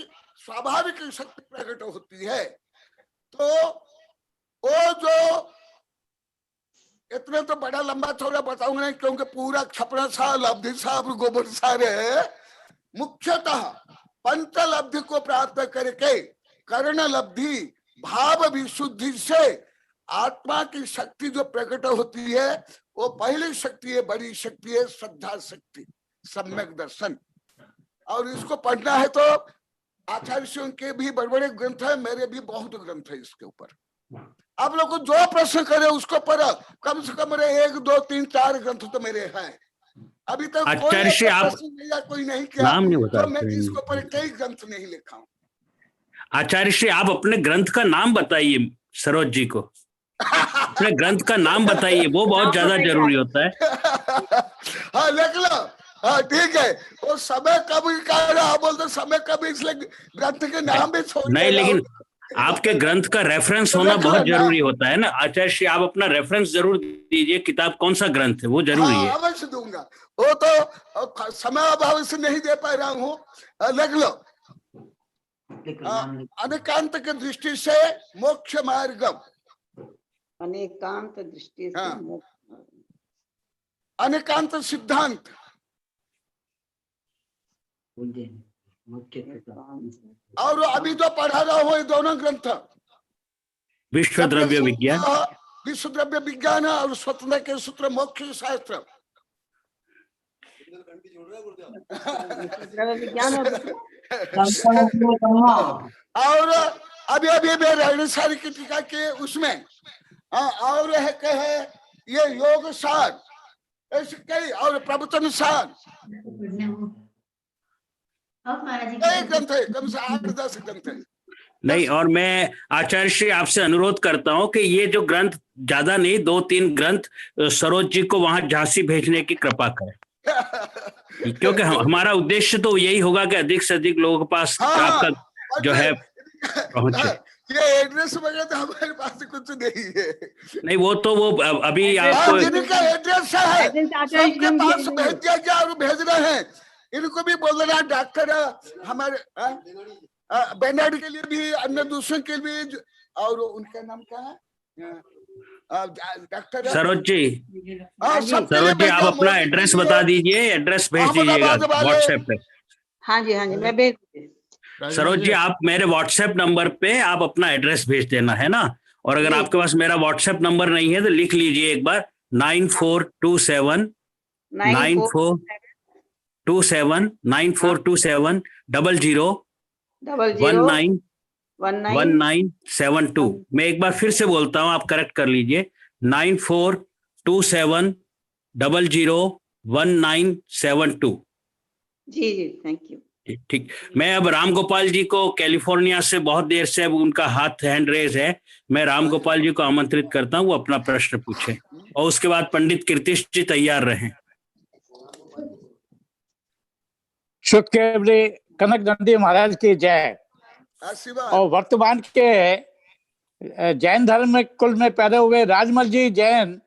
स्वाभाविक शक्ति प्रकट होती है, तो वो जो इतना तो बड़ा लंबा चौड़ा बताऊंगा नहीं, क्योंकि पूरा छपरा सा, लब्धि सा और गोबर सारे मुख्यतः पंचलब्धि को प्राप्त करके कर्ण लब्धि भाव विशुद्धि से आत्मा की शक्ति जो प्रकट होती है, वो पहली शक्ति है, बड़ी शक्ति है, श्रद्धा शक्ति, सम्यक दर्शन। और इसको पढ़ना है तो आचार्यों के भी बड़े बड़े ग्रंथ है, मेरे भी बहुत ग्रंथ है इसके ऊपर। आप लोग को जो प्रश्न करे उसको पर कम से कम 1, 2, 3, 4 ग्रंथ तो मेरे हैं। अभी तक कोई नहीं किया, तो मैं इसके ऊपर कई ग्रंथ नहीं लिखा हूँ। आचार्य श्री, आप अपने ग्रंथ का नाम बताइए सरोज जी को, अपने ग्रंथ का नाम बताइए, वो बहुत ज्यादा जरूरी होता है। हाँ लिख लो, हाँ ठीक है। वो समय कभी का बोलते, समय कभी, इसलिए ग्रंथ के नाम भी छोड़ नहीं, लेकिन आपके ग्रंथ का रेफरेंस होना बहुत जरूरी होता है ना आचार्य श्री। आप अपना रेफरेंस जरूर दीजिए, किताब कौन सा ग्रंथ है, वो जरूरी है। अवश्य दूंगा, वो तो समय अभाव से नहीं दे पा रहा हूँ। लिख लो, अनेकांत की दृष्टि से मोक्ष मार्गम, अनेकांत दृष्टि से अनेकांत सिद्धांत, और अभी जो पढ़ा रहा हूँ ये दोनों ग्रंथ, विश्व द्रव्य विज्ञान, विश्व द्रव्य विज्ञान और स्वतंत्र के सूत्र, मोक्ष शास्त्र। और अभी अभी रहणसारी की टीका के उसमें और है कहे ये योग सार, ऐसे कई, और प्रवचन सार, कई ग्रंथ है, कम से 8-10 ग्रंथ है। नहीं, और मैं आचार्य श्री आपसे अनुरोध करता हूं कि ये जो ग्रंथ, ज्यादा नहीं, 2-3 ग्रंथ सरोज जी को वहां झांसी भेजने की कृपा करें, क्योंकि हमारा उद्देश्य तो यही होगा कि अधिक से अधिक लोगों के पास आपका जो है पहुंचे। ये एड्रेस वगैरह तो हमारे पास कुछ नहीं है। नहीं, वो तो वो अभी आपको जिनका एड्रेस है सबके पास भेज दिया गया और भेज रहे हैं। इनको भी बोल रहा डॉक्टर हमारे बेनाड के लिए भी, अन्य दूसरों के लिए, और उनका नाम क्या है डॉक्टर सरोज जी। सरोज जी आप अपना एड्रेस बता दीजिए, एड्रेस भेज दीजिएगा व्हाट्सएप पे। हाँ जी मैं भेज दूंगी। सरोज जी आप मेरे व्हाट्सएप नंबर पे आप अपना एड्रेस भेज देना, है ना। और अगर आपके पास मेरा व्हाट्सएप नंबर नहीं है तो लिख लीजिए एक बार 9427 001972 मैं एक बार फिर से बोलता हूँ, आप करेक्ट कर लीजिए 9427001972। जी थैंक यू। ठीक, मैं अब राम गोपाल जी को कैलिफोर्निया से बहुत देर से अब उनका हाथ हैंड रेज है, मैं राम गोपाल जी को आमंत्रित करता हूँ, वो अपना प्रश्न पूछे और उसके बाद पंडित कीर्तिश जी तैयार रहें। शुद्ध केवली कनक दंडी महाराज की जय। और वर्तमान के जैन धर्म में कुल में पैदा हुए राजमल जी जैन,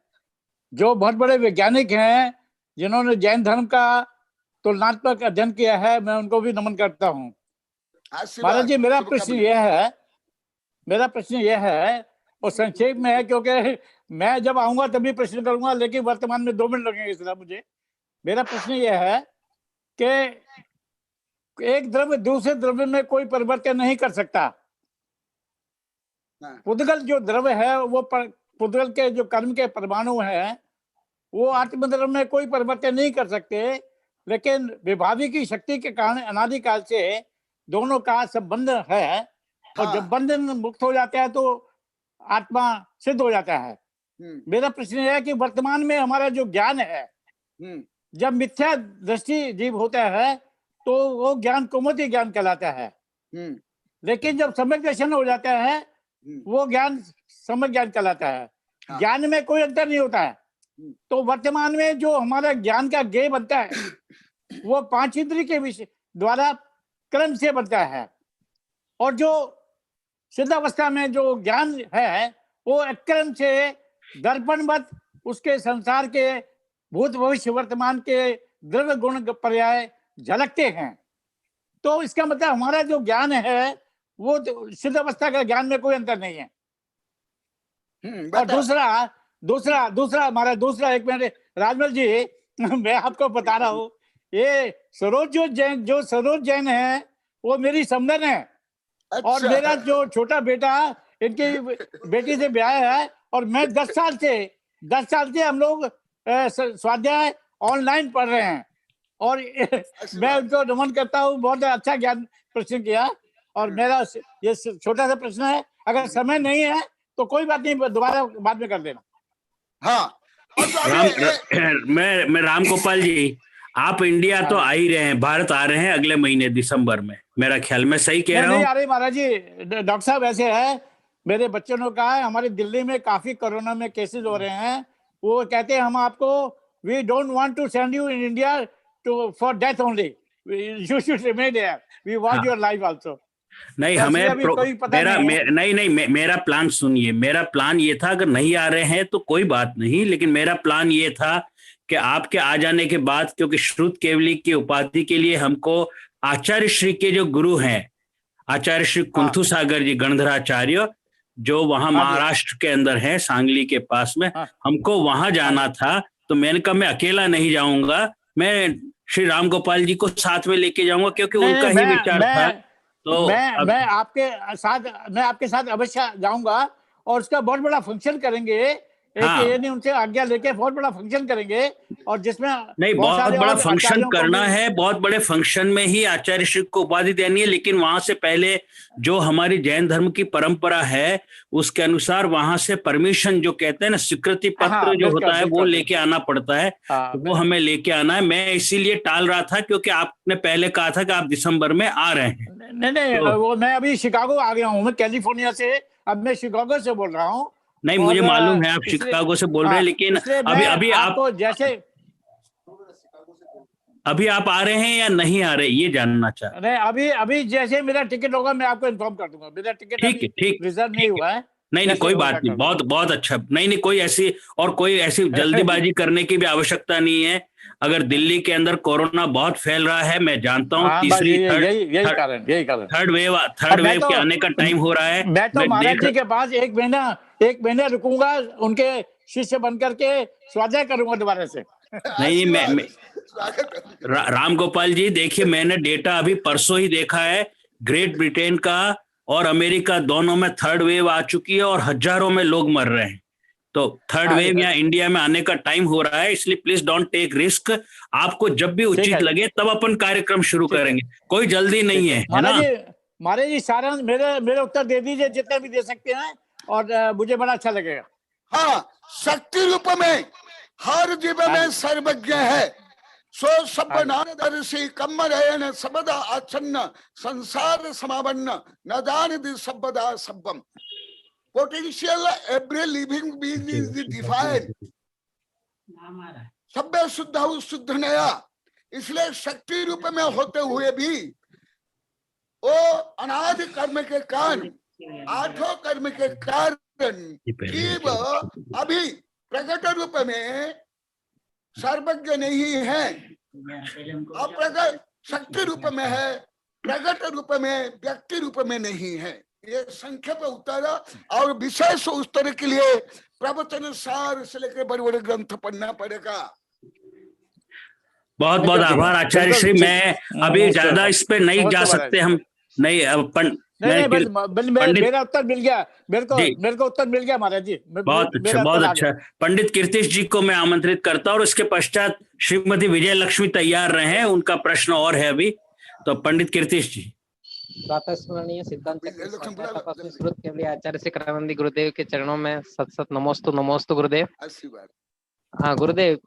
जो बहुत बड़े वैज्ञानिक हैं, जिन्होंने जैन धर्म का तुलनात्मक अध्ययन किया है, मैं उनको भी नमन करता हूँ। महाराज जी मेरा प्रश्न यह है और संक्षेप में है, क्योंकि मैं जब आऊंगा तभी प्रश्न करूंगा, लेकिन वर्तमान में 2 मिनट लगेंगे इसलिए मुझे। मेरा प्रश्न यह है कि एक द्रव्य दूसरे द्रव्य में कोई परिवर्तन नहीं कर सकता। पुद्गल जो द्रव्य है वो पुद्गल के जो कर्म के परमाणु हैं वो आत्मद्रव्य में कोई परिवर्तन नहीं कर सकते, लेकिन विभावी की शक्ति के कारण अनादिकाल से दोनों का संबंध है, और जब बंधन मुक्त हो जाता है तो आत्मा सिद्ध हो जाता है। मेरा प्रश्न है कि वर्तमान में हमारा जो ज्ञान है, जब मिथ्या दृष्टि जीव होता है तो वो ज्ञान कुमति ज्ञान कहलाता है, लेकिन जब सम्यक दर्शन हो जाता है वो ज्ञान सम्यक ज्ञान कहलाता है। ज्ञान में कोई अंतर नहीं होता है। तो वर्तमान में जो हमारा ज्ञान का ज्ञेय बनता है वो 5 इंद्रिय के विषय द्वारा क्रम से बनता है, और जो सिद्धावस्था में जो ज्ञान है वो अक्रम से दर्पणवत उसके संसार के भूत भविष्य वर्तमान के द्रव्य गुण पर्याय झलकते हैं। तो इसका मतलब हमारा जो ज्ञान है वो सिद्धावस्था का ज्ञान में कोई अंतर नहीं है। और दूसरा हमारा दूसरा एक मिनट राजमल जी मैं आपको बता रहा हूँ, ये सरोज जैन है वो मेरी समधन है। अच्छा। और मेरा जो छोटा बेटा इनकी बेटी से ब्याह है, और मैं 10 साल से हम लोग स्वाध्याय ऑनलाइन पढ़ रहे हैं, और मैं उनको नमन करता हूँ, बहुत अच्छा ज्ञान प्रश्न किया। और मेरा ये छोटा सा प्रश्न है, अगर समय नहीं है तो कोई बात नहीं, दोबारा बाद में कर देना। हाँ मैं राम गोपाल जी, आप इंडिया तो आ ही रहे हैं, भारत आ रहे हैं अगले महीने दिसंबर में, मेरा ख्याल में सही कह रहा हूँ? नहीं आ रही महाराज जी, डॉक्टर साहब ऐसे है, मेरे बच्चों ने कहा है हमारी दिल्ली में काफी कोरोना में केसेस हो रहे हैं, वो कहते हैं हम आपको we don't want to send you in India to for death only, you should remain here, we want your life also. नहीं हमें मेरा प्लान सुनिए, मेरा प्लान ये था अगर नहीं आ रहे हैं तो कोई बात नहीं, लेकिन मेरा प्लान ये था कि आपके आ जाने के बाद, क्योंकि श्रुत केवली की उपाधि के लिए हमको आचार्य श्री के जो गुरु हैं, आचार्य श्री कुंथु सागर जी गणधराचार्य, जो वहां महाराष्ट्र के अंदर है, सांगली के पास में, हमको वहां जाना था। तो मैंने कहा मैं अकेला नहीं जाऊंगा, मैं श्री राम गोपाल जी को साथ में लेके जाऊंगा, क्योंकि उनका ही विचार था। तो मैं आपके साथ अवश्य जाऊंगा, और उसका बहुत बड़ा फंक्शन करेंगे। ये नहीं, उनसे आज्ञा लेके बहुत बड़ा फंक्शन करेंगे, और जिसमें नहीं बहुत बड़ा फंक्शन करना है, बहुत बड़े फंक्शन में ही आचार्य श्री को उपाधि देनी है, लेकिन वहां से पहले जो हमारी जैन धर्म की परंपरा है उसके अनुसार वहां से परमिशन, जो कहते हैं ना स्वीकृति पत्र जो होता है, वो लेके आना पड़ता है। तो वो हमें लेके आना है। मैं इसीलिए टाल रहा था क्योंकि आपने पहले कहा था कि आप दिसंबर में आ रहे हैं। नहीं वो मैं अभी शिकागो आ गया हूँ, मैं कैलिफोर्निया से, अब मैं शिकागो से बोल रहा हूँ। नहीं मुझे मालूम है आप शिकागो से बोल रहे हैं, लेकिन अभी आप आ रहे हैं या नहीं आ रहे ये जानना चाह रहे हैं। अभी जैसे मेरा टिकट होगा मैं आपको इन्फॉर्म कर दूंगा। मेरा टिकट रिजर्व नहीं हुआ है, नहीं कोई बात नहीं, बहुत बहुत अच्छा। नहीं कोई ऐसी जल्दीबाजी करने की भी आवश्यकता नहीं है। अगर दिल्ली के अंदर कोरोना बहुत फैल रहा है, मैं जानता हूँ, तीसरी थर्ड वेव के आने का टाइम हो रहा है। मैं तो महाराज जी के पास एक महीना रुकूंगा, उनके शिष्य बनकर के स्वाध्याय करूंगा दोबारा से। नहीं मैं राम गोपाल जी, देखिए मैंने डेटा अभी परसों ही देखा है, ग्रेट ब्रिटेन का और अमेरिका दोनों में थर्ड वेव आ चुकी है और हजारों में लोग मर रहे हैं। तो थर्ड वेव या इंडिया में आने का टाइम हो रहा है, इसलिए प्लीज डोंट टेक रिस्क। आपको जब भी उचित लगे तब अपन कार्यक्रम शुरू करेंगे, कोई जल्दी नहीं है, है ना? महाराज जी सारा मेरे उत्तर दे दीजिए जितने भी दे सकते हैं, और मुझे बड़ा अच्छा लगेगा। हाँ, शक्ति रूप में हर जीव में सर्वज्ञ है, सो सब्बनादर्शी कम्मरयन सबदा आच्छन्न संसार समावन्न न जानति सबदा सब्बम। Potential every living being is defined, सभ्य शुद्ध शुद्ध नया। इसलिए शक्ति रूप में होते हुए भी वो अनादि कर्म के कारण, आठों कर्म के कारण जीव अभी प्रकट रूप में सर्वज्ञ नहीं है, अप्रगट शक्ति रूप में है, प्रकट रूप में व्यक्ति रूप में नहीं है। ये संक्षेप उत्तर, और विशेष उत्तर के लिए प्रवचन सार से लेकर बड़े बड़े ग्रंथ पढ़ना पड़ेगा। बहुत बहुत आभार आचार्य श्री। मैं अभी ज्यादा इस पे नहीं जा सकते हम, नहीं मेरा उत्तर मिल गया, मेरे को उत्तर मिल गया महाराज जी। बहुत अच्छा, बहुत अच्छा। पंडित कीर्तिश जी को मैं आमंत्रित करता हूँ, और उसके पश्चात श्रीमती विजय लक्ष्मी तैयार रहे, उनका प्रश्न और है अभी। तो पंडित कीर्तिश जी। प्रातःस्मरणीय सिद्धांत के लिए आचार्य श्री करानंदी गुरुदेव के चरणों में सत नमोस्तु गुरुदेव। हाँ गुरुदेव,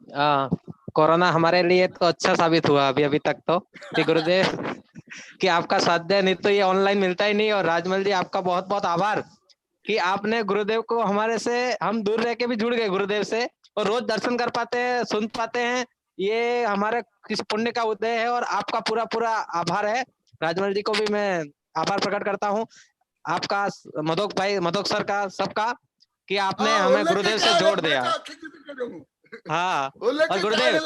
कोरोना हमारे लिए तो अच्छा साबित हुआ अभी तक तो, कि गुरुदेव कि आपका स्वाध्याय नहीं तो ये ऑनलाइन मिलता ही नहीं। और राजमल जी, आपका बहुत बहुत आभार कि आपने गुरुदेव को हमारे से, हम दूर रह के भी जुड़ गए गुरुदेव से, और रोज दर्शन कर पाते हैं, सुन पाते हैं। ये हमारे किस पुण्य का उदय है, और आपका पूरा पूरा आभार है। राजमल जी को भी मैं आभार प्रकट करता हूँ, आपका, मधोक भाई, मधोक सर का, सबका, कि आपने हमें गुरुदेव से जोड़ दिया। हाँ, और गुरुदेव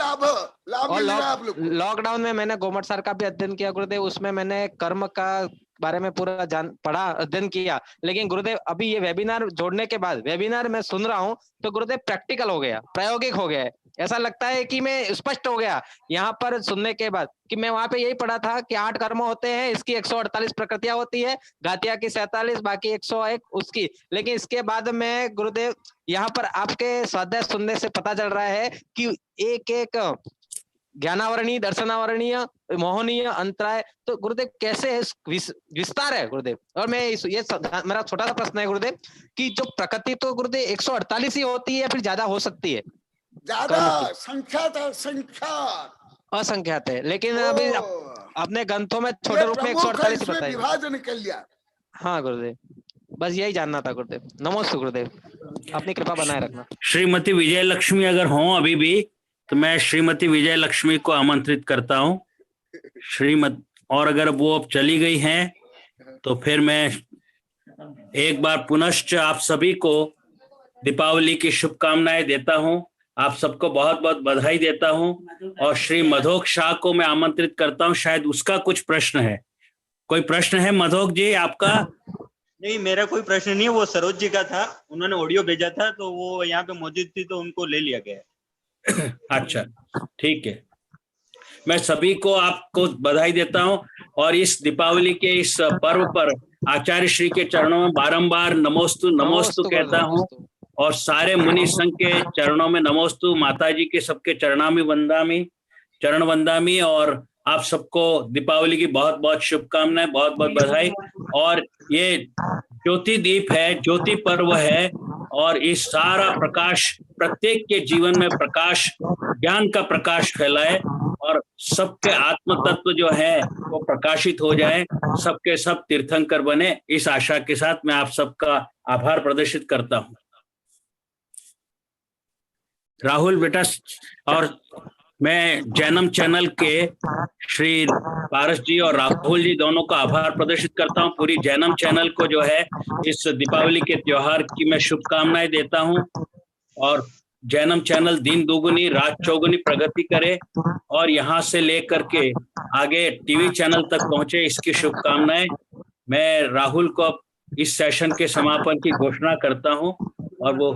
लॉकडाउन में मैंने गोमट सर का भी अध्ययन किया गुरुदेव, उसमें मैंने कर्म का बारे में पूरा अध्ययन किया। लेकिन गुरुदेव अभी ये वेबिनार जोड़ने के बाद, वेबिनार में सुन रहा हूँ तो गुरुदेव प्रैक्टिकल हो गया, प्रायोगिक हो गया है। ऐसा लगता है कि मैं स्पष्ट हो गया यहाँ पर सुनने के बाद, कि मैं वहां पे यही पढ़ा था कि 8 कर्म होते हैं, इसकी 148 प्रकृतियां होती है, घातिया की 47, बाकी 101 उसकी। लेकिन इसके बाद में गुरुदेव यहाँ पर आपके स्वाध्याय सुनने से पता चल रहा है कि एक एक ज्ञानावरणीय, दर्शनावरणीय, मोहनीय, अंतराय, तो गुरुदेव कैसे विस्तार है गुरुदेव। और मैं ये मेरा छोटा सा प्रश्न है गुरुदेव, कि जो प्रकृति तो गुरुदेव 148 ही होती है, फिर ज्यादा हो सकती है? ज्यादा असंख्यात है, लेकिन अभी अपने ग्रंथों में छोटे रूप में 148 बताया, विभाजन कर लिया। हाँ गुरुदेव, बस यही जानना था गुरुदेव। नमस्ते गुरुदेव, अपनी कृपा बनाए रखना। श्रीमती विजय लक्ष्मी अगर हो अभी भी, तो मैं श्रीमती विजय लक्ष्मी को आमंत्रित करता हूँ। और अगर वो अब चली गई हैं तो फिर मैं एक बार पुनश्च आप सभी को दीपावली की शुभकामनाएं देता हूँ। आप सबको बहुत बहुत बधाई देता हूँ, और श्री मधोक शाह को मैं आमंत्रित करता हूँ, शायद उसका कुछ प्रश्न है। कोई प्रश्न है मधोक जी आपका? नहीं, मेरा कोई प्रश्न नहीं है, वो सरोज जी का था, उन्होंने ऑडियो भेजा था तो वो यहाँ पे मौजूद थी तो उनको ले लिया गया। अच्छा, ठीक है। मैं सभी को आपको बधाई देता हूं, और इस दीपावली के इस पर्व पर आचार्य श्री के चरणों में बारंबार नमोस्तु नमोस्तु कहता हूं, और सारे मुनि संघ के चरणों में नमोस्तु, माता जी के सबके चरण वंदामी, और आप सबको दीपावली की बहुत बहुत शुभकामनाएं, बहुत बहुत बधाई। और ये ज्योति दीप है, ज्योति पर्व है, और इस सारा प्रकाश प्रत्येक के जीवन में प्रकाश, ज्ञान का प्रकाश फैलाए, और सबके आत्म तत्व जो है वो प्रकाशित हो जाए, सबके सब तीर्थंकर बने। इस आशा के साथ मैं आप सबका आभार प्रदर्शित करता हूं। राहुल बेटा, और मैं जैनम चैनल के श्री पारस जी और राहुल जी दोनों का आभार प्रदर्शित करता हूं। पूरी जैनम चैनल को जो है इस दीपावली के त्योहार की मैं शुभकामनाएं देता हूं और जैनम चैनल दिन दोगुनी रात चौगुनी प्रगति करे और यहाँ से लेकर के आगे टीवी चैनल तक पहुंचे, इसकी शुभकामनाएं। मैं राहुल को इस सेशन के समापन की घोषणा करता हूं और वो